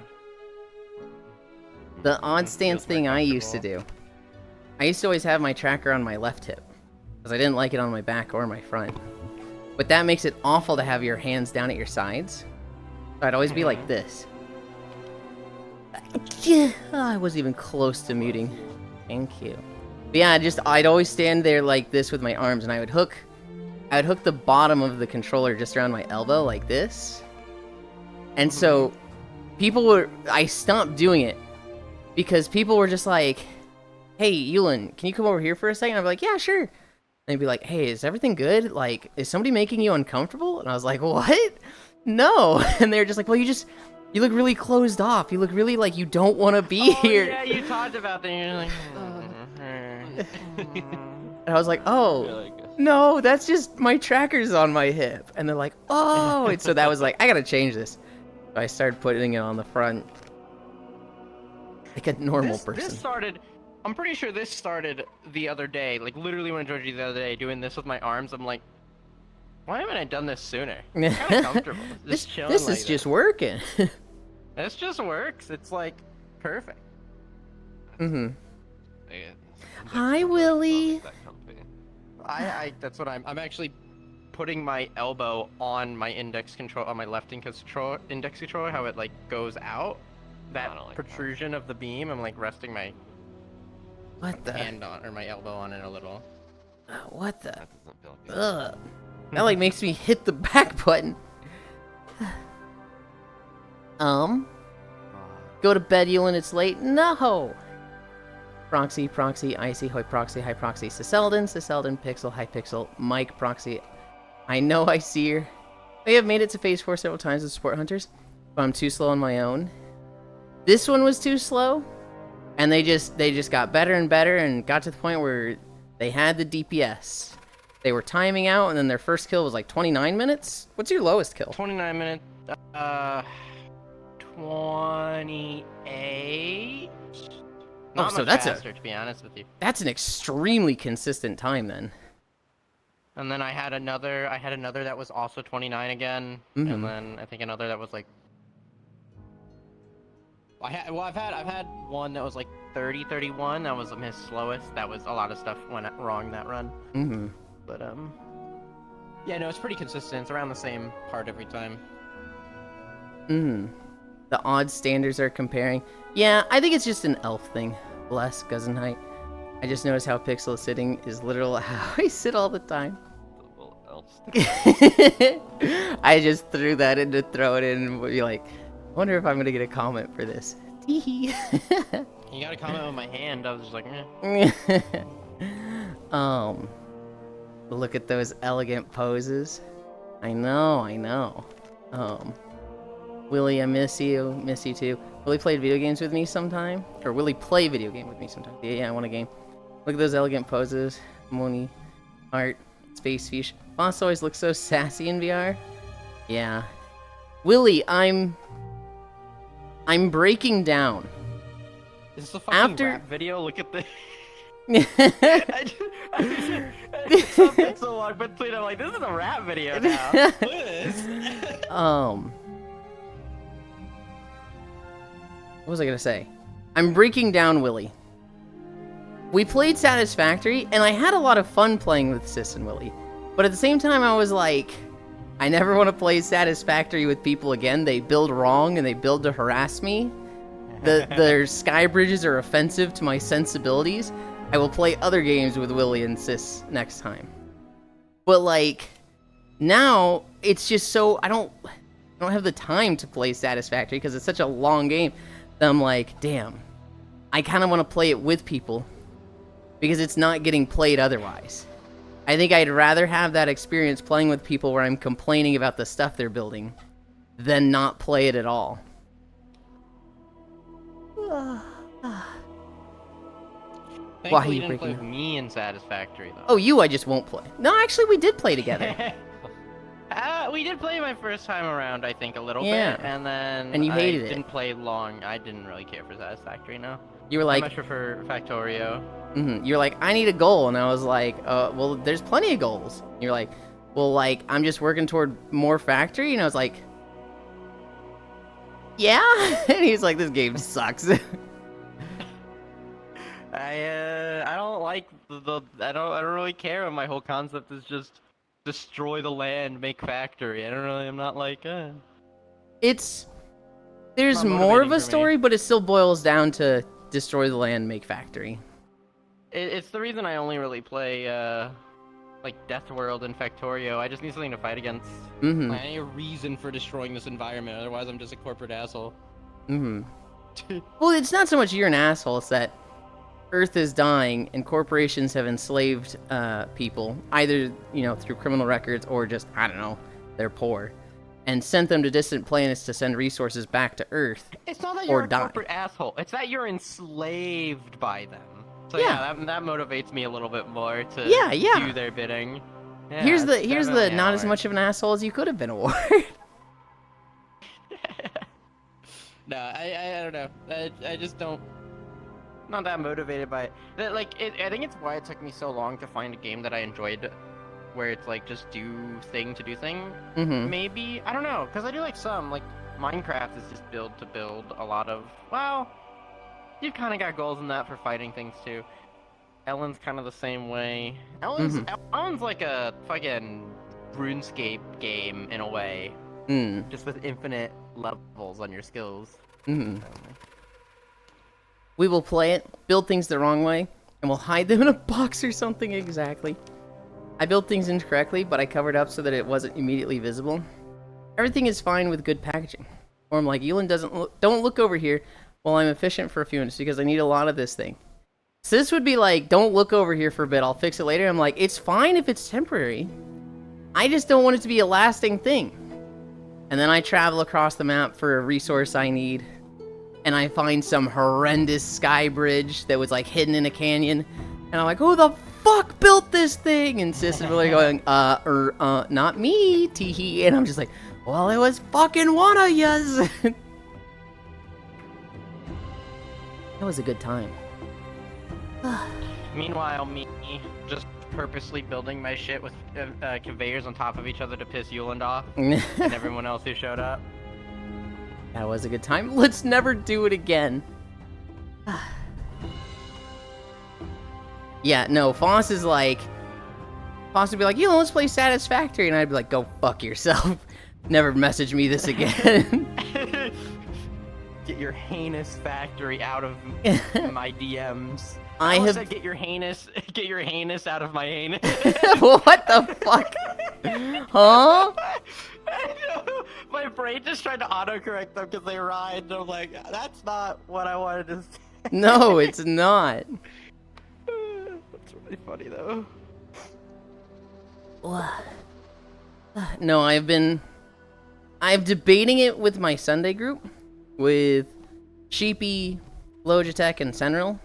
The odd stance thing I used to do. I used to always have my tracker on my left hip, because I didn't like it on my back or my front. But that makes it awful to have your hands down at your sides. So I'd always be like this. I wasn't even close to muting. Thank you. But yeah, I'd always stand there like this with my arms, and I would hook the bottom of the controller just around my elbow like this. And so I stopped doing it because people were just like, hey, Yulind, can you come over here for a second? I'd be like, yeah, sure. And they'd be like, hey, is everything good? Like, is somebody making you uncomfortable? And I was like, what? No. And they were just like, well, you You look really closed off. You look really like you don't want to be here. Yeah, you talked about that. And you're like, And I was like, oh, no, that's just my tracker's on my hip. And they're like, oh. And so that was like, I got to change this. So I started putting it on the front. Like a normal person. This started, I'm pretty sure this started the other day. Like, literally when I joined you the other day, doing this with my arms, I'm like, why haven't I done this sooner? It's kind of comfortable. This chilling is like just working. This just works. It's like perfect. Mm-hmm. Hi, Willie. That's what I'm actually putting my elbow on my index control, on my left index controller, how it like goes out. That like protrusion of the beam, I'm like resting my hand on, or my elbow on it a little. What the? Ugh. That like makes me hit the back button. Go to bed, Yulind, it's late. No! Proxy, Icy, Hoi Proxy, High Proxy, Ciseldin, Pixel, High Pixel, Mike, Proxy. I know I see her. I have made it to Phase 4 several times with Support Hunters, but I'm too slow on my own. This one was too slow, and they just got better and better and got to the point where they had the DPS. They were timing out, and then their first kill was like 29 minutes? What's your lowest kill? 29 minutes, 28? Not so much that's faster, to be honest with you. That's an extremely consistent time then. And then I had another that was also 29 again, and then I think another that was like I've had one that was like 30, 31. That was his slowest. That was a lot of stuff went wrong that run. But yeah, no, it's pretty consistent. It's around the same part every time. The odd standards are comparing. Yeah, I think it's just an elf thing. Bless Guzenheit. I just noticed how Pixel is sitting is literal how I sit all the time. I just threw that in to throw it in and be like, I wonder if I'm gonna get a comment for this. Teehee. You got a comment with my hand. I was just like, Look at those elegant poses. I know. Willie, I miss you. Miss you too. Willie played video games with me sometime? Or Willie play video game with me sometime? Yeah, I want a game. Look at those elegant poses. Moni, art, space fish. Boss always looks so sassy in VR. Yeah. Willie, I'm breaking down. Is this a fucking rap video? Look at the... I saw Pixel walk between. I'm like, this is a rap video now. Look at this. What was I gonna say? I'm breaking down Willie. We played Satisfactory, and I had a lot of fun playing with Sis and Willie. But at the same time, I was like, I never want to play Satisfactory with people again. They build wrong, and they build to harass me. Their sky bridges are offensive to my sensibilities. I will play other games with Willie and Sis next time. But like, now, it's just so, I don't have the time to play Satisfactory because it's such a long game that I'm like, damn, I kind of want to play it with people because it's not getting played otherwise. I think I'd rather have that experience playing with people where I'm complaining about the stuff they're building than not play it at all. Thankfully, you didn't play with me in Satisfactory, though. Oh, I just won't play. No, actually, we did play together. We did play my first time around, I think, a little bit, and then you hated it. I didn't play long. I didn't really care for Satisfactory, no. You were like... I much prefer Factorio. You were like, I need a goal, and I was like, well, there's plenty of goals. You're like, well, like, I'm just working toward more Factory, and I was like, yeah? And he's like, this game sucks. I don't like I don't really care. My whole concept is just destroy the land, make factory. I'm not like, there's more of a story, but it still boils down to destroy the land, make factory. It's the reason I only really play, like Death World and Factorio. I just need something to fight against. Like, I need a reason for destroying this environment, otherwise I'm just a corporate asshole. Well, it's not so much you're an asshole, it's that Earth is dying, and corporations have enslaved people, either, through criminal records or just, I don't know, they're poor. and sent them to distant planets to send resources back to Earth. It's not that or you're a die. corporate asshole. It's that you're enslaved by them. So Yeah. that motivates me a little bit more to Yeah. do their bidding. Yeah, here's it's the definitely not how as it much of an asshole as you could have been award. No, I don't know. I just don't. Not that motivated by it. I think it's why it took me so long to find a game that I enjoyed, where it's like just do thing to do thing. Mm-hmm. Maybe I don't know, because I do like some like Minecraft is just build to build a lot of. Well, you've kind of got goals in that for fighting things too. Ellen's kind of the same way. Ellen's like a fucking RuneScape game in a way. Just with infinite levels on your skills. We will play it, build things the wrong way, and we'll hide them in a box or something. Exactly. I built things incorrectly, but I covered up so that it wasn't immediately visible. Everything is fine with good packaging. Or I'm like, Yulind don't look over here while I'm efficient for a few minutes because I need a lot of this thing. So this would be like, don't look over here for a bit, I'll fix it later. I'm like, it's fine if it's temporary. I just don't want it to be a lasting thing. And then I travel across the map for a resource I need. And I find some horrendous sky bridge that was like hidden in a canyon. And I'm like, who the fuck built this thing? And Sis is really going, not me, teehee. And I'm just like, well, it was fucking one of yous. That was a good time. Meanwhile, me just purposely building my shit with conveyors on top of each other to piss Yulind off and everyone else who showed up. That was a good time. Let's never do it again. Yeah, no, Foss would be like, let's play Satisfactory. And I'd be like, go fuck yourself. Never message me this again. Get your heinous factory out of my DMs. I have said get your heinous out of my anus. What the fuck? Huh? My brain just tried to autocorrect them because they rhymed. I'm like, that's not what I wanted to say. No, it's not. That's really funny though. No, I'm debating it with my Sunday group, with Sheepy, Logitech, and Senril.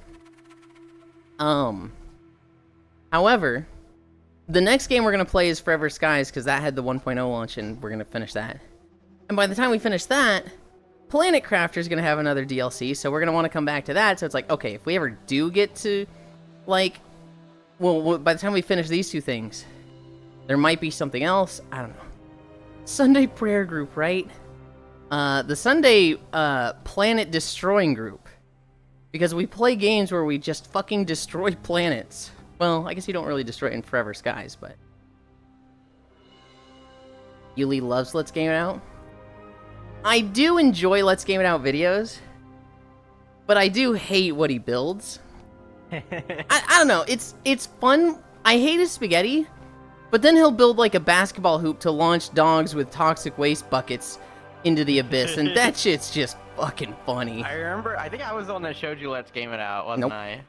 However, the next game we're gonna play is Forever Skies because that had the 1.0 launch, and we're gonna finish that. And by the time we finish that, Planet Crafter is gonna have another DLC, so we're gonna want to come back to that. So it's like, okay, if we ever do get to, like, well, by the time we finish these two things, there might be something else. I don't know. Sunday prayer group, right? The Sunday planet destroying group. Because we play games where we just fucking destroy planets. Well, I guess you don't really destroy it in Forever Skies, but... Yuli loves Let's Game It Out. I do enjoy Let's Game It Out videos, but I do hate what he builds. I don't know, it's fun. I hate his spaghetti, but then he'll build like a basketball hoop to launch dogs with toxic waste buckets into the abyss, and that shit's just fucking funny. I remember, I think I was the one that showed you Let's Game It Out, wasn't Nope. I?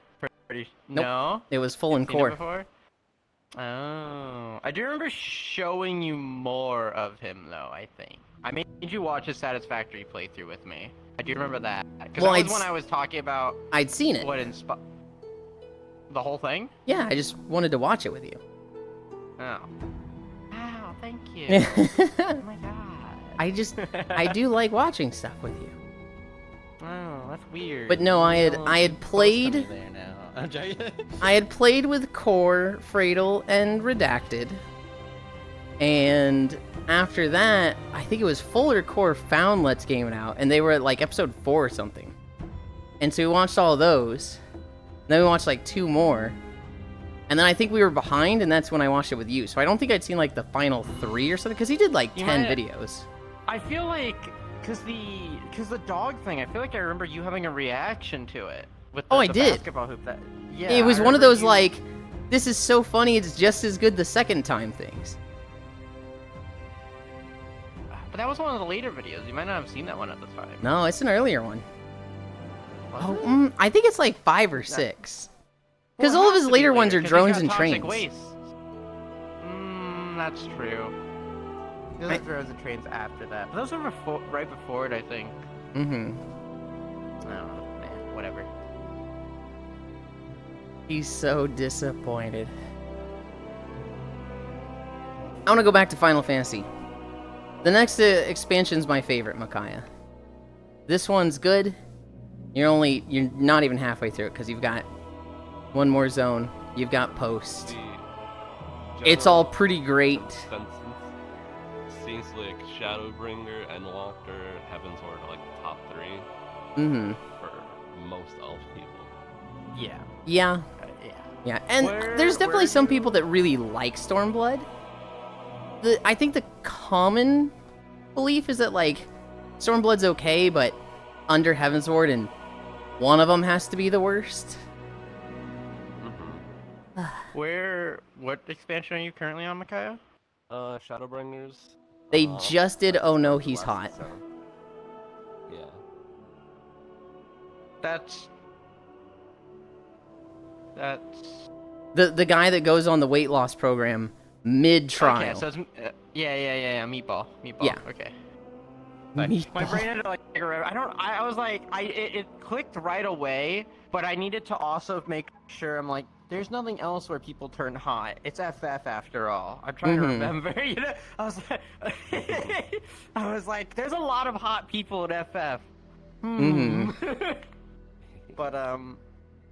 Nope. No? It was full and Seen it core. before? Oh. I do remember showing you more of him, though, I think. I made you watch his Satisfactory playthrough with me. I do remember that. Because Well, that was when I was talking about I'd seen it. what the whole thing? Yeah, I just wanted to watch it with you. Oh. Wow, thank you. Oh my god. I do like watching stuff with you. Oh, that's weird. But no, I had Close to played... me there now. I'm joking. I had played with Core, Fradle, and Redacted. And after that, I think it was Fuller Core found Let's Game It Out, and they were at like episode 4 or something. And so we watched all of those. Then we watched like 2 more. And then I think we were behind, and that's when I watched it with you. So I don't think I'd seen like the final 3 or something, because he did like 10 videos. I feel like, cause the dog thing, I feel like I remember you having a reaction to it. With the, I the did. Basketball hoop that, yeah, It was I one of remember those you- like, this is so funny, it's just as good the second time things. But that was one of the later videos. You might not have seen that one at the time. No, it's an earlier one. Was Oh, it? I think it's like 5 or 6. Because Well, it all of has his to be later later, ones are 'cause he's drones got and toxic trains. waste. That's true. Those throws and trains after that. But those were right before it, I think. Mm-hmm. I don't know, man. Whatever. He's so disappointed. I want to go back to Final Fantasy. The next expansion's my favorite, Micaiah. This one's good. You're not even halfway through it because you've got one more zone. You've got post. It's all pretty great. Seems like Shadowbringer, Endwalker, Heavensward are like the top 3. Mm-hmm. For most elf people. Yeah. Yeah. Yeah. Yeah, and there's definitely some people that really like Stormblood. I think the common belief is that, like, Stormblood's okay, but under Heavensward, and one of them has to be the worst. What expansion are you currently on, Micaiah? Shadowbringers. They just did Oh No, He's Hot. Yeah. That's The guy that goes on the weight loss program mid-trial. Okay, so it's yeah, Meatball. Yeah. Okay. Meatball. My brain had to like I was like it clicked right away, but I needed to also make sure I'm like there's nothing else where people turn hot. It's FF after all. I'm trying to remember, you know. I was like there's a lot of hot people in FF. But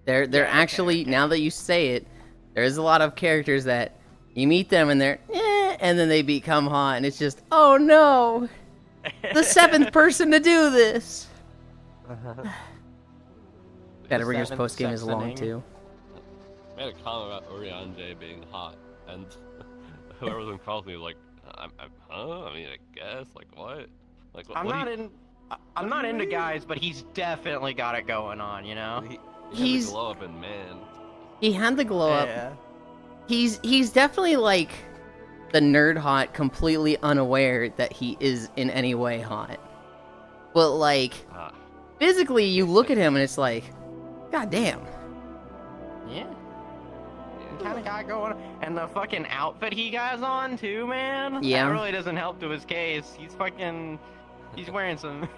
They're actually, now that you say it, there's a lot of characters that you meet them and they're and then they become hot and it's just, oh no, the 7th person to do this. Shadowbringer's post game is long too. I made a comment about Urianger being hot, and whoever was in calls me was like, huh? I mean, I guess, like what? Like I'm not into guys, but he's definitely got it going on, you know. He's glow up and man. He had the glow up. Yeah. He's definitely like the nerd hot, completely unaware that he is in any way hot. But like physically, you look at him and it's like, god damn. Yeah. Kind of got going, and the fucking outfit he got on too, man. Yeah. That really doesn't help to his case. He's wearing some.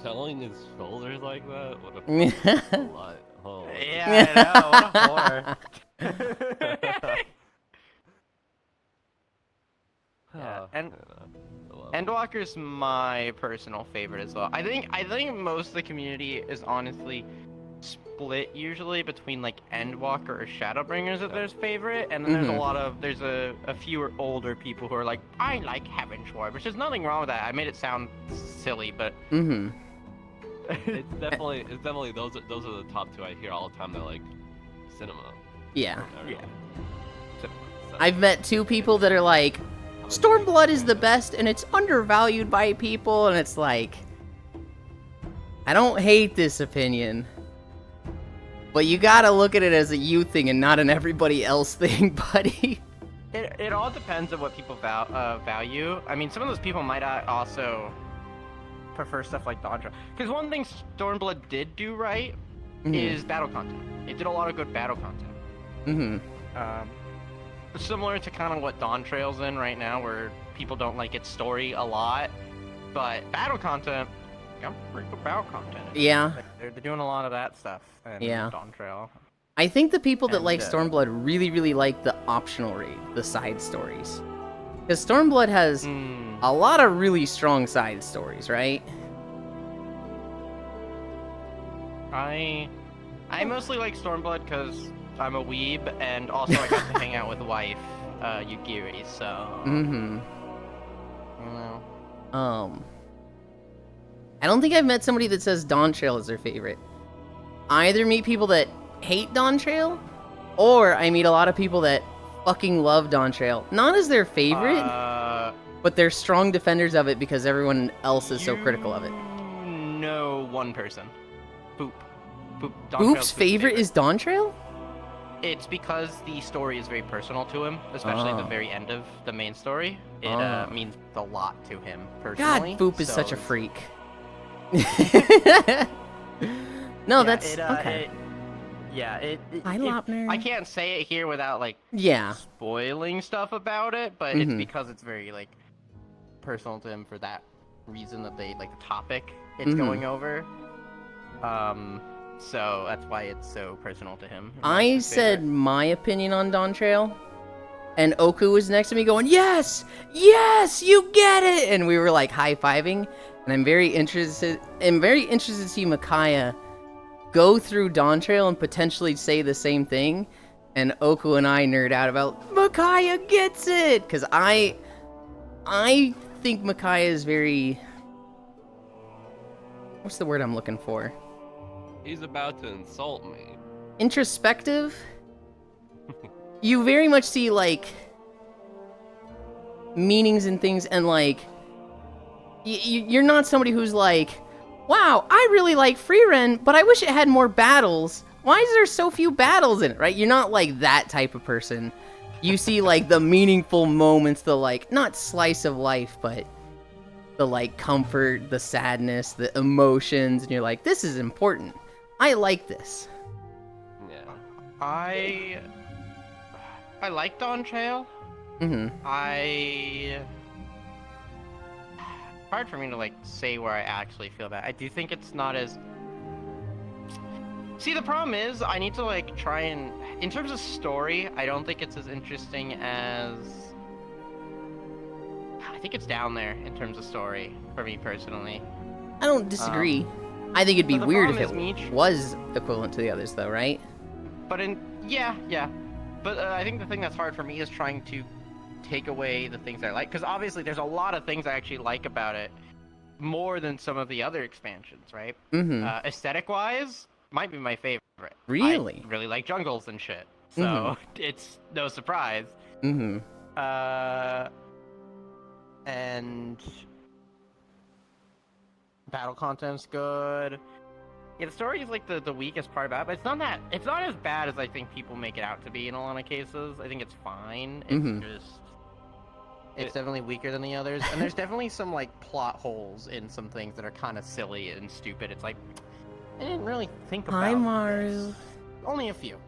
Selling his shoulders like that? What a slut. Oh. Yeah, I know. What a whore. Yeah, and Endwalker's my personal favorite as well. I think most of the community is honestly split usually between like Endwalker or Shadowbringers as their favorite, and then there's a few older people who are like, I like Heavensward, which is nothing wrong with that. I made it sound silly, but it's definitely those are the top 2 I hear all the time. They're like cinema. Yeah. yeah. I've met 2 people that are like, Stormblood is the best and it's undervalued by people, and it's like, I don't hate this opinion, but you gotta look at it as a you thing and not an everybody else thing, buddy. It all depends on what people value. I mean, some of those people might also prefer stuff like Dawntrail. Because one thing Stormblood did do right is battle content. It did a lot of good battle content. Similar to kind of what Dawntrail's in right now, where people don't like its story a lot, but battle content, got pretty good battle content. Yeah. They're doing a lot of that stuff. Yeah. Dawntrail. I think the people that like Stormblood really, really like the optional raid, the side stories. Because Stormblood has a lot of really strong side stories, right? I mostly like Stormblood because I'm a weeb, and also I got to hang out with wife, Yugiri, so... You know. I don't think I've met somebody that says Dawntrail is their favorite. I either meet people that hate Dawntrail, or I meet a lot of people that fucking love Dawntrail. Not as their favorite, but they're strong defenders of it because everyone else is so critical of it. No, one person. Boop. Boop's favorite is Dawntrail? It's because the story is very personal to him, especially at the very end of the main story. It means a lot to him personally. God, Boop is such a freak. No, yeah, that's okay. Hi, Lopner. I can't say it here without like spoiling stuff about it, but it's because it's very like personal to him for that reason that they like the topic it's going over. So that's why it's so personal to him. I said my opinion on Dawn Trail, and Oku was next to me going, yes, yes, you get it, and we were like high-fiving, and I'm very interested to see Micaiah go through Dawn Trail and potentially say the same thing, and Oku and I nerd out about, Micaiah gets it, because I think Micaiah is very, what's the word I'm looking for? He's about to insult me. Introspective? You very much see, like, meanings and things, and, like, you're not somebody who's like, wow, I really like Freeren, but I wish it had more battles. Why is there so few battles in it, right? You're not, like, that type of person. You see, like, the meaningful moments, the, like, not slice of life, but the, like, comfort, the sadness, the emotions, and you're like, this is important. I like this. Yeah. I like Dawn Trail. Hard for me to like say where I actually feel that. I do think it's not as. See, the problem is I need to like try and, in terms of story, I don't think it's as interesting as. I think it's down there in terms of story for me personally. I don't disagree. I think it'd be the weird if problem it is was equivalent to the others, though, right? But yeah. But I think the thing that's hard for me is trying to take away the things I like, because obviously there's a lot of things I actually like about it, more than some of the other expansions, right? Aesthetic-wise, might be my favorite. Really? I really like jungles and shit, so it's no surprise. And battle content's good. Yeah, the story is like the weakest part about it, but it's not as bad as I think people make it out to be in a lot of cases. I think it's fine. It's it's definitely weaker than the others, and there's definitely some like plot holes in some things that are kind of silly and stupid. It's like I didn't really think about. Hi, Maru. This. Only a few.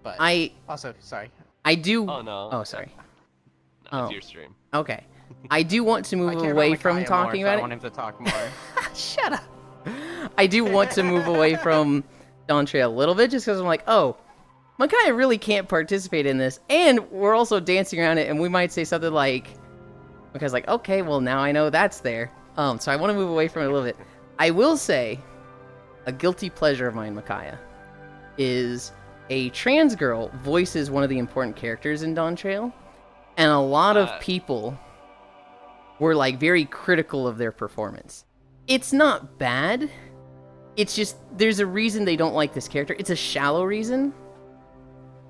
But also sorry. I do. Oh no. Oh sorry. No, it's your stream. Okay. I do want to move away from talking about it. I want him to talk more. Shut up. I do want to move away from Dawn Trail a little bit, just because I'm like, oh, Micaiah really can't participate in this, and we're also dancing around it, and we might say something like, Micaiah's like, okay, well now I know that's there. So I want to move away from it a little bit. I will say, a guilty pleasure of mine, Micaiah, is a trans girl voices one of the important characters in Dawn Trail, and a lot of people were like very critical of their performance. It's not bad. It's just there's a reason they don't like this character. It's a shallow reason,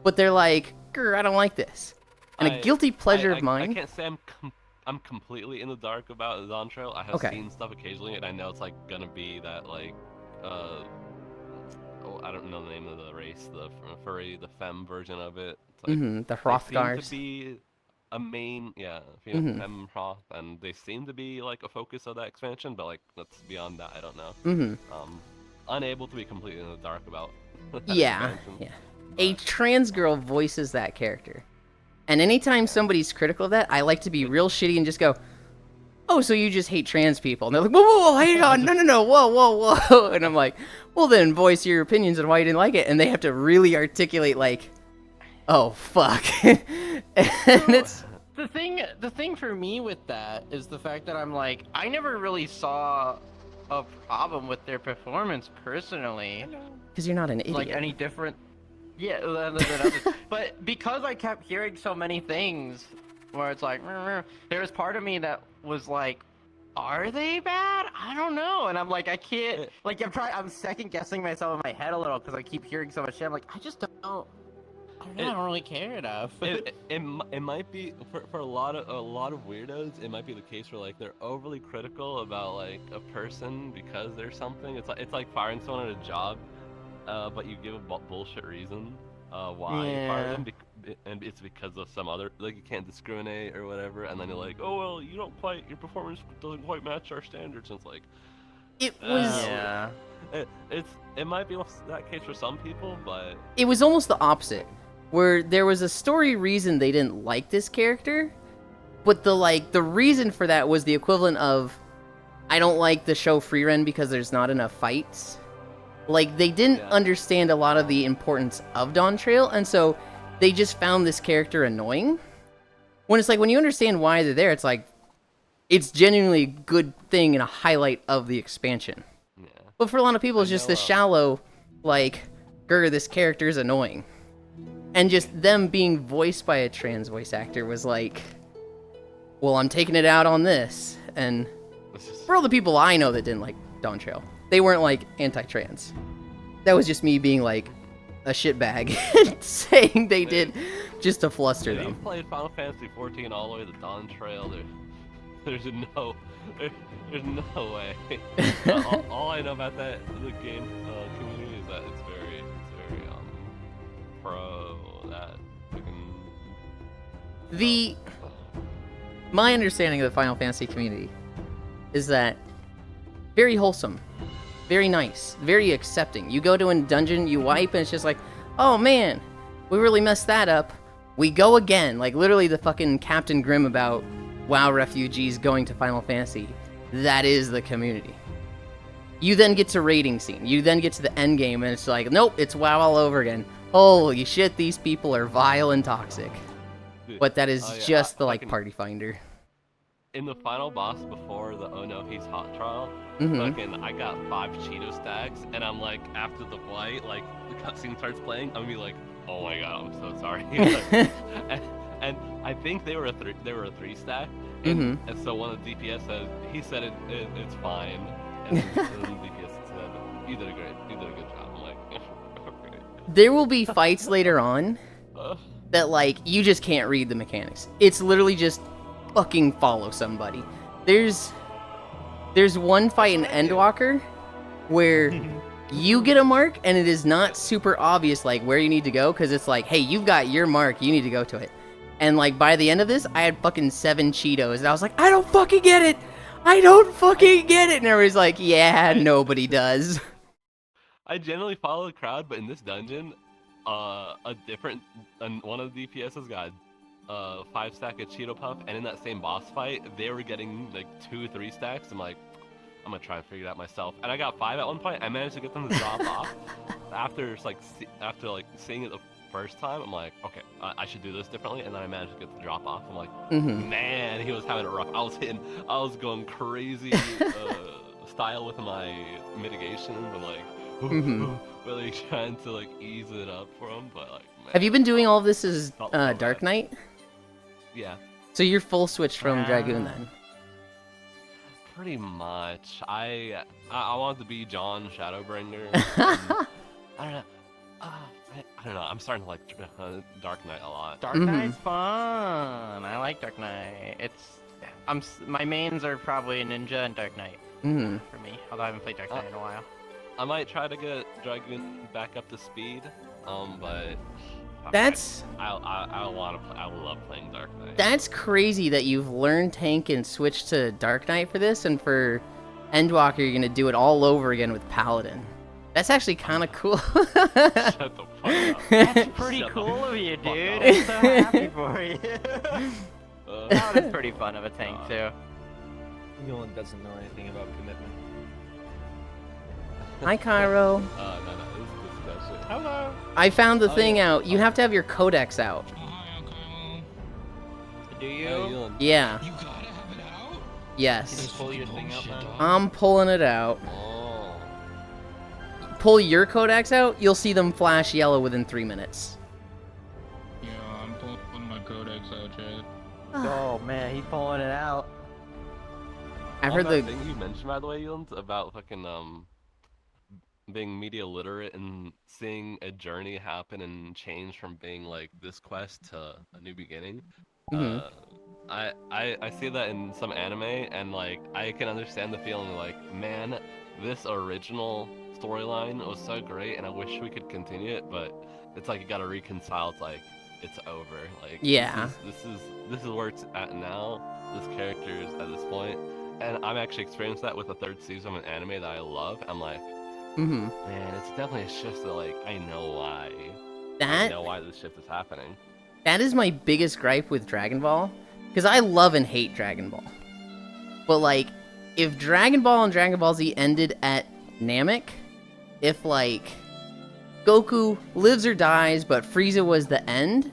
but they're like, "Grr, I don't like this." And a guilty pleasure of mine. I can't say I'm completely in the dark about Dawn Trail. I have seen stuff occasionally, and I know it's like gonna be that like, I don't know the name of the race, the furry, the femme version of it. It's like, the Hrothgars. Seem to be a main, femme Hroth, and they seem to be like a focus of that expansion. But like, that's beyond that. I don't know. Unable to be completely in the dark about. Yeah. A trans girl voices that character. And anytime somebody's critical of that, I like to be real shitty and just go, oh, so you just hate trans people. And they're like, whoa, hang on, no, whoa. And I'm like, well then, voice your opinions on why you didn't like it. And they have to really articulate like, oh, fuck. And it's... The thing for me with that is the fact that I'm like, I never really saw a problem with their performance personally. Because you're not an idiot. Like any different... Yeah, than others. But because I kept hearing so many things where it's like, there was part of me that was like, are they bad? I don't know. And I'm like, I can't, like, I'm second guessing myself in my head a little because I keep hearing so much shit. I'm like, I just don't really care enough. It might be for a lot of weirdos. It might be the case where like they're overly critical about like a person because there's something. It's like firing someone at a job. But you give a bullshit reason why you fire them, and it's because of some other, like you can't discriminate or whatever, and then you're like, oh well, your performance doesn't quite match our standards, and it's like, it was, it might be that case for some people, but it was almost the opposite, where there was a story reason they didn't like this character, But the reason for that was the equivalent of, I don't like the show Frieren because there's not enough fights. Like, they didn't understand a lot of the importance of Dawn Trail, and so they just found this character annoying. When it's like, when you understand why they're there, it's like, it's genuinely a good thing and a highlight of the expansion. Yeah. But for a lot of people, it's just this shallow, like, this character is annoying. And just them being voiced by a trans voice actor was like, well, I'm taking it out on this. And for all the people I know that didn't like Dawn Trail, they weren't, like, anti-trans. That was just me being, like, a shitbag saying they did just to fluster them. You've played Final Fantasy 14 all the way to Dawn Trail. There's no way. all I know about the game community is that it's very pro that my understanding of the Final Fantasy community is that very wholesome, very nice, very accepting. You go to a dungeon, you wipe, and it's just like, oh man, we really messed that up. We go again. Like, literally the fucking Captain Grimm about WoW refugees going to Final Fantasy. That is the community. You then get to raiding scene. You then get to the end game, and it's like, nope, it's WoW all over again. Holy shit, these people are vile and toxic. But that is just the, like, party finder. In the final boss before the Oh No He's Hot trial, fucking, I got 5 Cheeto stacks, and I'm like, after the fight, like, the cutscene starts playing, I'm gonna be like, oh my god, I'm so sorry. and I think they were a 3 stack, and so one of the DPS said, he said it's fine, and then the DPS said, you did a good job. I'm like, okay. There will be fights later on that, like, you just can't read the mechanics. It's literally just fucking follow somebody. There's one fight in Endwalker where you get a mark and it is not super obvious, like, where you need to go, because it's like, hey, you've got your mark, you need to go to it. And, like, by the end of this, I had fucking 7 Cheetos, and I was like, I don't fucking get it! I don't fucking get it! And everybody's like, yeah, nobody does. I generally follow the crowd, but in this dungeon, one of the DPS's got 5 stack of Cheeto Puff, and in that same boss fight, they were getting like 2-3 stacks. I'm like, I'm gonna try and figure it out myself. And I got 5 at one point. I managed to get them to drop off. After seeing it the first time, I'm like, okay, I should do this differently. And then I managed to get the drop off. I'm like, man, he was having it rough. I was going crazy style with my mitigations and like, really trying to like ease it up for him. But like, man, have you been doing all of this as Dark Knight? Yeah. So you're full switch from Dragoon then? Pretty much. I want to be John Shadowbringer. I don't know. I don't know. I'm starting to like Dark Knight a lot. Dark Knight's fun. I like Dark Knight. My mains are probably Ninja and Dark Knight for me. Although I haven't played Dark Knight in a while. I might try to get Dragoon back up to speed. But that's I want to play. I love playing Dark Knight. That's crazy that you've learned tank and switched to Dark Knight for this, and for Endwalker you're gonna do it all over again with Paladin. That's actually kind of cool. Shut the fuck up. That's pretty cool of you, dude. I'm so happy for you. Paladin's pretty fun of a tank too. Yulind doesn't know anything about commitment. Hi, Cairo. No, this is discussion. Hello. I found the thing out. You have to have your codex out. Do you? Yulind. Yeah. You gotta have it out? Yes. Just pull your thing out now. I'm pulling it out. Oh. Pull your codex out, you'll see them flash yellow within 3 minutes. Yeah, I'm pulling my codex out, Jed. Oh man, he's pulling it out. I've heard the thing you mentioned, by the way, Yulind, about fucking being media literate and seeing a journey happen and change from being like this quest to a new beginning. I see that in some anime, and like I can understand the feeling like, man, this original storyline was so great and I wish we could continue it, but it's like you gotta reconcile. It's like it's over. Like, yeah, this is where it's at now. This character is at this point, and I'm actually experienced that with the 3rd season of an anime that I love. I'm like, man, it's definitely a shift that like I know why. I know why this shift is happening. That is my biggest gripe with Dragon Ball, because I love and hate Dragon Ball. But, like, if Dragon Ball and Dragon Ball Z ended at Namek, if, like, Goku lives or dies, but Frieza was the end,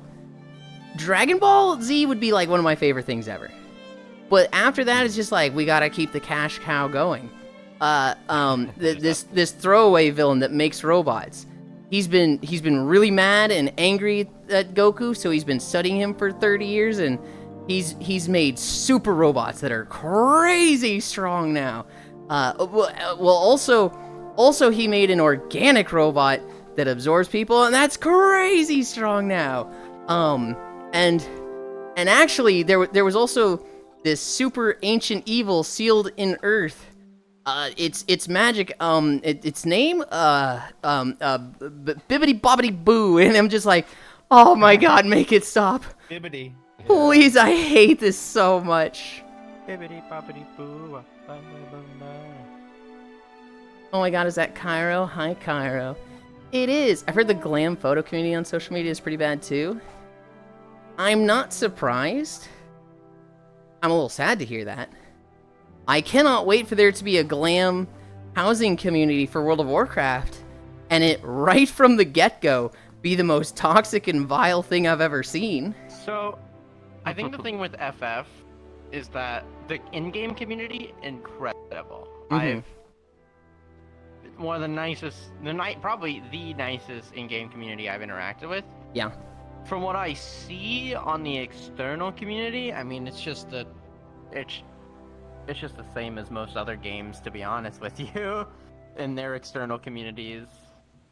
Dragon Ball Z would be, like, one of my favorite things ever. But after that, it's just like, we gotta keep the cash cow going. This throwaway villain that makes robots. He's been really mad and angry at Goku, so he's been studying him for 30 years, and he's made super robots that are crazy strong now. Also he made an organic robot that absorbs people, and that's crazy strong now. And actually there was also this super ancient evil sealed in Earth. It's magic. Its name, Bibbidi Bobbidi Boo, and I'm just like, oh my god, make it stop. Bibbidi. Please, I hate this so much. Bibbidi Bobbidi Boo. Oh my god, is that Cairo? Hi, Cairo. It is. I've heard the glam photo community on social media is pretty bad too. I'm not surprised. I'm a little sad to hear that. I cannot wait for there to be a glam housing community for World of Warcraft, and it, right from the get-go, be the most toxic and vile thing I've ever seen. So, I think the thing with FF is that the in-game community, incredible. Mhm. One of the nicest, probably the nicest in-game community I've interacted with. Yeah. From what I see on the external community, I mean, it's just the same as most other games, to be honest with you. In their external communities,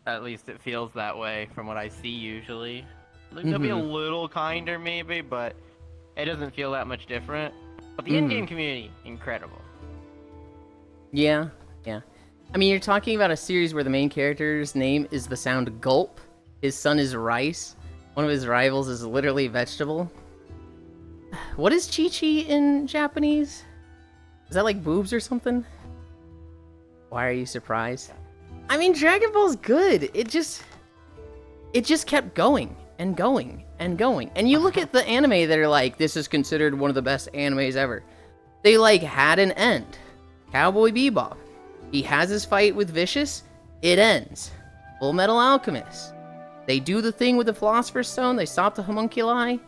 at least it feels that way from what I see usually. Like, they'll be a little kinder maybe, but it doesn't feel that much different. But the in-game community, incredible. Yeah, yeah. I mean, you're talking about a series where the main character's name is the sound gulp. His son is rice. One of his rivals is literally vegetable. What is Chi-Chi in Japanese? Is that like boobs or something? Why are you surprised? I mean, Dragon Ball's good. It just kept going and going and going. And you look at the anime that are like, this is considered one of the best animes ever. They like had an end. Cowboy Bebop. He has his fight with Vicious. It ends. Full Metal Alchemist. They do the thing with the Philosopher's Stone. They stop the homunculi.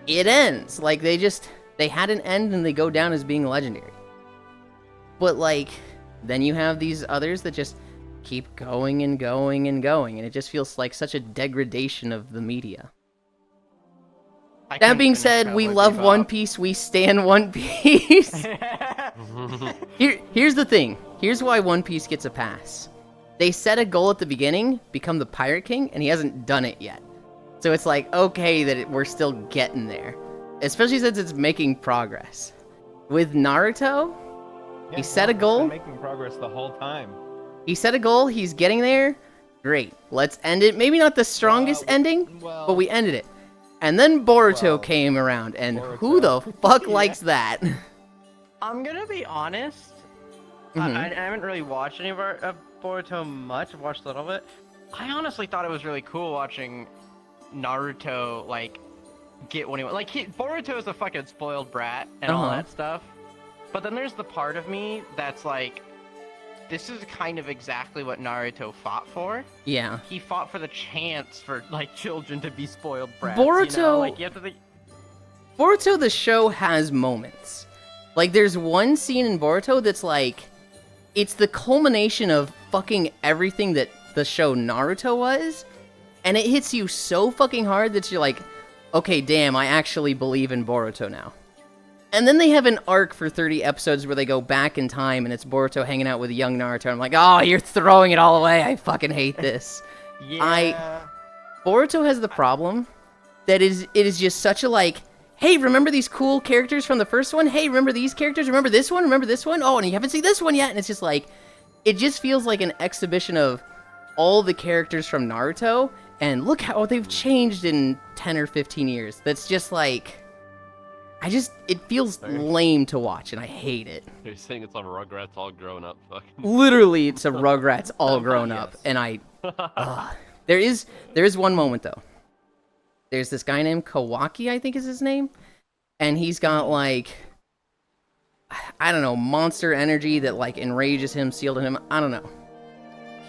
It ends. Like, they had an end and they go down as being legendary. But, like, then you have these others that just keep going and going and going. And it just feels like such a degradation of the media. That being said, we love One Piece. We stan One Piece. Here's the thing. Here's why One Piece gets a pass. They set a goal at the beginning, become the Pirate King, and he hasn't done it yet. So it's like, okay that we're still getting there. Especially since it's making progress. With Naruto, he set a goal. Making progress the whole time. He set a goal, he's getting there. Great. Let's end it. Maybe not the strongest ending, but we ended it. And then Boruto came around, and who the fuck likes that? I'm gonna be honest. I haven't really watched any of Boruto much. I've watched a little bit. I honestly thought it was really cool watching Naruto, like, get what he wants. Like, Boruto is a fucking spoiled brat and all that stuff. But then there's the part of me that's like, this is kind of exactly what Naruto fought for. Yeah. He fought for the chance for, like, children to be spoiled brats. Boruto, you know? Like, you have to think... Boruto, the show, has moments. Like, there's one scene in Boruto that's like, it's the culmination of fucking everything that the show Naruto was, and it hits you so fucking hard that you're like, okay, damn, I actually believe in Boruto now. And then they have an arc for 30 episodes where they go back in time, and it's Boruto hanging out with young Naruto. I'm like, oh, you're throwing it all away. I fucking hate this. Boruto has the problem that it is just such a, like, hey, remember these cool characters from the first one? Hey, remember these characters? Remember this one? Remember this one? Oh, and you haven't seen this one yet? And it's just like, it just feels like an exhibition of all the characters from Naruto, and look how they've changed in 10 or 15 years. That's just like, it feels lame to watch, and I hate it. You're saying it's a Rugrats all grown up, fucking. Literally, it's a Rugrats all grown up, and there is one moment though. There's this guy named Kawaki, I think is his name. and he's got like, I don't know, monster energy that like enrages him, sealed in him. I don't know.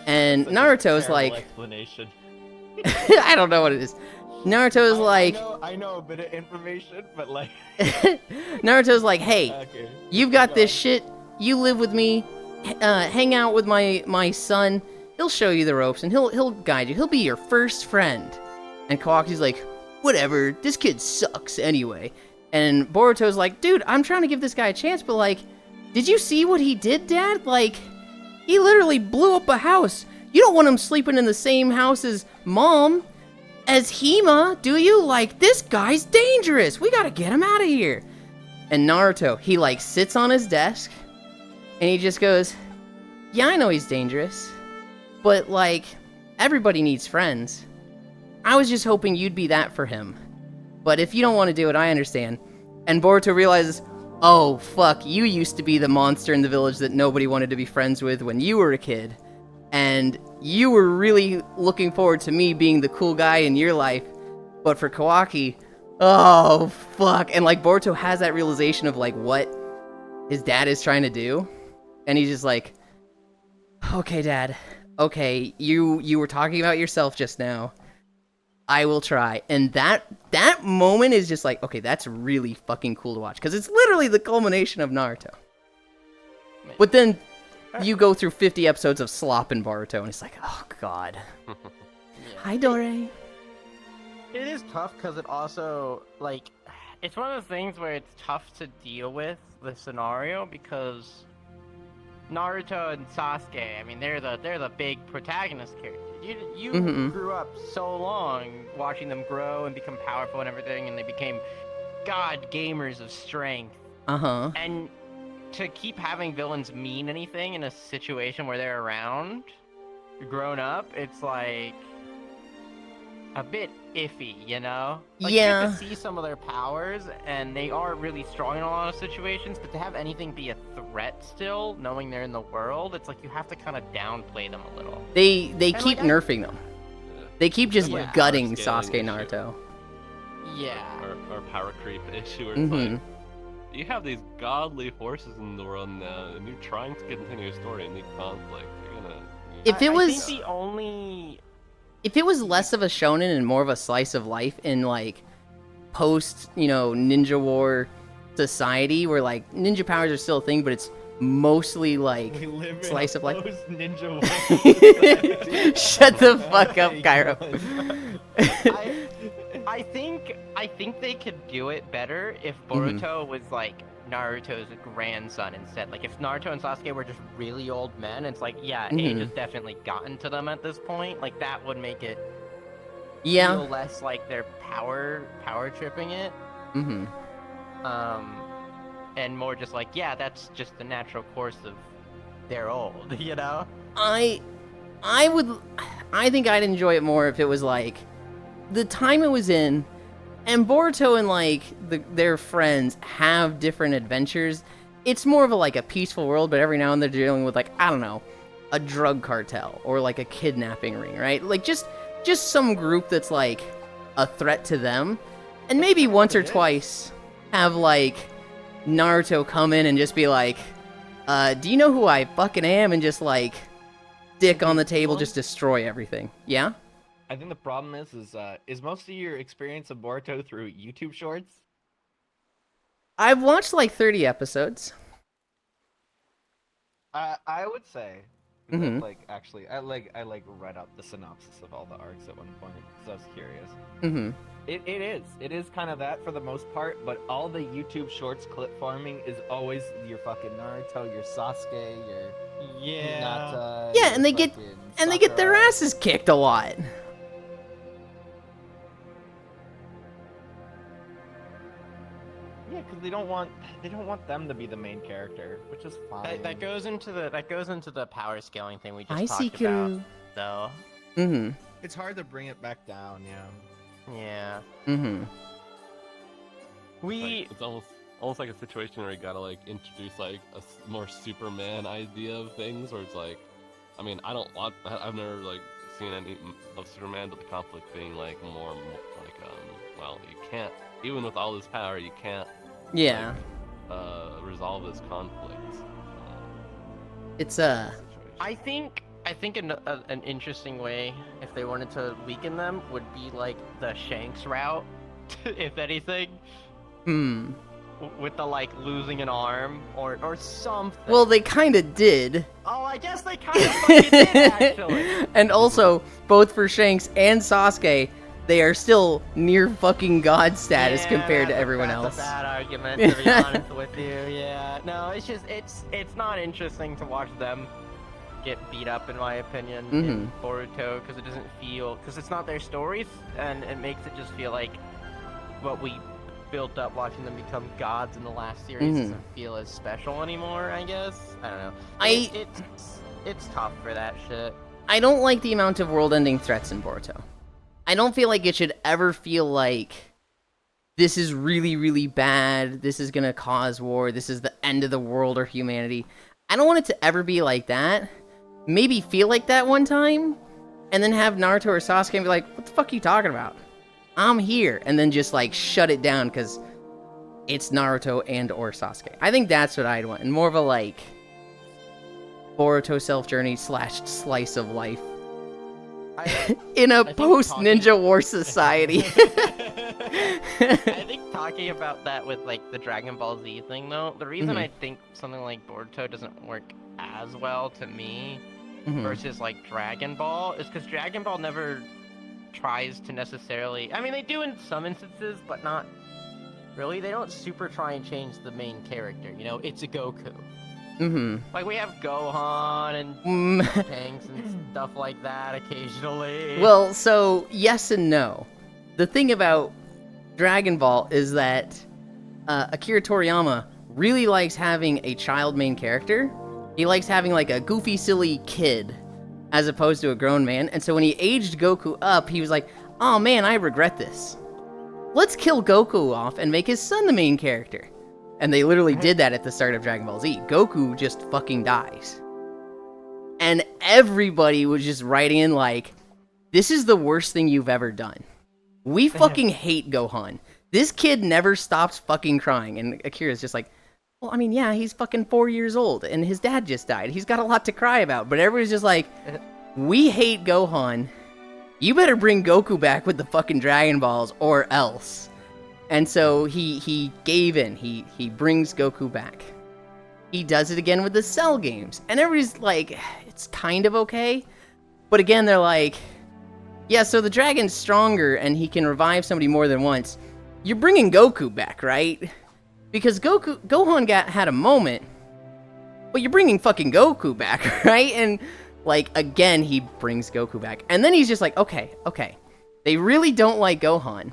And Such a Naruto's terrible like, explanation. I don't know what it is. Naruto's like, I know a bit of information, but like, Naruto's like, hey, okay. you've got this shit. You live with me. Hang out with my son. He'll show you the ropes and he'll guide you. He'll be your first friend. And Kawaki's like, whatever. This kid sucks anyway. And Boruto's like, dude, I'm trying to give this guy a chance, but like, did you see what he did, Dad? Like, he literally blew up a house. You don't want him sleeping in the same house as Mom, as Hima, do you? Like, this guy's dangerous. We gotta get him out of here. And Naruto, he like sits on his desk and he just goes, yeah, I know he's dangerous, but like, everybody needs friends. I was just hoping you'd be that for him. But if you don't want to do it, I understand. And Boruto realizes, oh, fuck, you used to be the monster in the village that nobody wanted to be friends with when you were a kid. And you were really looking forward to me being the cool guy in your life. But for Kawaki, oh, fuck. And like, Boruto has that realization of like what his dad is trying to do. And he's just like, okay, Dad. Okay, you were talking about yourself just now. I will try. And that moment is just like, okay, that's really fucking cool to watch. Because it's literally the culmination of Naruto. But then you go through 50 episodes of slop in Boruto, and it's like, oh, God. Hi, Dore. It is tough because it also, like, it's one of those things where it's tough to deal with the scenario because Naruto and Sasuke, I mean, they're the big protagonist characters. You grew up so long watching them grow and become powerful and everything, and they became god gamers of strength. Uh-huh. And to keep having villains mean anything in a situation where they're around, grown up, it's like a bit iffy, you know? Like, yeah. You get to see some of their powers, and they are really strong in a lot of situations, but to have anything be a threat still, knowing they're in the world, it's like you have to kind of downplay them a little. They keep like, nerfing them. They keep just Yeah. gutting Power Sasuke scaling Naruto. Yeah. Or power creep issue, where it's Mhm. like, you have these godly forces in the world now, and you're trying to continue a story and need conflict. You're gonna... If it I was... think the only... If it was less of a shonen and more of a slice of life in, like, post, Ninja War society, where, like, ninja powers are still a thing, but it's mostly, like, We live in slice a of life. post-Ninja War. Shut the fuck up, Cairo. I think they could do it better if Boruto was like Naruto's grandson instead. Like if Naruto and Sasuke were just really old men, it's like, yeah, age has definitely gotten to them at this point. Like that would make it feel less like they're power tripping it. And more just like, yeah, that's just the natural course of they're old, you know? I think I'd enjoy it more if it was like the time it was in, and Boruto and like their friends have different adventures. It's more of a peaceful world, but every now and then they're dealing with like, I don't know, a drug cartel or like a kidnapping ring, right? Like just some group that's like a threat to them, and maybe once or twice have like Naruto come in and just be like, do you know who I fucking am? And just like dick on the table, just destroy everything. Yeah? I think the problem is most of your experience of Boruto through YouTube shorts? I've watched like 30 episodes. I would say that, actually, I read up the synopsis of all the arcs at one point, because I was curious. It is kind of that for the most part, but all the YouTube shorts clip farming is always your fucking Naruto, your Sasuke, your Hinata. Yeah, your and they get their Sakura. asses kicked a lot. Yeah, because they don't want them to be the main character, which is fine. That goes into the power scaling thing we just I talked see, about, though. It's hard to bring it back down, yeah. Yeah. It's almost like a situation where you gotta like introduce like a more Superman idea of things, where it's like, I mean, I've never like seen any of Superman, but the conflict being like more like, well, even with all this power, you can't Yeah. resolve this conflict. It's situation. I think an interesting way, if they wanted to weaken them, would be like the Shanks route, if anything, with the like losing an arm or something. Well, they kind of did. Oh, I guess they kind of fucking did actually. And also, both for Shanks and Sasuke, they are still near fucking god status Yeah, compared to everyone that's else. a bad argument, to be honest with you. Yeah, no, it's just it's not interesting to watch them get beat up, in my opinion, in Boruto, because it doesn't feel, because it's not their stories, and it makes it just feel like what we built up watching them become gods in the last series doesn't feel as special anymore. I guess I don't know. It's tough for that shit. I don't like the amount of world-ending threats in Boruto. I don't feel like it should ever feel like this is really, really bad, this is gonna cause war, this is the end of the world or humanity. I don't want it to ever be like that. Maybe feel like that one time, and then have Naruto or Sasuke be like, what the fuck are you talking about? I'm here. And then just like shut it down because it's Naruto and or Sasuke. I think that's what I'd want. And more of a like Boruto self-journey / slice of life. In a post-Ninja War society. I think talking about that with like the Dragon Ball Z thing though, the reason I think something like Boruto doesn't work as well to me versus like Dragon Ball is because Dragon Ball never tries to necessarily, I mean they do in some instances, but not really. They don't super try and change the main character, you know, it's a Goku. Like we have Gohan and tanks and stuff like that occasionally. Well, so yes and no. The thing about Dragon Ball is that Akira Toriyama really likes having a child main character. He likes having like a goofy, silly kid as opposed to a grown man. And so when he aged Goku up, he was like, oh man, I regret this. Let's kill Goku off and make his son the main character. And they literally did that at the start of Dragon Ball Z. Goku just fucking dies. And everybody was just writing in like, this is the worst thing you've ever done. We fucking hate Gohan. This kid never stops fucking crying. And Akira's just like, well, I mean, yeah, he's fucking 4 years old and his dad just died. He's got a lot to cry about. But everybody's just like, we hate Gohan. You better bring Goku back with the fucking Dragon Balls or else. And so he gave in. He brings Goku back. He does it again with the Cell games. And everybody's like, it's kind of okay. But again, they're like, yeah, so the dragon's stronger and he can revive somebody more than once. You're bringing Goku back, right? Because Gohan had a moment, but you're bringing fucking Goku back, right? And like, again, he brings Goku back. And then he's just like, okay. They really don't like Gohan.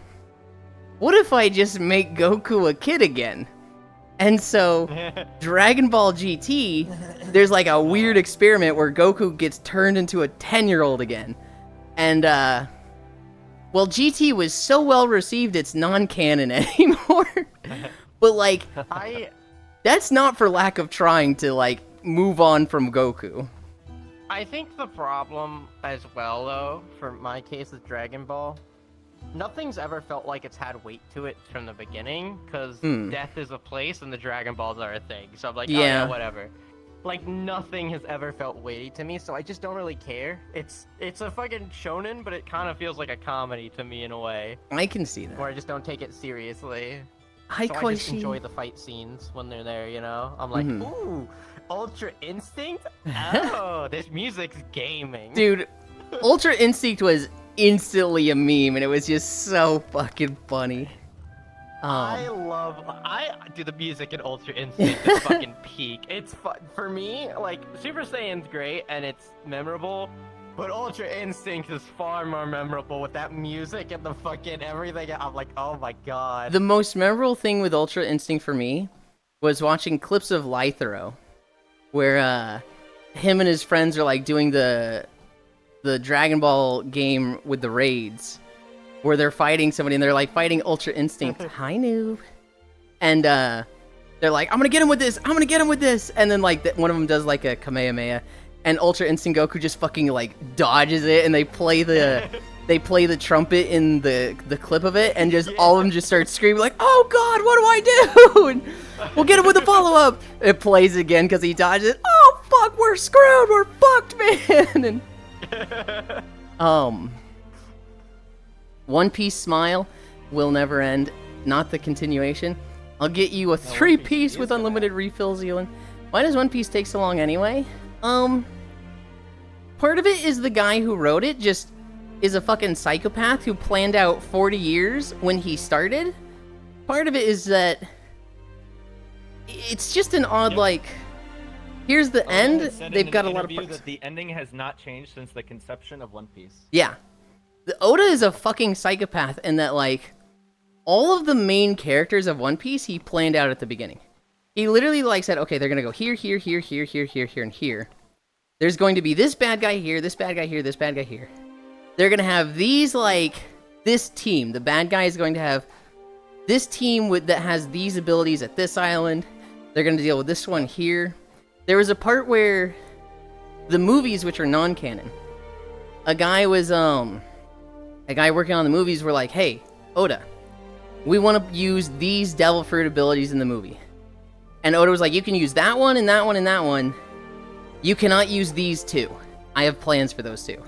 What if I just make Goku a kid again? And so, Dragon Ball GT, there's like a weird experiment where Goku gets turned into a 10-year-old again. And, well, GT was so well received, it's non-canon anymore. But, like, that's not for lack of trying to, like, move on from Goku. I think the problem as well, though, for my case with Dragon Ball, nothing's ever felt like it's had weight to it from the beginning, because death is a place and the Dragon Balls are a thing. So I'm like, oh yeah, whatever. Like, nothing has ever felt weighty to me, so I just don't really care. It's a fucking shonen, but it kind of feels like a comedy to me in a way. I can see that. Where I just don't take it seriously. I just enjoy the fight scenes when they're there, you know? I'm like, ooh, Ultra Instinct? Oh, this music's gaming. Dude, Ultra Instinct was instantly a meme, and it was just so fucking funny. Dude, the music in Ultra Instinct is fucking peak. It's fun. For me, like, Super Saiyan's great, and it's memorable, but Ultra Instinct is far more memorable with that music and the fucking everything. I'm like, oh my god. The most memorable thing with Ultra Instinct for me was watching clips of Lythro, where him and his friends are like doing the Dragon Ball game with the raids, where they're fighting somebody and they're like fighting Ultra Instinct. Hi, noob. And they're like, I'm gonna get him with this. I'm gonna get him with this. And then like one of them does like a Kamehameha, and Ultra Instinct Goku just fucking like dodges it, and they play the they play the trumpet in the clip of it, and just all of them just start screaming like, "Oh God, what do I do?" And we'll get him with the follow-up. It plays again because he dodges it. Oh fuck, we're screwed. We're fucked, man. And One Piece smile will never end. Not the continuation. I'll get you a 3-piece with unlimited refills, Yulind. Why does One Piece take so long anyway? Part of it is the guy who wrote it just is a fucking psychopath who planned out 40 years when he started. Part of it is that it's just an odd, like, here's the end. They've got a lot of parts. That the ending has not changed since the conception of One Piece. Yeah. Oda is a fucking psychopath in that, like, all of the main characters of One Piece he planned out at the beginning. He literally, like, said, okay, they're gonna go here, here, here, here, here, here, here, and here. There's going to be this bad guy here, this bad guy here, this bad guy here. They're gonna have these, like, this team. The bad guy is going to have this team that has these abilities at this island. They're gonna deal with this one here. There was a part where the movies, which are non-canon, a guy working on the movies were like, hey, Oda, we want to use these devil fruit abilities in the movie. And Oda was like, you can use that one and that one and that one. You cannot use these two. I have plans for those two.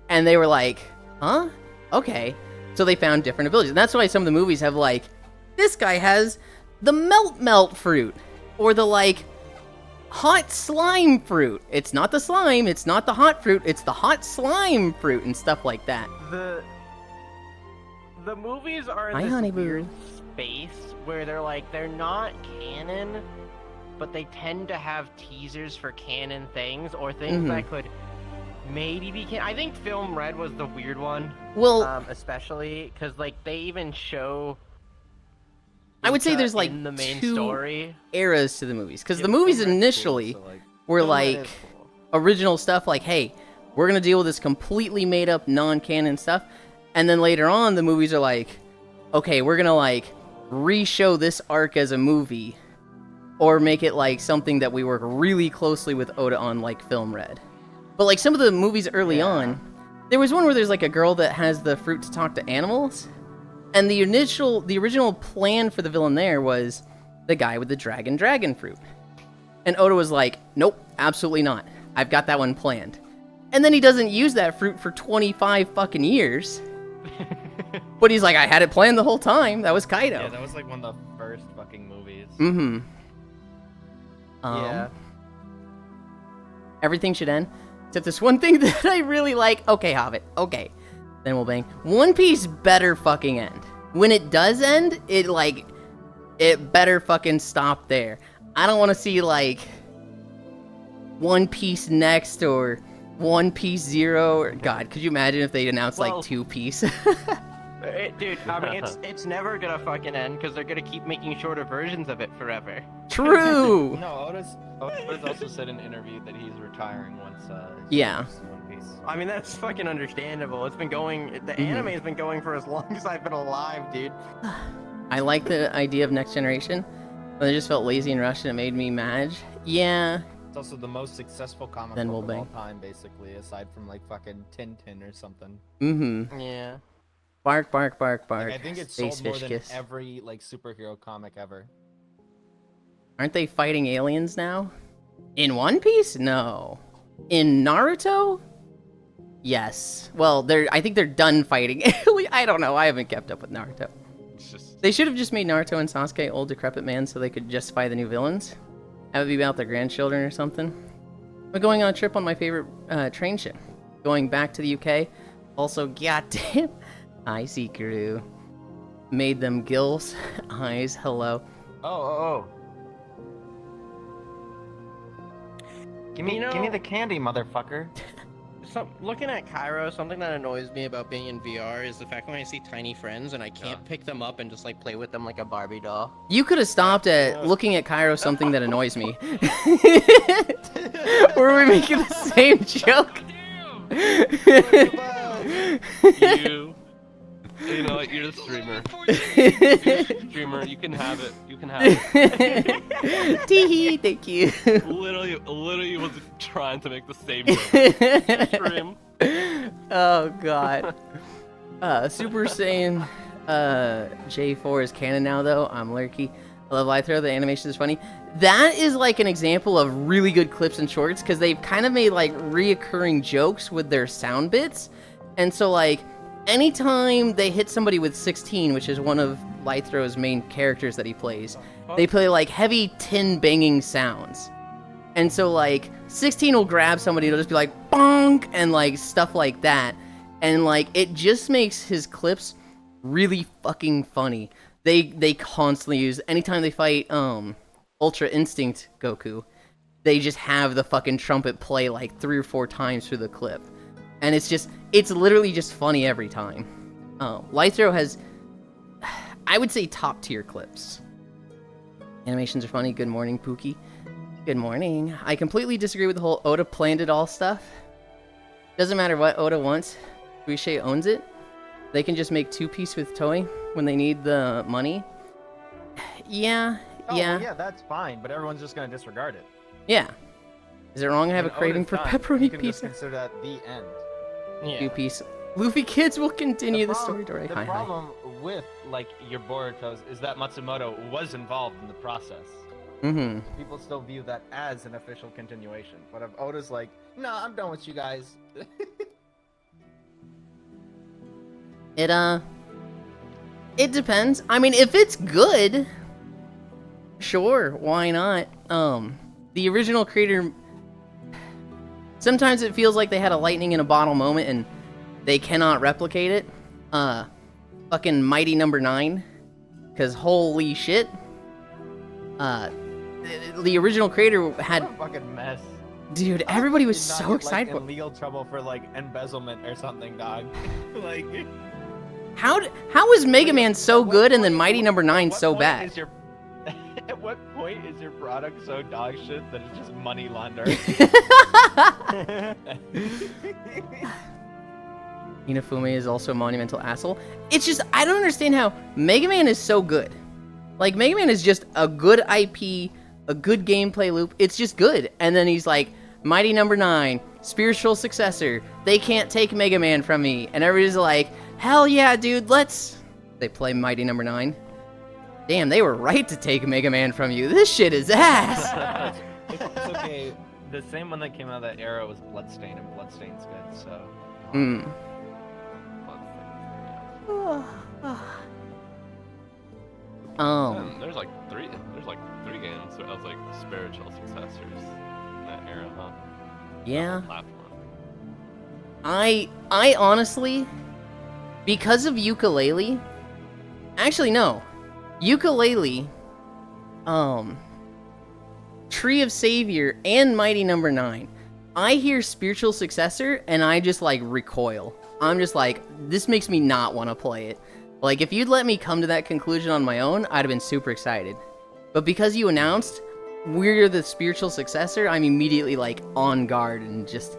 And they were like, huh? Okay. So they found different abilities. And that's why some of the movies have, like, this guy has the melt fruit. Or the, like, hot slime fruit. It's not the slime, it's not the hot fruit, it's the hot slime fruit and stuff like that. The movies are in Hi, this Honeyboo. weird space where they're not canon, but they tend to have teasers for canon things or things that could maybe be canon. I think Film Red was the weird one. Well, especially because, like, they even show. I would say there's, like, in the main two story eras to the movies. Because the movies initially were, like, original stuff like, hey, we're going to deal with this completely made-up, non-canon stuff. And then later on, the movies are like, okay, we're going to, like, re-show this arc as a movie. Or make it, like, something that we work really closely with Oda on, like Film Red. But, like, some of the movies early on, there was one where there's, like, a girl that has the fruit to talk to animals. And the original plan for the villain there was the guy with the dragon fruit. And Oda was like, nope, absolutely not. I've got that one planned. And then he doesn't use that fruit for 25 fucking years. But he's like, I had it planned the whole time. That was Kaido. Yeah, that was like one of the first fucking movies. Mm-hmm. yeah. Everything should end. Except this one thing that I really like. Okay, Hobbit. Okay. Then we'll bang. One Piece better fucking end. When it does end, it better fucking stop there. I don't want to see, like, One Piece next or One Piece Zero. Or, God, could you imagine if they announced, like, 2 Piece? Dude, I mean, it's never gonna fucking end because they're gonna keep making shorter versions of it forever. True! No, Oda's also said in an interview that he's retiring once, Yeah. One Piece. I mean, that's fucking understandable. It's been going, the anime has been going for as long as I've been alive, dude. I like the idea of Next Generation, but I just felt lazy and rushed and it made me mad. Yeah. It's also the most successful comic Then book we'll of bang. all time, basically, aside from, like, fucking Tintin or something. Mm-hmm. Yeah. Bark, bark, bark, bark. Like, I think it's Space sold more fish than kiss. every, like, superhero comic ever. Aren't they fighting aliens now? In One Piece? No. In Naruto? Yes. Well, I think they're done fighting aliens. I don't know. I haven't kept up with Naruto. It's just They should have just made Naruto and Sasuke old decrepit men so they could justify the new villains. Have it be about their grandchildren or something. I'm going on a trip on my favorite train ship. Going back to the UK. Also, goddamn. Hi, Seekaroo. Made them gills. Eyes, hello. Oh. Give me the candy, motherfucker. So, looking at Cairo, something that annoys me about being in VR is the fact when I see tiny friends and I can't pick them up and just, like, play with them like a Barbie doll. You could have stopped at looking at Cairo something that annoys me. Were we making the same joke? You know what? You're the streamer. You're the streamer. You can have it. You can have it. Tee-hee, thank you. Literally was trying to make the same joke. Stream. Oh god. Super Saiyan J4 is canon now though. I'm Lurky. I love Lythro, the animation is funny. That is like an example of really good clips and shorts because they've kind of made like reoccurring jokes with their sound bits. And so like anytime they hit somebody with 16, which is one of Lythro's main characters that he plays, they play like heavy tin banging sounds. And so like 16 will grab somebody, it'll just be like bonk and like stuff like that. And like it just makes his clips really fucking funny. They constantly use, anytime they fight Ultra Instinct Goku, they just have the fucking trumpet play like 3 or 4 times through the clip. And it's literally just funny every time. Lythro has, I would say, top tier clips. Animations are funny. Good morning, Pookie. Good morning. I completely disagree with the whole Oda planned it all stuff. Doesn't matter what Oda wants. Suisei owns it. They can just make 2-piece with Toei when they need the money. Yeah, yeah. Well, yeah, that's fine, but everyone's just gonna disregard it. Yeah. Is it wrong to have a craving for pepperoni you can just pizza? consider that the end. Yeah. 2-piece. Luffy kids will continue the story. The problem with like your Borutos is that Matsumoto was involved in the process. Mm-hmm. People still view that as an official continuation. But if Oda's like, no, I'm done with you guys. It depends. I mean, if it's good, sure, why not? The original creator, sometimes it feels like they had a lightning in a bottle moment and they cannot replicate it. Fucking Mighty Number 9, because holy shit. The original creator had... What a fucking mess. Dude, everybody was Did not so get, excited. Like, in legal trouble for like embezzlement or something, dog. Like, How is Mega Man so good and then Mighty Number 9 so bad? At what point is your product so dog shit that it's just money laundering? Inafume is also a monumental asshole. It's just, I don't understand how Mega Man is so good. Like, Mega Man is just a good IP, a good gameplay loop. It's just good. And then he's like, Mighty Number 9, spiritual successor. They can't take Mega Man from me. And everybody's like, hell yeah, dude, let's... They play Mighty Number 9. Damn, they were right to take Mega Man from you. This shit is ass. It's okay. The same one that came out of that era was Bloodstain, and Bloodstain's good, so... Hmm. There's like three games that was like spiritual successors in that era, huh? Yeah. Platform. I honestly, because of Ukulele, actually no, Ukulele, Tree of Savior, and Mighty Number 9, I hear spiritual successor and I just like recoil. I'm just like, this makes me not want to play it. Like, if you'd let me come to that conclusion on my own, I'd have been super excited. But because you announced we're the spiritual successor, I'm immediately like on guard and just,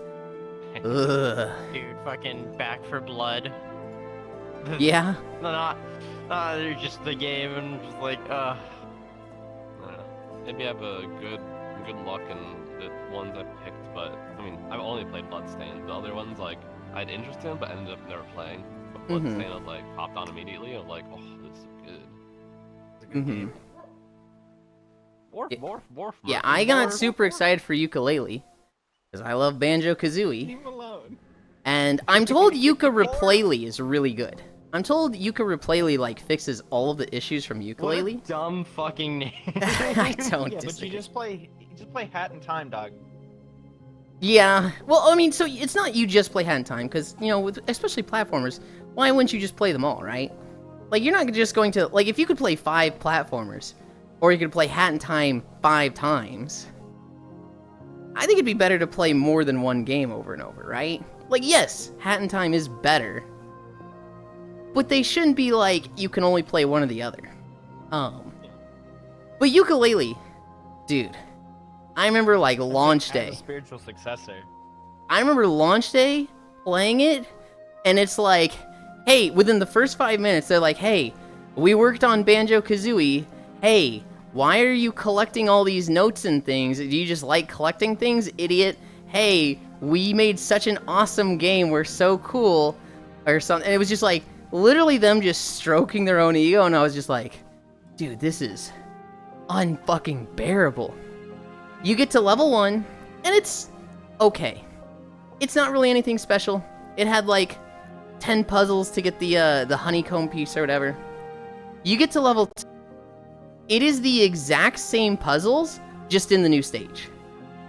ugh. Dude, fucking Back for Blood. Yeah. They're just the game and just like, I don't know. Maybe I have a good luck in the ones I picked, but I mean, I've only played Bloodstained. The other ones, like, I had interest in, but ended up never playing. But Bloodstained, I like hopped on immediately. I'm like, oh, this is good. It's a good game. Morph. Yeah, I got super excited for Ukulele because I love Banjo-Kazooie. Leave him alone. And I'm told Yuka Replay is really good. I'm told Yuka Replay like fixes all of the issues from Ukulele. what a dumb fucking name. I don't Yeah, but disagree. you just play Hat in Time, dog. Yeah, well, I mean, so it's not you just play Hat in Time, because, you know, with especially platformers, why wouldn't you just play them all, right? Like, you're not just going to, like, if you could play 5 platformers, or you could play Hat in Time 5 times, I think it'd be better to play more than one game over and over, right? Like, yes, Hat in Time is better, but they shouldn't be like, you can only play one or the other. But Ukulele, dude, I remember, like, launch day. As a spiritual successor. I remember launch day, playing it, and it's like, hey, within the first 5 minutes, they're like, hey, we worked on Banjo-Kazooie. Hey, why are you collecting all these notes and things? Do you just like collecting things, idiot? Hey, we made such an awesome game, we're so cool, or something. And it was just like, literally them just stroking their own ego, and I was just like, dude, this is unfucking bearable. You get to level 1, and it's okay. It's not really anything special. It had like 10 puzzles to get the honeycomb piece or whatever. You get to level 2. It is the exact same puzzles, just in the new stage.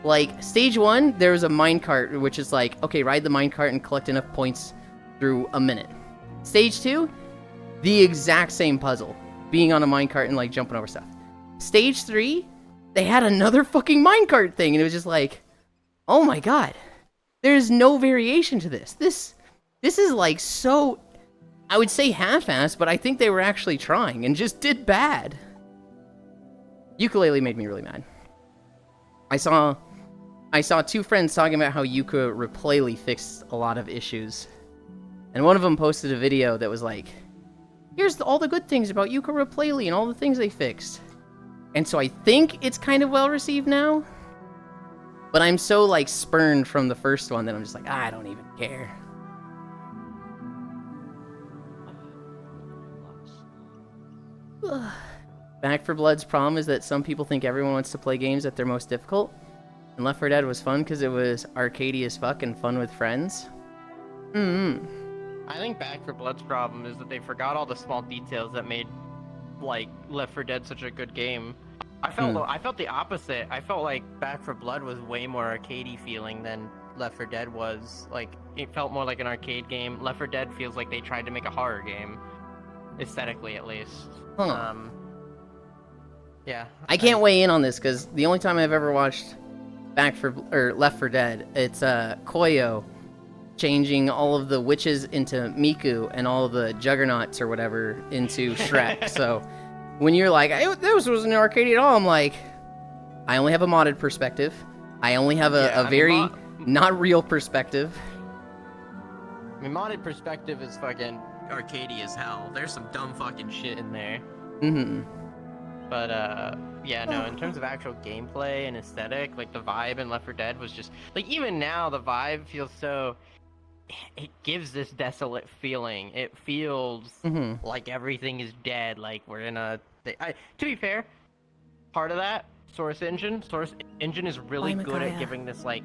Like, stage 1, there was a minecart, which is like, okay, ride the minecart and collect enough points through a minute. Stage 2, the exact same puzzle, being on a minecart and like jumping over stuff. Stage 3, they had another fucking minecart thing, and it was just like, oh my god, there's no variation to this. This is like so, I would say half-assed, but I think they were actually trying and just did bad. Ukulele made me really mad. I saw 2 friends talking about how Ukulele fixed a lot of issues. And one of them posted a video that was like, here's all the good things about Ukulele and all the things they fixed. And so I think it's kind of well received now. But I'm so like spurned from the first one that I'm just like, I don't even care. Back 4 Blood's problem is that some people think everyone wants to play games at their most difficult. And Left 4 Dead was fun because it was arcadey as fuck and fun with friends. I think Back 4 Blood's problem is that they forgot all the small details that made, like, Left 4 Dead such a good game. I felt the opposite. I felt like Back 4 Blood was way more arcadey feeling than Left 4 Dead was. Like, it felt more like an arcade game. Left 4 Dead feels like they tried to make a horror game, aesthetically at least. Huh. Yeah. I can't weigh in on this because the only time I've ever watched Left 4 Dead, it's Koyo changing all of the witches into Miku and all of the juggernauts or whatever into Shrek. So when you're like, this wasn't arcade at all, I'm like, I only have a modded perspective. I only have a very not real perspective. I mean, modded perspective is fucking arcadey as hell. There's some dumb fucking shit in there. But, yeah, no, in terms of actual gameplay and aesthetic, like, the vibe in Left 4 Dead was just, like, even now, the vibe feels so, it gives this desolate feeling. It feels like everything is dead, like, we're in a, to be fair, part of that, Source Engine is really good at giving this, like,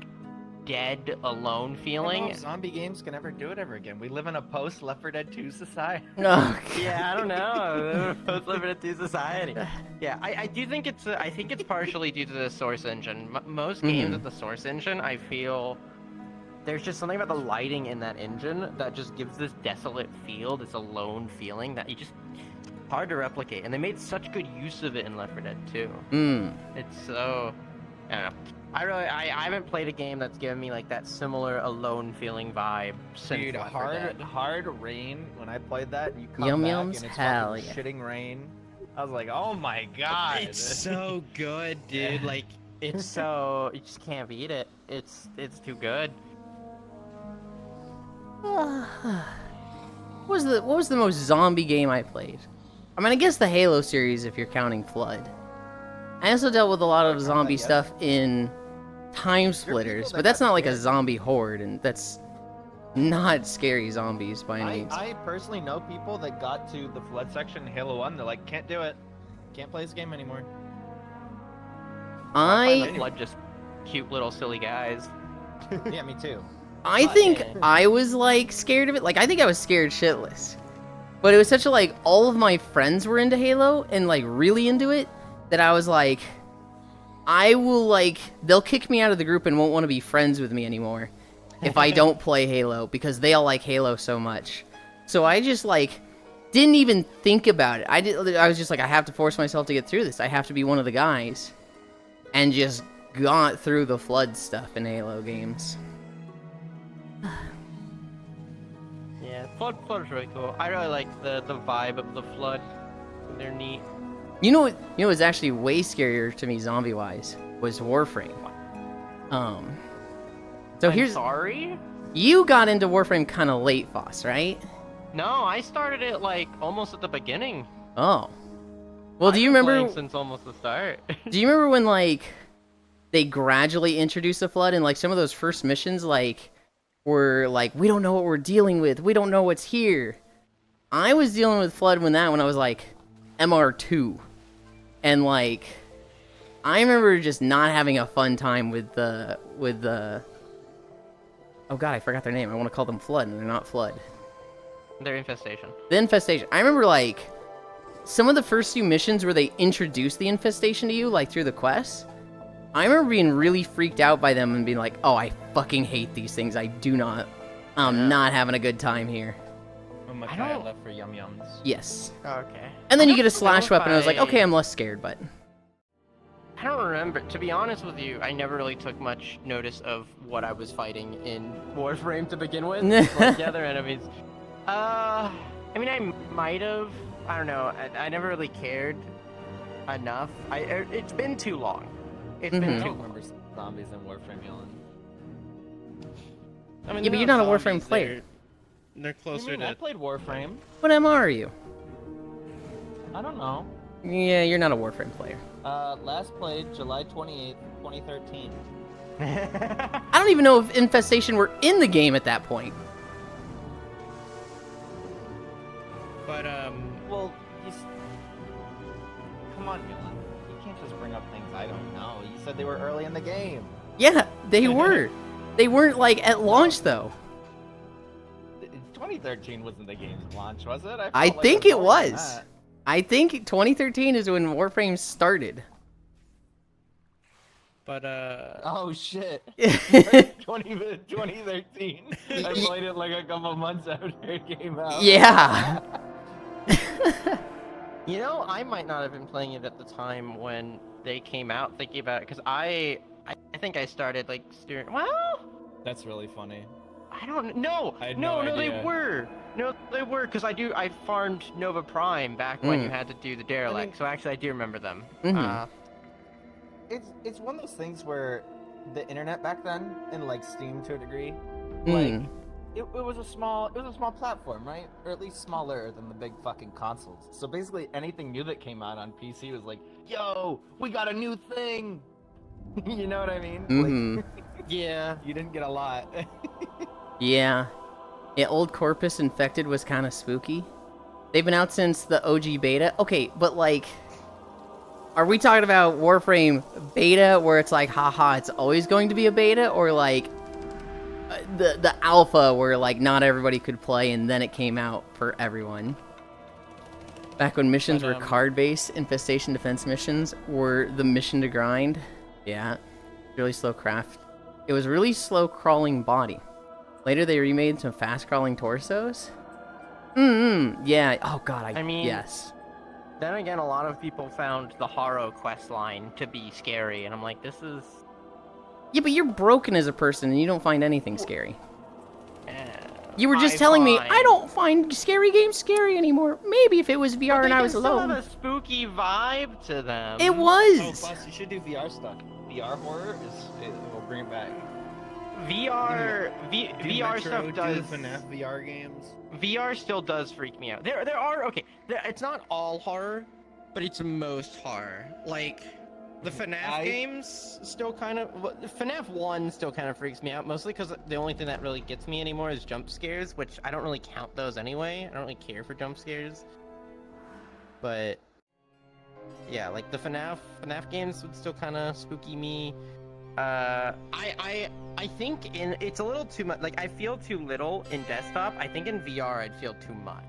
dead, alone feeling. I don't know if zombie games can ever do it ever again. We live in a post Left 4 Dead 2 society. Yeah, I don't know. Post Left 4 Dead 2 society. Yeah, I do think I think it's partially due to the Source Engine. Most games with the Source Engine, I feel there's just something about the lighting in that engine that just gives this desolate feel, this alone feeling that hard to replicate. And they made such good use of it in Left 4 Dead 2. It's so, I don't know. I haven't played a game that's given me like that similar alone feeling vibe since Dude, Left 4 Dead. hard rain when I played that. You come Yum back yums, and it's hell fucking yeah. shitting rain. I was like, oh my god. It's so good, dude. Like, it's so, you just can't beat it. It's too good. What was the most zombie game I played? I mean, I guess the Halo series if you're counting Flood. I also dealt with a lot of zombie stuff in Time Splitters, but that's not like a zombie horde, and that's not scary zombies by any means. I personally know people that got to the Flood section in Halo 1, they're like, can't do it. Can't play this game anymore. I find the Flood just cute little silly guys. Yeah, me too. I think I was like scared of it. Like, I think I was scared shitless. But it was such a like, all of my friends were into Halo and like really into it that I was like, I will like, they'll kick me out of the group and won't want to be friends with me anymore if I don't play Halo because they all like Halo so much. So I just like, didn't even think about it. I was just like, I have to force myself to get through this. I have to be one of the guys. And just got through the Flood stuff in Halo games. Yeah, Flood is really cool. I really like the vibe of the Flood. They're neat. You know what was actually way scarier to me zombie-wise was Warframe. So here's sorry? You got into Warframe kind of late, Foss, right? No, I started it like almost at the beginning. Oh. Well, do you remember since almost the start? Do you remember when like they gradually introduce the flood, and like some of those first missions like were like, we don't know what we're dealing with, we don't know what's here. I was dealing with flood when I was like MR2, and like I remember just not having a fun time with the oh god, I forgot their name. I want to call them Flood, and they're not Flood. Their infestation. The infestation. I remember like some of the first few missions where they introduced the infestation to you, like through the quests. I remember being really freaked out by them and being like, oh, I fucking hate these things. I'm not having a good time here. I don't left for Yum Yums. Yes. Okay. And then I you get a don't slash know if weapon, and I was like, okay, I'm less scared, but... I don't remember. To be honest with you, I never really took much notice of what I was fighting in Warframe to begin with. Like the other enemies. I mean, I might have. I don't know. I never really cared enough. It's been too long. It's been I too don't long. remember zombies in Warframe, Yulind. I mean, Yeah, but you're not a Warframe player. They're I closer mean, I to. played Warframe. What MR are you? I don't know. Yeah, you're not a Warframe player. Last played July 28th, 2013. I don't even know if Infestation were in the game at that point. But Well, come on, Yulind. You can't just bring up things I don't know. You said they were early in the game. Yeah, they were. They weren't, like, at launch, though. 2013 wasn't the game's launch, was it? I felt like think was it older than was. that. I think 2013 is when Warframe started. but Oh shit. 2013. I played it like a couple months after it came out. Yeah. You know, I might not have been playing it at the time when they came out, thinking about it, because I think I started like steering. Well, That's really funny. I don't know. I had No, no they idea. were. No, they were, because I farmed Nova Prime back when you had to do the derelict. So actually, I do remember them. Mhm. It's one of those things where the internet back then, and like Steam to a degree, Mm. like it was a small platform, right? Or at least smaller than the big fucking consoles. So basically, anything new that came out on PC was like, "Yo, we got a new thing." You know what I mean? Mhm. Like, Yeah. you didn't get a lot. Yeah. Yeah, Old Corpus Infected was kind of spooky. They've been out since the OG beta. Okay, but like, are we talking about Warframe beta where it's like, haha, it's always going to be a beta? Or like, the alpha where like not everybody could play and then it came out for everyone? Back when missions were card-based, Infestation Defense missions were the mission to grind. Yeah, really slow craft. It was really slow crawling body. Later they remade some fast crawling torsos. Yeah. Oh god, I mean- yes. Then again, a lot of people found the Haro quest line to be scary, and I'm like, this is. Yeah, but you're broken as a person and you don't find anything scary. eh, You were just I telling me, find- I don't find scary games scary anymore. Maybe if it was VR But and they I was can still alone. have a spooky vibe to them. It Oh, was! plus you should do VR stuff. VR horror will bring it back. VR stuff does. FNAF VR games. VR still does freak me out. There are it's not all horror, but it's most horror. Like the FNAF games still kind of. FNAF 1 still kind of freaks me out, mostly because the only thing that really gets me anymore is jump scares, which I don't really count those anyway. I don't really care for jump scares. But yeah, like the FNAF games would still kind of spooky me. I think it's a little too much. Like I feel too little in desktop. I think in VR I'd feel too much.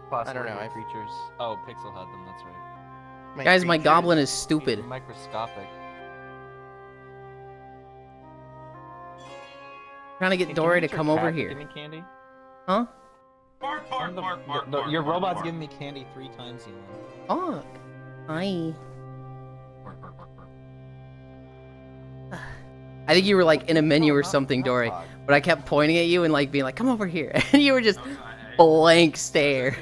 Plus, I don't know, little I- creatures. Oh, Pixel had them. That's right. Guys, my creatures- goblin is stupid. Microscopic. Trying to get Hey, Dory can you to get come your over cat to here. Give me candy. Huh? Your robot's giving me candy 3 times, Yulind. Oh. Hi. I think you were like in a menu or something, Dory. But I kept pointing at you and like being like, come over here. And you were just blank stare.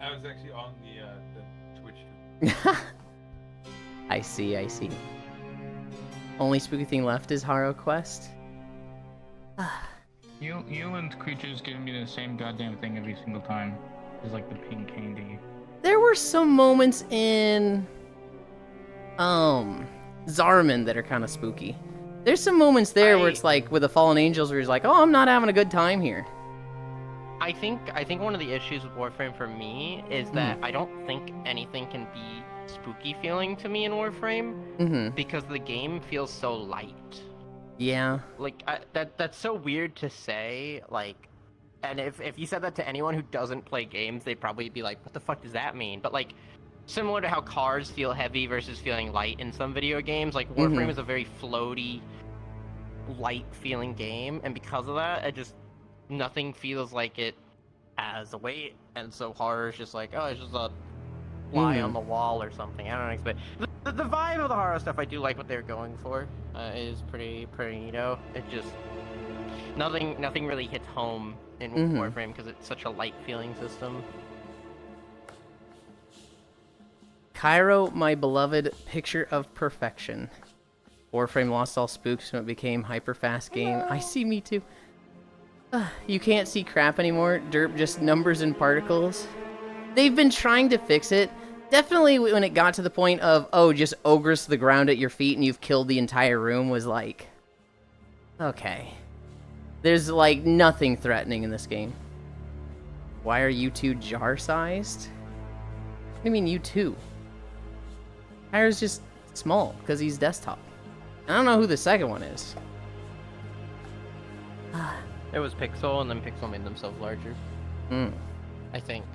I was actually on the Twitch. I see. Only spooky thing left is Haro Quest. Yulind creatures give me the same goddamn thing every single time. It's like the pink candy. There were some moments in Zariman that are kind of spooky. There's some moments there where it's like with the Fallen Angels where he's like, oh, I'm not having a good time here. I think one of the issues with Warframe for me is that I don't think anything can be spooky feeling to me in Warframe because the game feels so light. Yeah. Like that's so weird to say. Like, and if you said that to anyone who doesn't play games, they'd probably be like, "What the fuck does that mean?" But like, similar to how cars feel heavy versus feeling light in some video games, like Warframe is a very floaty, light feeling game, and because of that, it just nothing feels like it has a weight, and so horror is just like, oh, it's just a fly on the wall or something. I don't know, but the vibe of the horror stuff, I do like what they're going for. Is pretty, you know. It just nothing really hits home in Warframe because it's such a light feeling system. Cairo, my beloved picture of perfection. Warframe lost all spooks when it became hyper-fast game. I see, me too. You can't see crap anymore. Derp, just numbers and particles. They've been trying to fix it. Definitely when it got to the point of, oh, just ogress the ground at your feet and you've killed the entire room was like, okay. There's like nothing threatening in this game. Why are you two jar-sized? What do you mean you two? Cairo's just small because he's desktop. I don't know who the second one is. It was Pixel, and then Pixel made themselves larger. I think.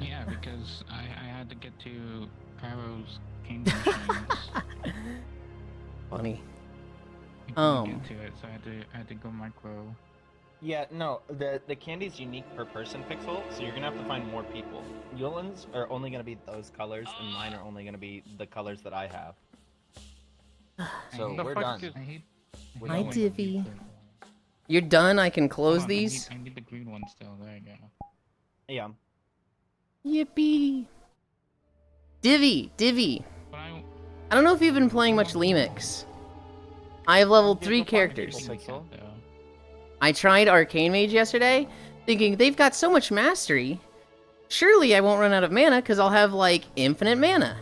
Yeah, because I had to get to Cairo's kingdom machines. Funny. I couldn't get to it, so I had to go micro. Yeah, no, the candy's unique per person, Pixel, so you're gonna have to find more people. Yulin's are only gonna be those colors, and mine are only gonna be the colors that I have. So we're done. Hi, Divvy. You're done? I can close these? I need the green one still. There you go. Yeah. Yippee. Divvy. I don't know if you've been playing much Lemix. I have leveled 3 characters. I tried Arcane Mage yesterday, thinking they've got so much mastery. Surely I won't run out of mana because I'll have, like, infinite mana.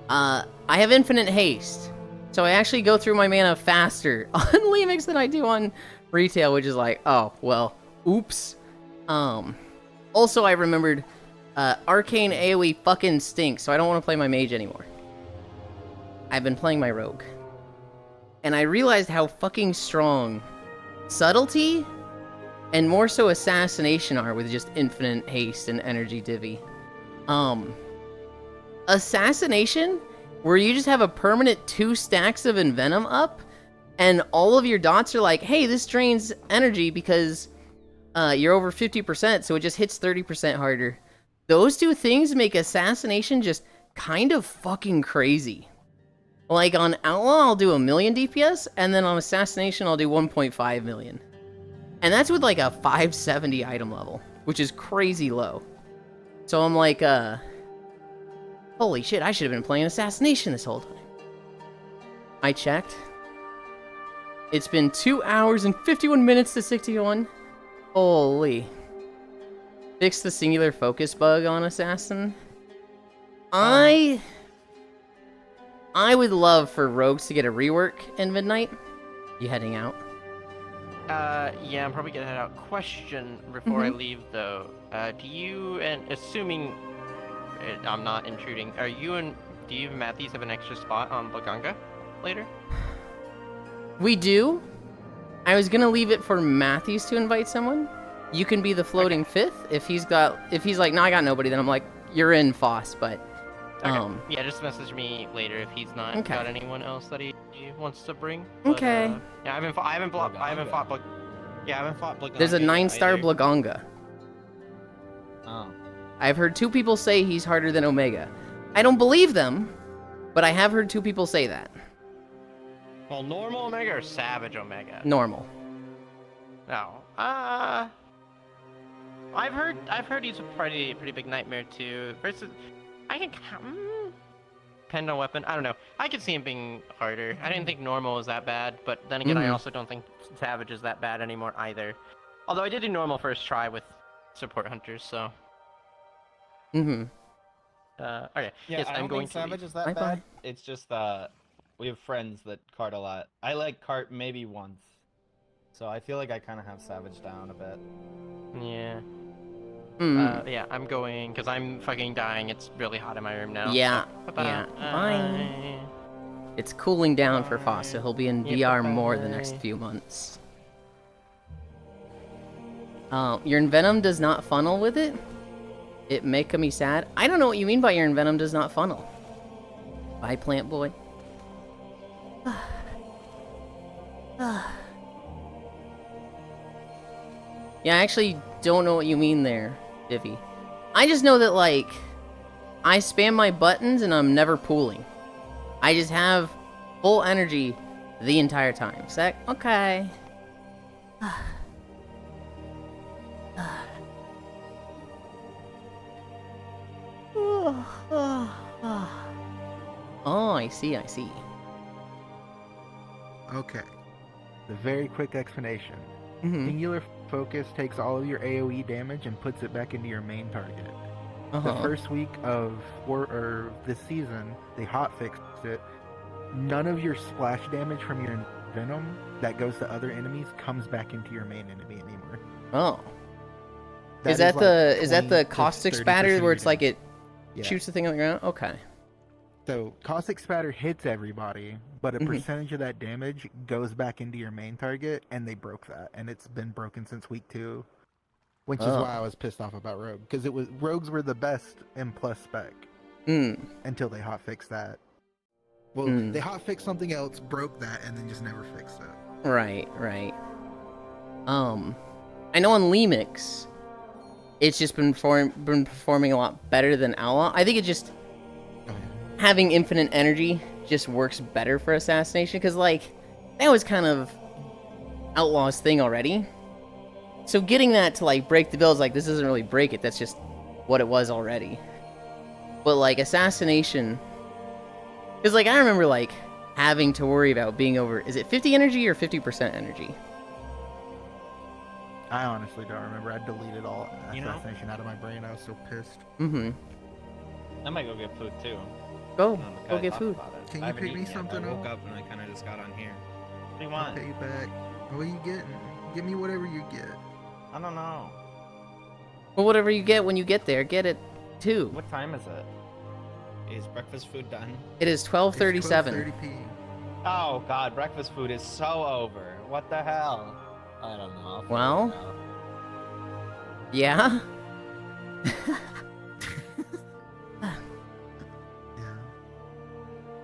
I have infinite haste. So I actually go through my mana faster on Lemix than I do on retail, which is like, oh, well, oops. Also, I remembered Arcane AoE fucking stinks, so I don't want to play my mage anymore. I've been playing my rogue. And I realized how fucking strong subtlety and more so assassination are with just infinite haste and energy divvy. Assassination, where you just have a permanent 2 stacks of Envenom up, and all of your dots are like, hey, this drains energy because you're over 50%, so it just hits 30% harder. Those 2 things make Assassination just kind of fucking crazy. Like, on Outlaw, I'll do 1,000,000 DPS, and then on Assassination, I'll do 1.5 million. And that's with, like, a 570 item level, which is crazy low. So I'm like, holy shit, I should have been playing Assassination this whole time. I checked. It's been 2 hours and 51 minutes to 61. Holy. Fix the singular focus bug on Assassin. I would love for rogues to get a rework in Midnight. You heading out? Yeah, I'm probably gonna head out. Question before I leave, though. Do you, and assuming I'm not intruding, do you and Matthews have an extra spot on Blaganga later? We do. I was gonna leave it for Matthews to invite someone. You can be the floating 5th. If he's like, no, I got nobody, then I'm like, you're in, Foss, but... Okay. Yeah, just message me later if he's not got anyone else that he wants to bring. But, okay. Yeah, I haven't fought Blaganga. There's a 9-star Blaganga. Oh. I've heard 2 people say he's harder than Omega. I don't believe them, but I have heard 2 people say that. Well, normal Omega or Savage Omega? Normal. No. I've heard he's a pretty big nightmare too. Versus, I can depend on weapon. I don't know. I could see him being harder. I didn't think normal was that bad, but then again, I also don't think Savage is that bad anymore either. Although I did do normal first try with support hunters, so. Okay. Yeah, yes, I I'm don't going think to Savage leave. is that Bye-bye. bad. It's just we have friends that cart a lot. I like cart maybe once, so I feel like I kind of have Savage down a bit. Yeah. Hmm. Yeah, I'm going because I'm fucking dying. It's really hot in my room now. Yeah. So, bye-bye. Yeah. Bye. It's cooling down for Fossa. He'll be in VR more the next few months. Your Venom does not funnel with it? It make me sad? I don't know what you mean by your Venom does not funnel. Bye, Plant Boy. Yeah, I actually don't know what you mean there, Divvy. I just know that, like, I spam my buttons and I'm never pooling. I just have full energy the entire time. Sec? Okay. Oh, I see, I see. Okay. The very quick explanation. Mm-hmm. Singular focus takes all of your AoE damage and puts it back into your main target. The first week of this season, they hotfixed it. None of your splash damage from your Venom that goes to other enemies comes back into your main enemy anymore. Oh. That Is that like the 20 to caustic 30% spatter of where your it's like damage. it shoots the thing on the ground? Okay. So caustic spatter hits everybody, but a Mhm. percentage of that damage goes back into your main target, and they broke that, and it's been broken since week 2, which is why I was pissed off about Rogue, because rogues were the best in plus spec until they hotfixed that. Well, they hotfixed something else, broke that, and then just never fixed it. Right, right. I know on Lemix, it's just been performing a lot better than Outlaw. I think it just having infinite energy just works better for assassination, because like that was kind of Outlaw's thing already. So getting that to like break the builds, like this doesn't really break it. That's just what it was already. But like assassination, because like I remember like having to worry about being over. Is it 50 energy or 50% energy? I honestly don't remember. I deleted all assassination out of my brain. I was so pissed. Mm-hmm. I might go get food too. Go get food. Can you pick me something I woke up? up and I kind of just got on here. What do you I'll want? pay you back. What are you getting? Give me whatever you get. I don't know. Well, whatever you get when you get there, get it too. What time is it? Is breakfast food done? It is 12:37. 12:30 p.m. Oh god, breakfast food is so over. What the hell? I don't know. Well, yeah. Yeah.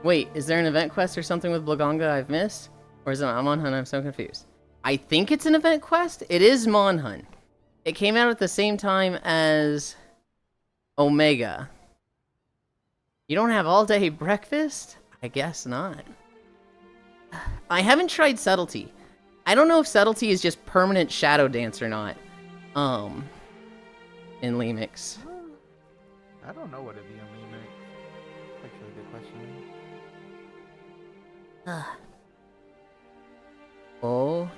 Wait, is there an event quest or something with Blaganga I've missed? Or is it Amon Hunt? I'm so confused. I think it's an event quest. It is Mon Hunt. It came out at the same time as Omega. You don't have all day breakfast? I guess not. I haven't tried Subtlety. I don't know if Subtlety is just permanent Shadow Dance or not. In Lemix. I don't know what it'd be on Remix. Actually, a good question. Oh.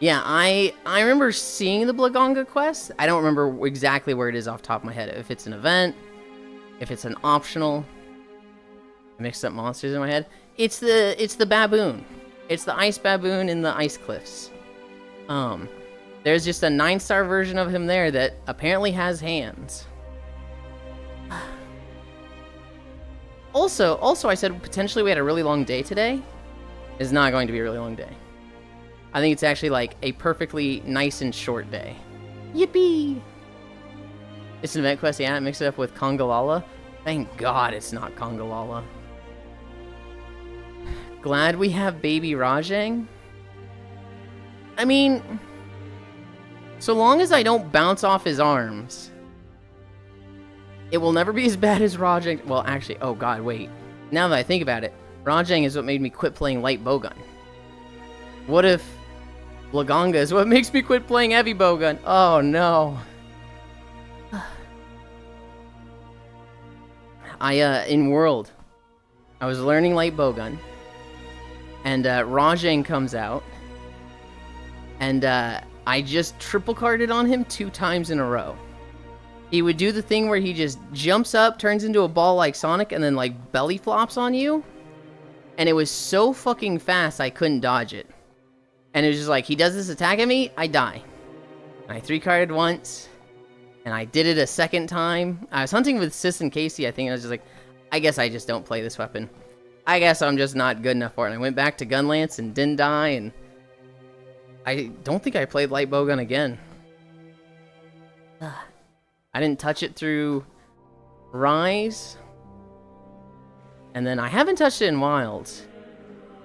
Yeah, I remember seeing the Blaganga quest. I don't remember exactly where it is off the top of my head. If it's an event, if it's an optional. I mixed up monsters in my head. It's the baboon. It's the ice baboon in the ice cliffs. There's just a 9-star version of him there that apparently has hands. Also, I said potentially we had a really long day today. It's not going to be a really long day. I think it's actually like a perfectly nice and short day. Yippee! It's an event quest, yeah, mix it up with Kongalala. Thank God it's not Kongalala. Glad we have baby Rajang. I mean, so long as I don't bounce off his arms, it will never be as bad as Rajang. Well, actually, oh god, wait. Now that I think about it, Rajang is what made me quit playing light bowgun. What if Blaganga is what makes me quit playing heavy bowgun? Oh no. In World, I was learning light bowgun, and Rajang comes out, and I just triple carded on him 2 times in a row. he would do the thing where he just jumps up, turns into a ball like Sonic, and then like belly flops on you. And it was so fucking fast I couldn't dodge it. And it was just like, he does this attack at me, I die. And I 3-carded once, and I did it a second time. I was hunting with Sis and Casey, I think, and I was just like, I guess I just don't play this weapon. I guess I'm just not good enough for it. And I went back to Gunlance and didn't die, and I don't think I played Light Bowgun again. I didn't touch it through Rise. And then I haven't touched it in Wilds.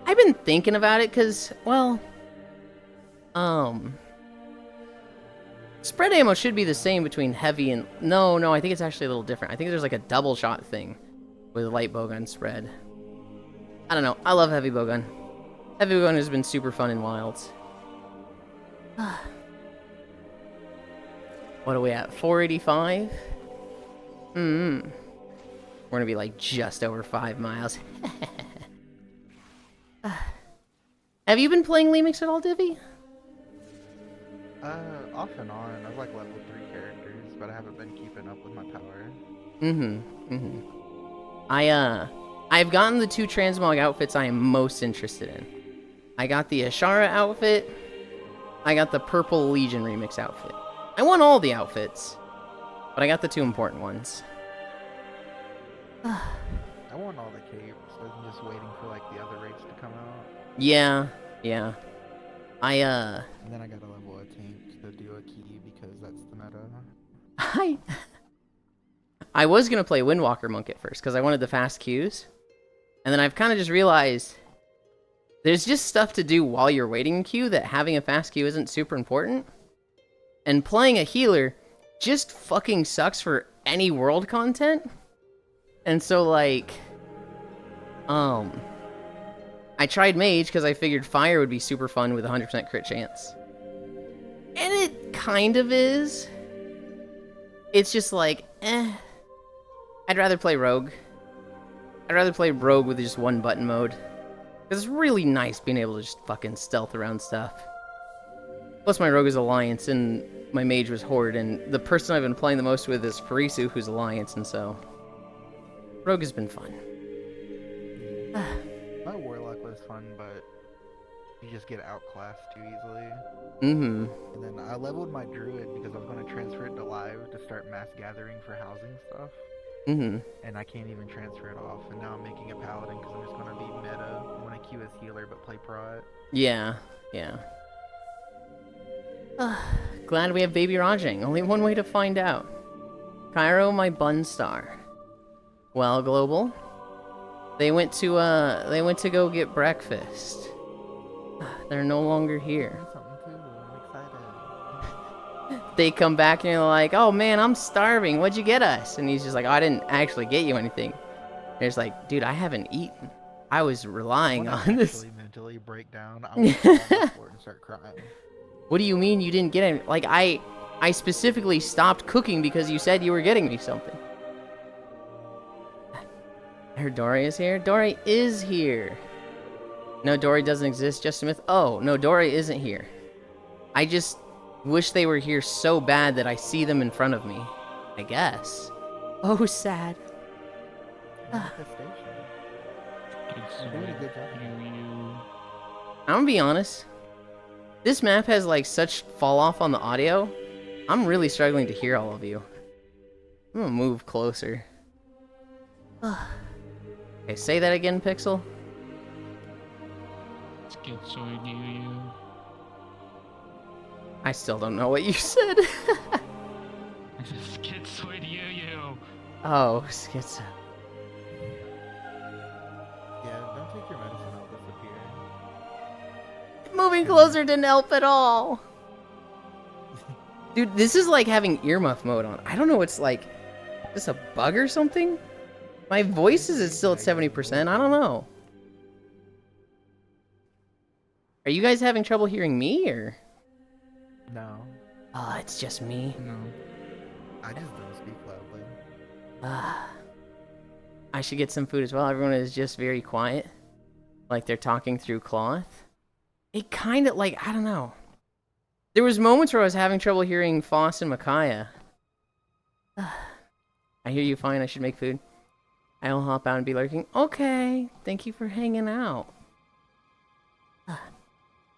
I've been thinking about it because, well, spread ammo should be the same between heavy and... No, I think it's actually a little different. I think there's like a double shot thing with light bowgun spread. I don't know. I love heavy bowgun. Heavy bowgun has been super fun in Wilds. What are we at? 485? We're gonna be like just over 5 miles. Have you been playing Lemix at all, Divvy? Off and on. I've like level 3 characters, but I haven't been keeping up with my power. I've gotten the 2 transmog outfits I am most interested in. I got the Ashara outfit. I got the Purple Legion remix outfit. I want all the outfits, but I got the 2 important ones. I want all the capes. I'm just waiting for like the other raids to come out. Yeah. And then I gotta level a tank to do a key because that's the meta. I was gonna play Windwalker Monk at first because I wanted the fast Qs, and then I've kind of just realized there's just stuff to do while you're waiting in queue that having a fast Q isn't super important. And playing a healer just fucking sucks for any world content. And so, like, I tried Mage because I figured Fire would be super fun with 100% crit chance. And it kind of is. It's just like, I'd rather play Rogue. I'd rather play Rogue with just 1 button mode. Because it's really nice being able to just fucking stealth around stuff. Plus my Rogue is Alliance and my Mage was Horde, and the person I've been playing the most with is Parisu, who's Alliance, and so Rogue has been fun. My Warlock was fun, but you just get outclassed too easily. And then I leveled my Druid because I was going to transfer it to Live to start mass gathering for housing stuff. And I can't even transfer it off, and now I'm making a Paladin because I'm just going to be meta. I want to queue as healer but play prot. Yeah. Glad we have Baby Rajang. Only one way to find out. Cairo, my bun star. Well, Global. They went to go get breakfast. They're no longer here. They come back and you're like, oh man, I'm starving. What'd you get us? And he's just like, oh, I didn't actually get you anything. And it's like, dude, I haven't eaten. I was relying on this. I mentally break down. I will fall on the floor and start crying. What do you mean you didn't get any? Like, I specifically stopped cooking because you said you were getting me something. I heard Dory is here. Dory is here. No, Dory doesn't exist. Just Smith. Oh, no, Dory isn't here. I just wish they were here so bad that I see them in front of me. I guess. Oh, sad. I'm gonna be honest. This map has like such fall off on the audio. I'm really struggling to hear all of you. I'm gonna move closer. Okay, say that again, Pixel. Schizoid you. I still don't know what you said. Schizoid you. Oh, schizo. Yeah, don't take your medicine, I'll disappear. Moving closer didn't help at all. Dude, this is like having earmuff mode on. I don't know what's like. Is this a bug or something? My voice is still at 70%. I don't know. Are you guys having trouble hearing me, or? No. Oh, it's just me. No. I just don't speak loudly. I should get some food as well. Everyone is just very quiet. Like they're talking through cloth. It kind of, like, I don't know. There was moments where I was having trouble hearing Foss and Micaiah. I hear you fine. I should make food. I'll hop out and be lurking. Okay. Thank you for hanging out.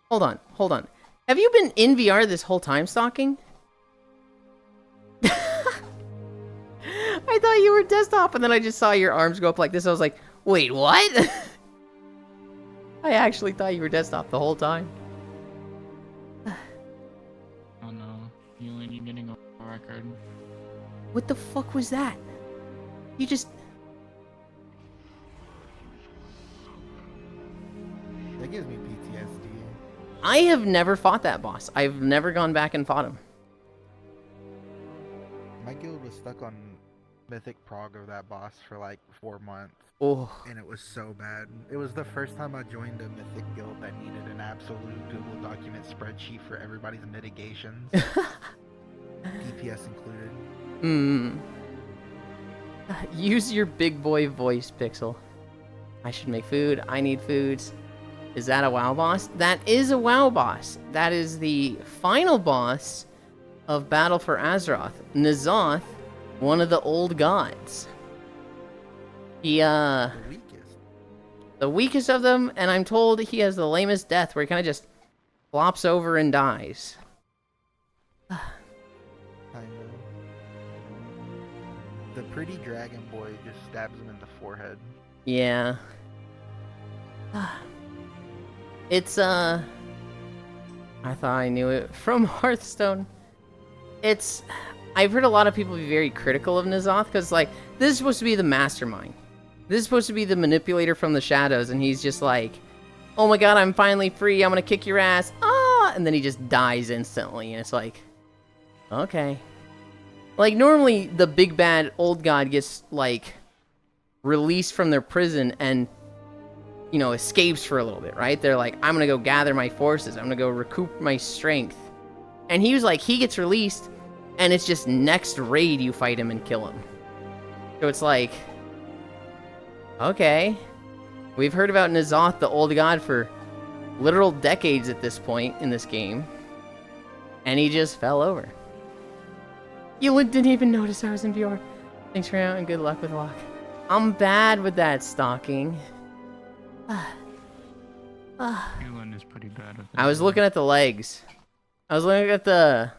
Hold on. Hold on. Have you been in VR this whole time, Stalking? I thought you were desktop, and then I just saw your arms go up like this. I was like, wait, what? I actually thought you were desktop the whole time. Oh no, Yulind, you're getting a record. What the fuck was that? You just... That gives me PTSD. I have never fought that boss. I've never gone back and fought him. My guild was stuck on Mythic Prog of that boss for like 4 months. Oh. And it was so bad. It was the first time I joined a Mythic guild that needed an absolute Google document spreadsheet for everybody's mitigations. DPS included. Use your big boy voice, Pixel. I should make food. I need foods. Is that a WoW boss? That is a WoW boss. That is the final boss of Battle for Azeroth. N'Zoth, one of the old gods. He, The weakest. the weakest of them, and I'm told he has the lamest death where he kind of just flops over and dies. I know. The pretty dragon boy just stabs him in the forehead. Yeah. It's, I thought I knew it from Hearthstone. It's... I've heard a lot of people be very critical of N'Zoth, because, like, this is supposed to be the mastermind. This is supposed to be the manipulator from the shadows, and he's just like, oh my god, I'm finally free, I'm gonna kick your ass, ah! And then he just dies instantly, and it's like, okay. Like, normally, the big bad old god gets, like, released from their prison and, you know, escapes for a little bit, right? They're like, I'm gonna go gather my forces, I'm gonna go recoup my strength. And he was like, he gets released, and it's just next raid you fight him and kill him. So it's like, okay. We've heard about N'Zoth, the old god, for literal decades at this point in this game. And he just fell over. You didn't even notice I was in VR. Thanks for out and good luck with luck. I'm bad with that, Stalking. Yulind is pretty bad with I was looking at the legs. I was looking at the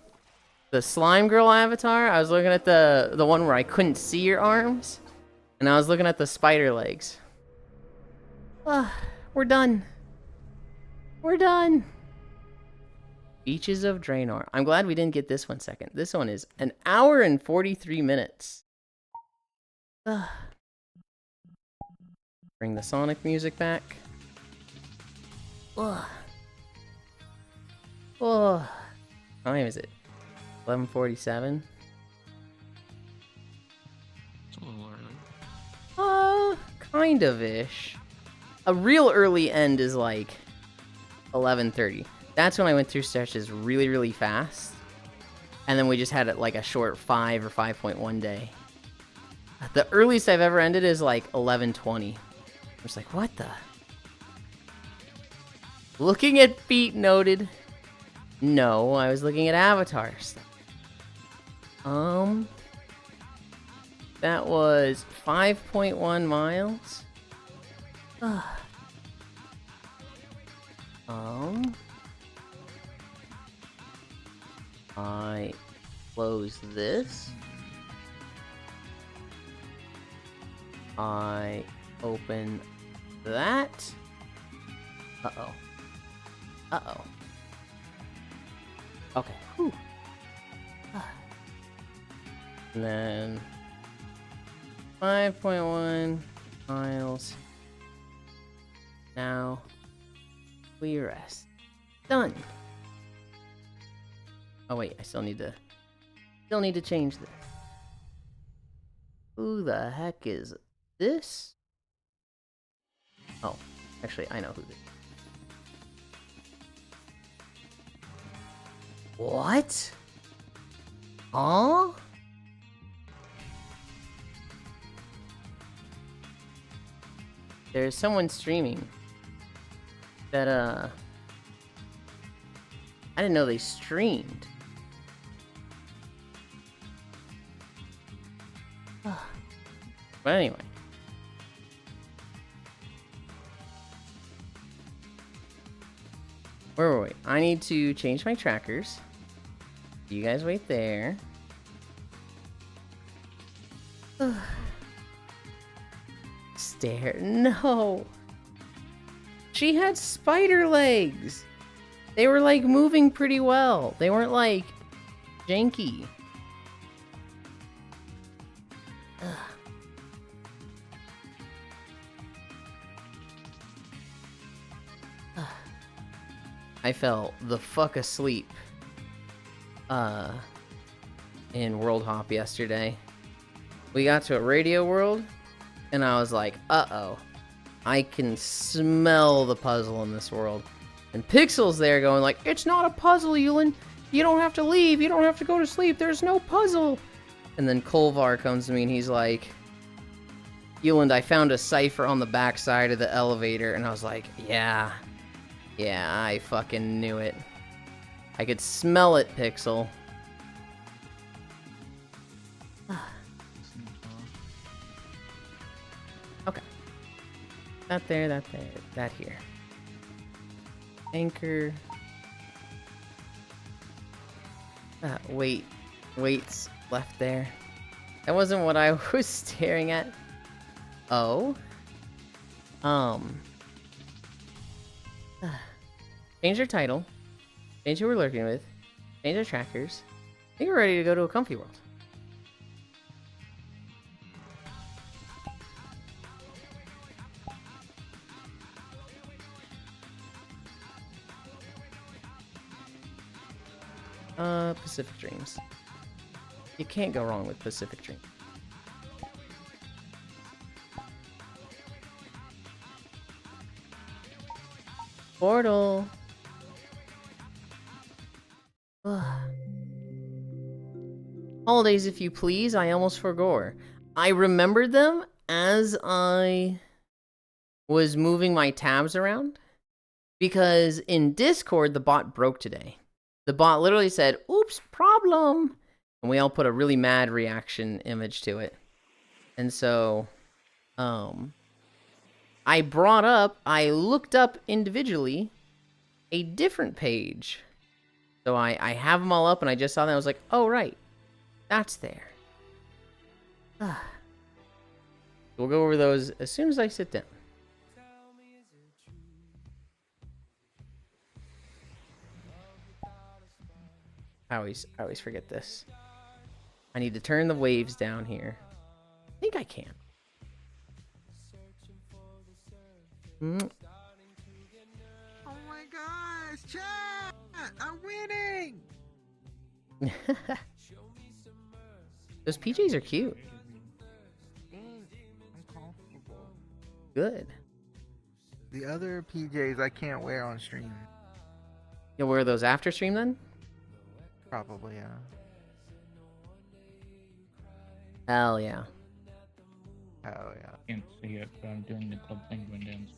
slime girl avatar. I was looking at the one where I couldn't see your arms. And I was looking at the spider legs. We're done. We're done. Beaches of Draenor. I'm glad we didn't get this one second. This one is 1 hour and 43 minutes. Bring the Sonic music back. What time is it? 11:47. It's a little early. Kind of ish. A real early end is like 11:30. That's when I went through stretches really, really fast. And then we just had it like a short 5 or 5.1 day. The earliest I've ever ended is like 11:20. I was like, what the? Looking at feet noted. No, I was looking at avatars. That was 5.1 miles. I close this. I open that. Uh-oh. Uh-oh. Okay. Whew. And then 5.1 miles. Now we rest. Done. Oh wait, I still need to change this. Who the heck is this? Oh, actually I know who this is. What? Huh? There's someone streaming that, I didn't know they streamed. But anyway. Where were we? I need to change my trackers. You guys wait there. Stare. No. She had spider legs. They were like moving pretty well. They weren't like janky. I fell the fuck asleep in World Hop yesterday. We got to a radio world and I was like, uh-oh. I can smell the puzzle in this world. And Pixel's there going like, it's not a puzzle, Yulind. You don't have to leave. You don't have to go to sleep. There's no puzzle. And then Kolvar comes to me and he's like, Yulind, I found a cipher on the backside of the elevator. And I was like, yeah, I fucking knew it. I could smell it, Pixel. Okay. That there, that here. Anchor. Weights left there. That wasn't what I was staring at. Oh. Change your title. Change who we're lurking with. Change our trackers. I think we're ready to go to a comfy world. Pacific Dreams. You can't go wrong with Pacific Dreams. Portal. Holidays, if you please. I almost forgot. I remembered them as I was moving my tabs around because in Discord the bot broke today. The bot literally said, "Oops, problem," and we all put a really mad reaction image to it. And so, I looked up individually a different page. So I have them all up and I just saw that. I was like, oh, right. That's there. We'll go over those as soon as I sit down. I always forget this. I need to turn the waves down here. I think I can. Oh my gosh, chat! I'm winning! Those PJs are cute. Uncomfortable. Good. The other PJs I can't wear on stream. You'll wear those after stream then? Probably, yeah. Hell yeah. Hell yeah. Can't see it, but I'm doing the Club Penguin dance.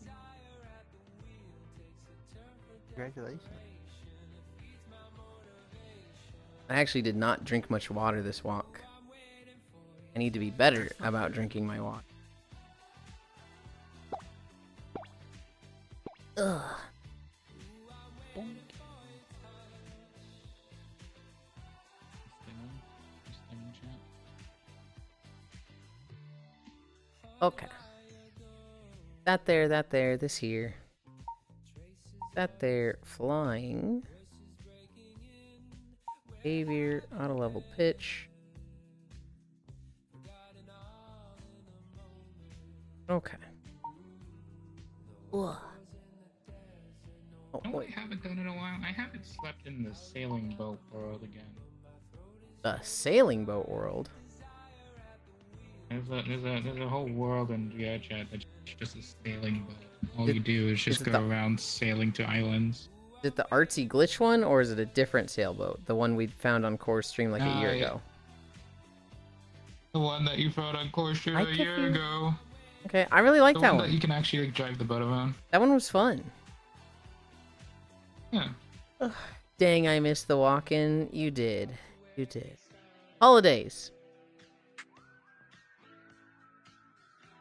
Congratulations. I actually did not drink much water this walk. I need to be better about drinking my water. Ugh. Okay. That there, this here. That there, flying. Behavior, auto level pitch. Okay. Ugh. Oh, No, I wait. haven't done in a while. I haven't slept in the sailing boat world again. The sailing boat world. There's a whole world in GeoChat that's just a sailing boat. All you do is just it go around sailing to islands. Is it the artsy glitch one, or is it a different sailboat? The one we found on Core Stream like a year ago. The one that you found on Core Stream a year ago. Okay, I really like The that one one. that you can actually like, drive the boat around. That one was fun. Yeah. Ugh, dang, I missed the walk-in. You did. You did. Holidays.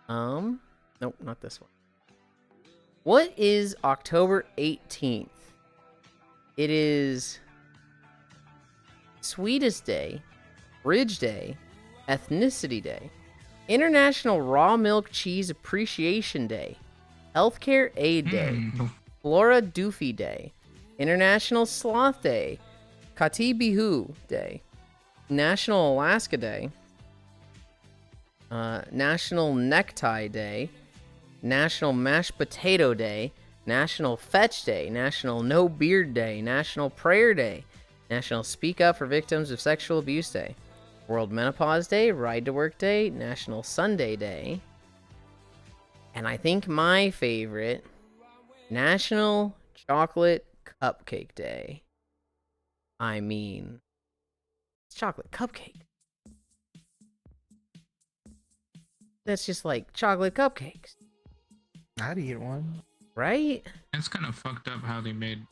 Nope, not this one. What is October 18th? It is Sweetest Day, Bridge Day, Ethnicity Day, International Raw Milk Cheese Appreciation Day, Healthcare Aid Day, Flora Doofy Day, International Sloth Day, Kati Bihu Day, National Alaska Day, National Necktie Day, National Mashed Potato Day, National Fetch Day, National No Beard Day, National Prayer Day, National Speak Up for Victims of Sexual Abuse Day, World Menopause Day, Ride to Work Day, National Sunday Day, and I think my favorite, National Chocolate Cupcake Day. I mean, it's chocolate cupcake. That's just like chocolate cupcakes. I'd eat one. Right? It's kind of fucked up how they made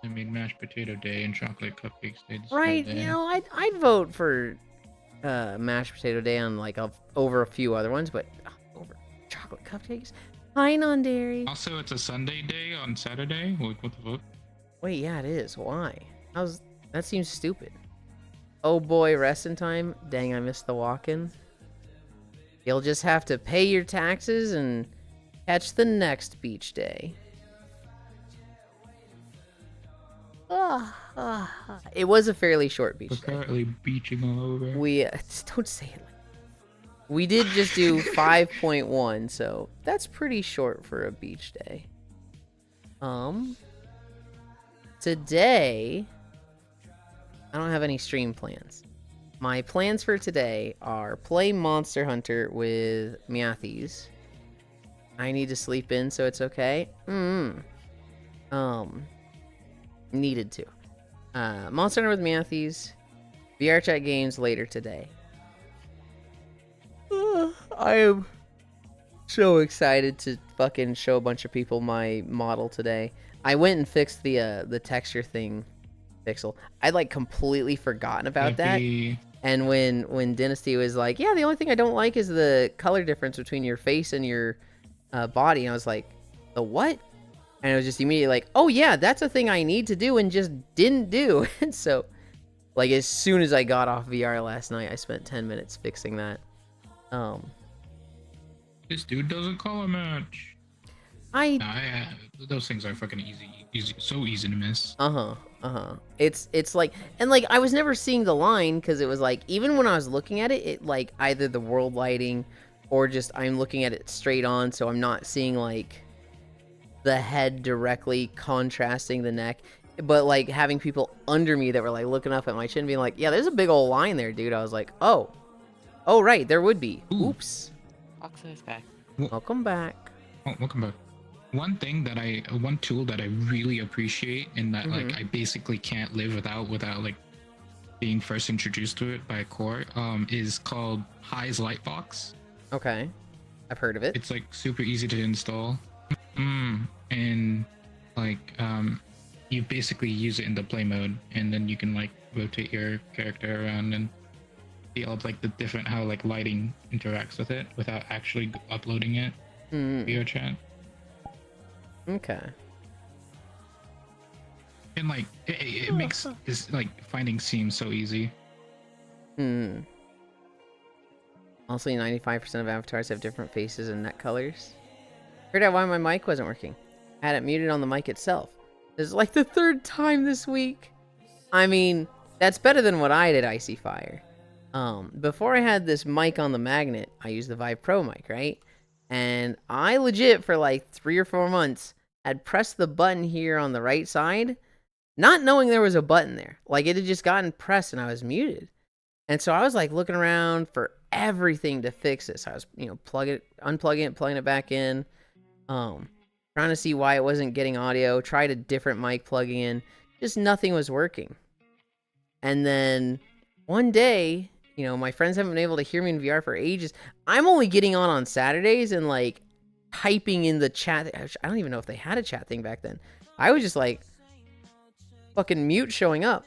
mashed potato day and chocolate cupcakes day. Right? You know, I'd vote for mashed potato day on like over a few other ones, but over chocolate cupcakes, high on dairy. Also, it's a Sunday day on Saturday. What the fuck? Wait, yeah, it is. Why? That seems stupid. Oh boy, resting time. Dang, I missed the walk-in. You'll just have to pay your taxes and catch the next beach day. It was a fairly short beach day. Apparently beaching all over. We don't say it. We did just do 5.1, so that's pretty short for a beach day. Today, I don't have any stream plans. My plans for today are play Monster Hunter with Matthews. I need to sleep in, so it's okay. Needed to. Monster Hunter with Matthews. VR chat games later today. I am so excited to fucking show a bunch of people my model today. I went and fixed the texture thing, Pixel. I'd like completely forgotten about that. And when Dynasty was like, yeah, the only thing I don't like is the color difference between your face and your body. And I was like, the what? And it was just immediately like, oh yeah, that's a thing I need to do and just didn't do. And so, like, as soon as I got off VR last night, I spent 10 minutes fixing that. This dude doesn't call a match. Those things are fucking easy, so easy to miss. It's like, and like I was never seeing the line because it was like, even when I was looking at it, it like either the world lighting or just I'm looking at it straight on, so I'm not seeing like the head directly contrasting the neck, but like having people under me that were like looking up at my chin being like, yeah, there's a big old line there, dude. I was like, oh right, there would be. Oops. Fox is back. Welcome back. Oh, welcome back. One tool that I really appreciate and that like I basically can't live without like being first introduced to it by a core is called High's Lightbox. Okay, I've heard of it. It's like super easy to install, and like you basically use it in the play mode, and then you can like rotate your character around and see all like the different how like lighting interacts with it without actually uploading it via chat. Okay. And like it makes this like finding seem so easy. Also, 95% of avatars have different faces and neck colors. Figured out why my mic wasn't working. I had it muted on the mic itself. This is like the 3rd time this week. I mean, that's better than what I did, Icy Fire. Before I had this mic on the magnet, I used the Vive Pro mic, right? And I legit, for like 3 or 4 months, had pressed the button here on the right side, not knowing there was a button there. Like, it had just gotten pressed and I was muted. And so I was like looking around for everything to fix this. I was, unplugging it, plugging it back in, trying to see why it wasn't getting audio, tried a different mic plugging in, just nothing was working. And then one day, my friends haven't been able to hear me in VR for ages. I'm only getting on Saturdays and like typing in the chat. I don't even know if they had a chat thing back then. I was just like fucking mute showing up.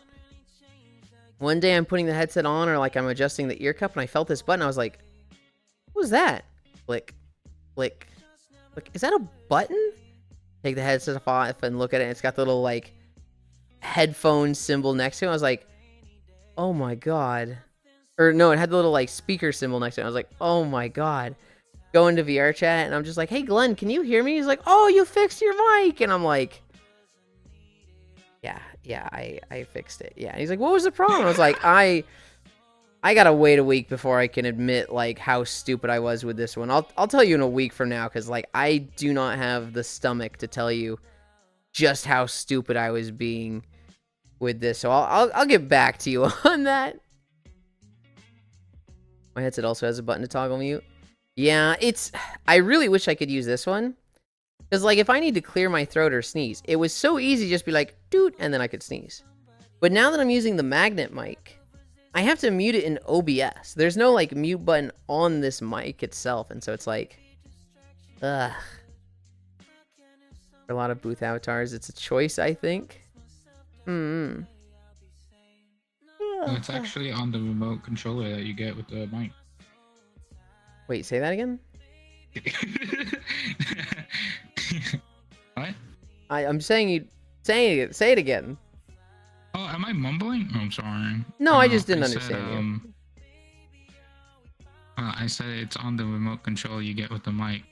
One day I'm putting the headset on or like I'm adjusting the ear cup and I felt this button. I was like, What was that? Click, click, click. Is that a button? Take the headset off and look at it. And it's got the little like headphone symbol next to it. I was like, oh my god. Or no, it had the little like speaker symbol next to it. I was like, oh my god. Go into VR chat and I'm just like, hey Glenn, can you hear me? He's like, oh, you fixed your mic. And I'm like, yeah, I fixed it. Yeah. And he's like, what was the problem? I was like, I gotta wait a week before I can admit like how stupid I was with this one. I'll tell you in a week from now, because like I do not have the stomach to tell you just how stupid I was being with this. So I'll get back to you on that. My headset also has a button to toggle mute. Yeah, I really wish I could use this one. Because, like, if I need to clear my throat or sneeze, it was so easy to just be like, dude, and then I could sneeze. But now that I'm using the magnet mic, I have to mute it in OBS. There's no, like, mute button on this mic itself. And so it's like, ugh. For a lot of booth avatars, it's a choice, I think. It's actually on the remote controller that you get with the mic. Wait, say that again? What? I'm saying you say it again. Oh, am I mumbling? Oh, I'm sorry. No, I just didn't understand you. I said it's on the remote control you get with the mic.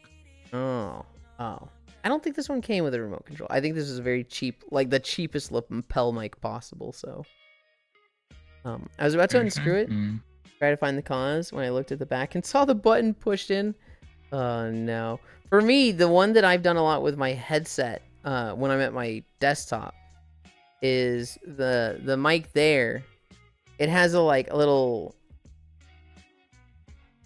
Oh. I don't think this one came with a remote control. I think this is very cheap, like the cheapest lapel mic possible, so. I was about to unscrew it, try to find the cause when I looked at the back and saw the button pushed in. Oh no. For me, the one that I've done a lot with my headset when I'm at my desktop is the mic there. It has a little,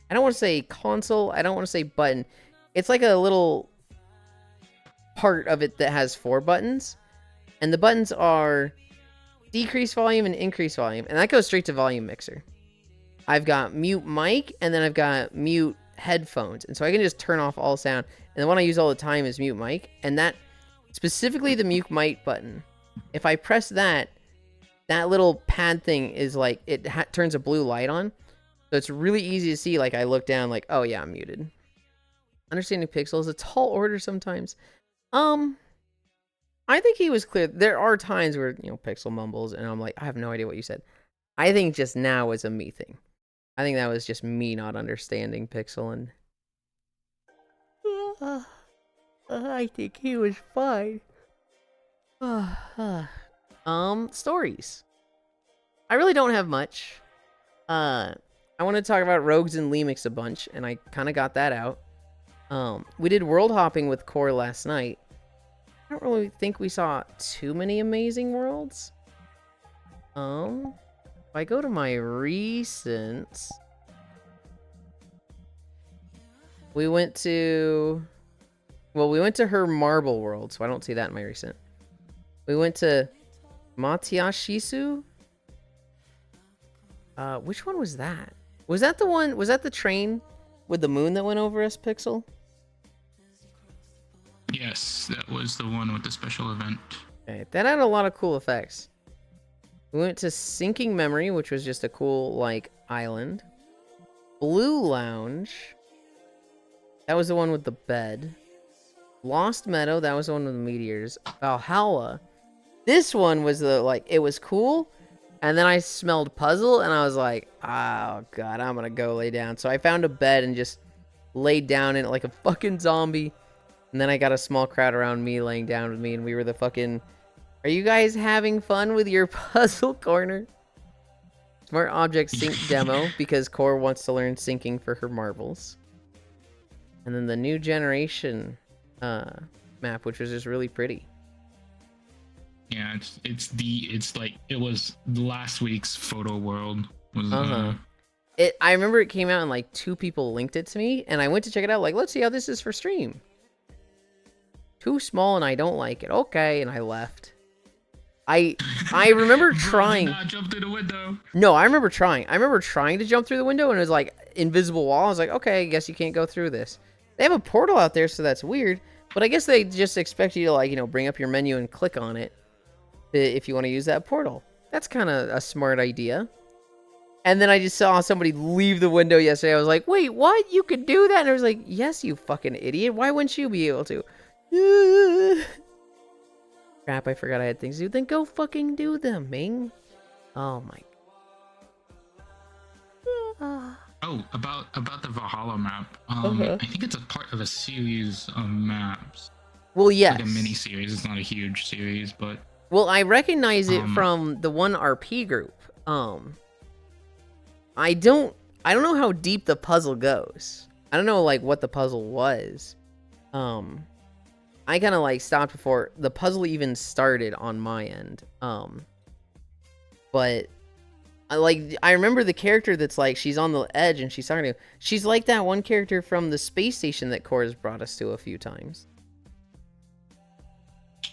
I don't want to say console, I don't want to say button. It's like a little part of it that has 4 buttons, and the buttons are decrease volume and increase volume, and that goes straight to volume mixer. I've got mute mic, and then I've got mute headphones, and so I can just turn off all sound. And the one I use all the time is mute mic, and that specifically the mute mic button. If I press that little pad thing is like it turns a blue light on, so it's really easy to see. Like I look down, like, oh yeah, I'm muted. Understanding Pixel is a tall order sometimes. I think he was clear. There are times where, Pixel mumbles, and I'm like, I have no idea what you said. I think just now was a me thing. I think that was just me not understanding Pixel, and I think he was fine. Stories. I really don't have much. I want to talk about Rogues and Lemix a bunch, and I kind of got that out. We did world hopping with Core last night. I don't really think we saw too many amazing worlds. If I go to my recents, we went to her marble world, so I don't see that in my recent. We went to Matiashisu. Which one was that? Was that the train with the moon that went over us, Pixel? Yes, that was the one with the special event. Okay, that had a lot of cool effects. We went to Sinking Memory, which was just a cool, island. Blue Lounge. That was the one with the bed. Lost Meadow, that was the one with the meteors. Valhalla. This one was it was cool. And then I smelled puzzle, and I was like, oh, God, I'm gonna go lay down. So I found a bed and just laid down in it like a fucking zombie. And then I got a small crowd around me laying down with me, and we were the fucking... Are you guys having fun with your puzzle corner? Smart Object Sync demo, because Core wants to learn syncing for her marbles. And then the New Generation map, which was just really pretty. Yeah, it was last week's photo world. I remember it came out and 2 people linked it to me, and I went to check it out, let's see how this is for stream. Too small and I don't like it. Okay, and I left. I remember trying. Not jump through the window. No, I remember trying. I remember trying to jump through the window, and it was invisible wall. I was like, okay, I guess you can't go through this. They have a portal out there, so that's weird. But I guess they just expect you to bring up your menu and click on it if you want to use that portal. That's kind of a smart idea. And then I just saw somebody leave the window yesterday. I was like, wait, what? You could do that? And I was like, yes, you fucking idiot. Why wouldn't you be able to? Crap, I forgot I had things to do. Then go fucking do them, Ming. Oh my. Oh, about the Valhalla map. I think it's a part of a series of maps. Well, yes. Like a mini series. It's not a huge series, but. Well, I recognize it from the one RP group. I don't know how deep the puzzle goes. I don't know like what the puzzle was. I kind of like stopped before the puzzle even started on my end. But I remember the character that's like she's on the edge and she's talking to. She's like that one character from the space station that Cora's brought us to a few times.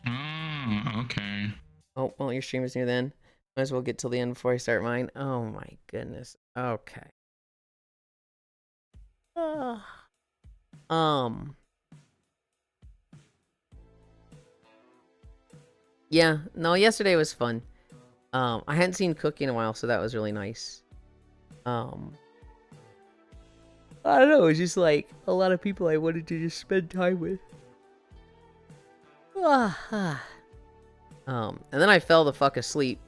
Oh, okay. Oh, well, your stream is near then. Might as well get till the end before I start mine. Oh my goodness. Okay. Yeah, no, yesterday was fun. I hadn't seen Cookie in a while, so that was really nice. I don't know, it was just like a lot of people I wanted to just spend time with. And then I fell the fuck asleep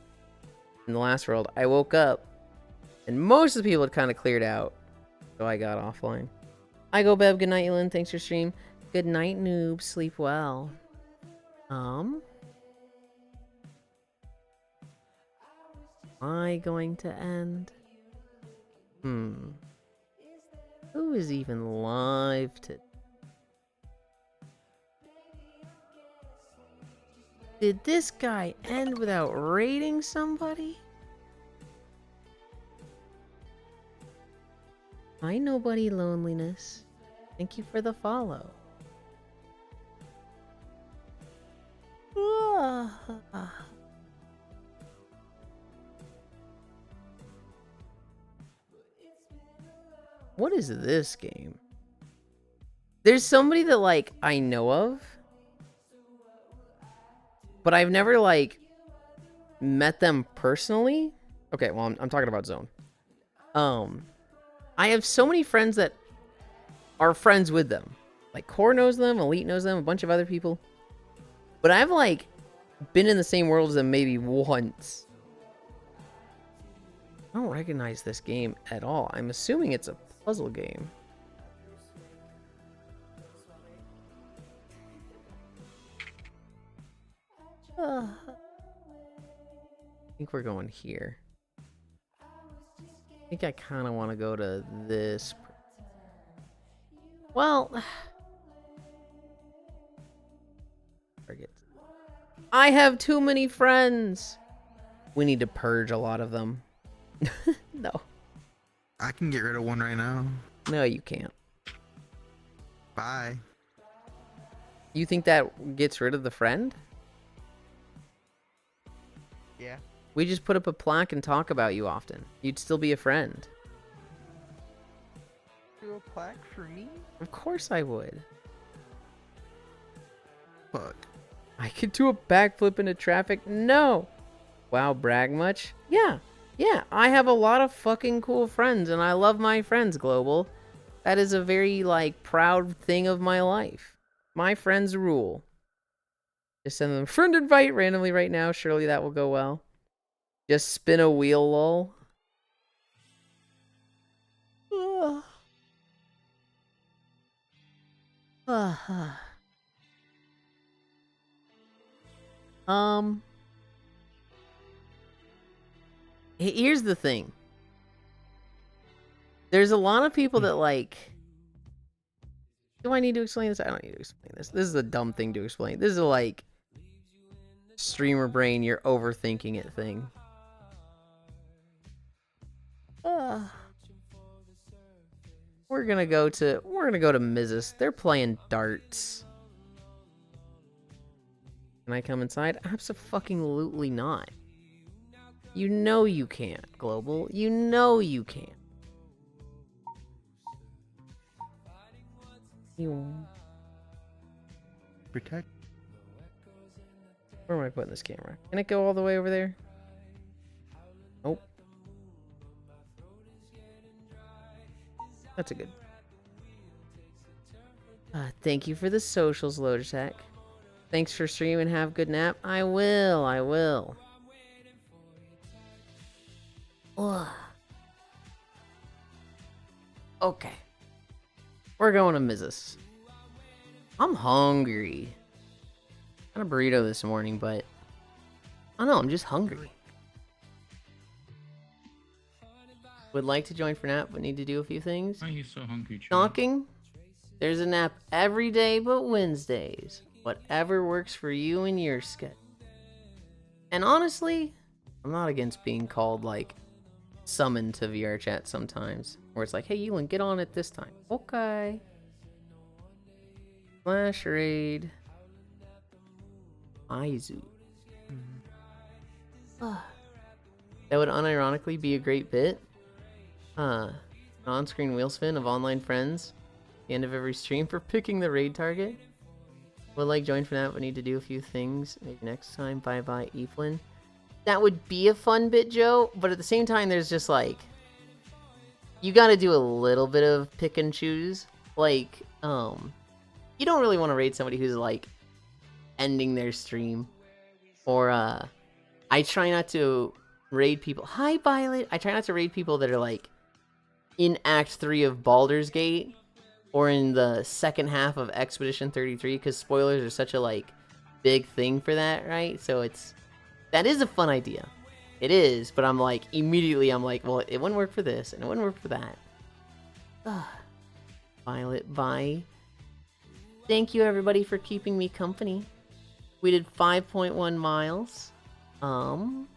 in the last world. I woke up, and most of the people had kind of cleared out, so I got offline. I go, Beb. Good night, Yulind. Thanks for stream. Good night, noob. Sleep well. Am I going to end? Who is even live to? Did this guy end without raiding somebody? Hi, nobody loneliness. Thank you for the follow. What is this game? There's somebody that like I know of, but I've never like met them personally. Okay, well I'm talking about Zone. I have so many friends that are friends with them. Like Core knows them, Elite knows them, a bunch of other people. But I've like been in the same world as them maybe once. I don't recognize this game at all. I'm assuming it's a puzzle game. I think we're going here. I think I kind of want to go to this. Well, target. I have too many friends. We need to purge a lot of them. No. I can get rid of one right now. No, you can't. Bye. You think that gets rid of the friend? Yeah. We just put up a plaque and talk about you often. You'd still be a friend. Do a plaque for me? Of course I would. Fuck. I could do a backflip into traffic? No. Wow, brag much? Yeah. Yeah, I have a lot of fucking cool friends, and I love my friends, Global. That is a very, like, proud thing of my life. My friends rule. Just send them a friend invite randomly right now. Surely that will go well. Just spin a wheel, lol. Here's the thing. There's a lot of people that like... Do I need to explain this? I don't need to explain this. This is a dumb thing to explain. This is a, like, streamer brain, you're overthinking it thing. We're gonna go to Mrs. They're playing darts. Can I come inside? Abso-fucking-lutely not. You know you can't, Global. You know you can't. You... Protect. Where am I putting this camera? Can it go all the way over there? Nope. That's a good. Thank you for the socials, Logitech. Thanks for streaming. Have a good nap. I will. Ugh. Okay. We're going to Mrs. I'm hungry. I had a burrito this morning, but I don't know, I'm just hungry. Would like to join for nap, but need to do a few things. Why are you so hungry, Joe? Knocking. There's a nap every day but Wednesdays. Whatever works for you and your schedule. And honestly, I'm not against being called, like, summoned to VR chat sometimes. Where it's like, hey, Yulind, get on at this time. Okay. Flash raid. Aizu. That would unironically be a great bit. On-screen wheel spin of online friends. The end of every stream for picking the raid target. Would like join for that, but need to do a few things. Maybe next time. Bye-bye, Evelyn. That would be a fun bit, Joe, but at the same time, there's just like... You gotta do a little bit of pick and choose. Like, you don't really want to raid somebody who's, like, ending their stream. Or, I try not to raid people... Hi, Violet! I try not to raid people that are, like, in Act 3 of Baldur's Gate. Or in the second half of Expedition 33, because spoilers are such a, like, big thing for that, right? So it's... That is a fun idea. It is, but I'm like, immediately I'm like, well, it wouldn't work for this, and it wouldn't work for that. Ugh. Violet, bye. Thank you, everybody, for keeping me company. We did 5.1 miles. I'm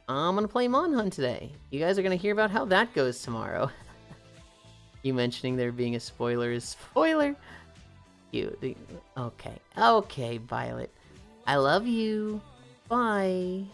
gonna play Mon Hunt today. You guys are gonna hear about how that goes tomorrow. You mentioning there being a spoiler is spoiler. Okay, Violet. I love you. Bye.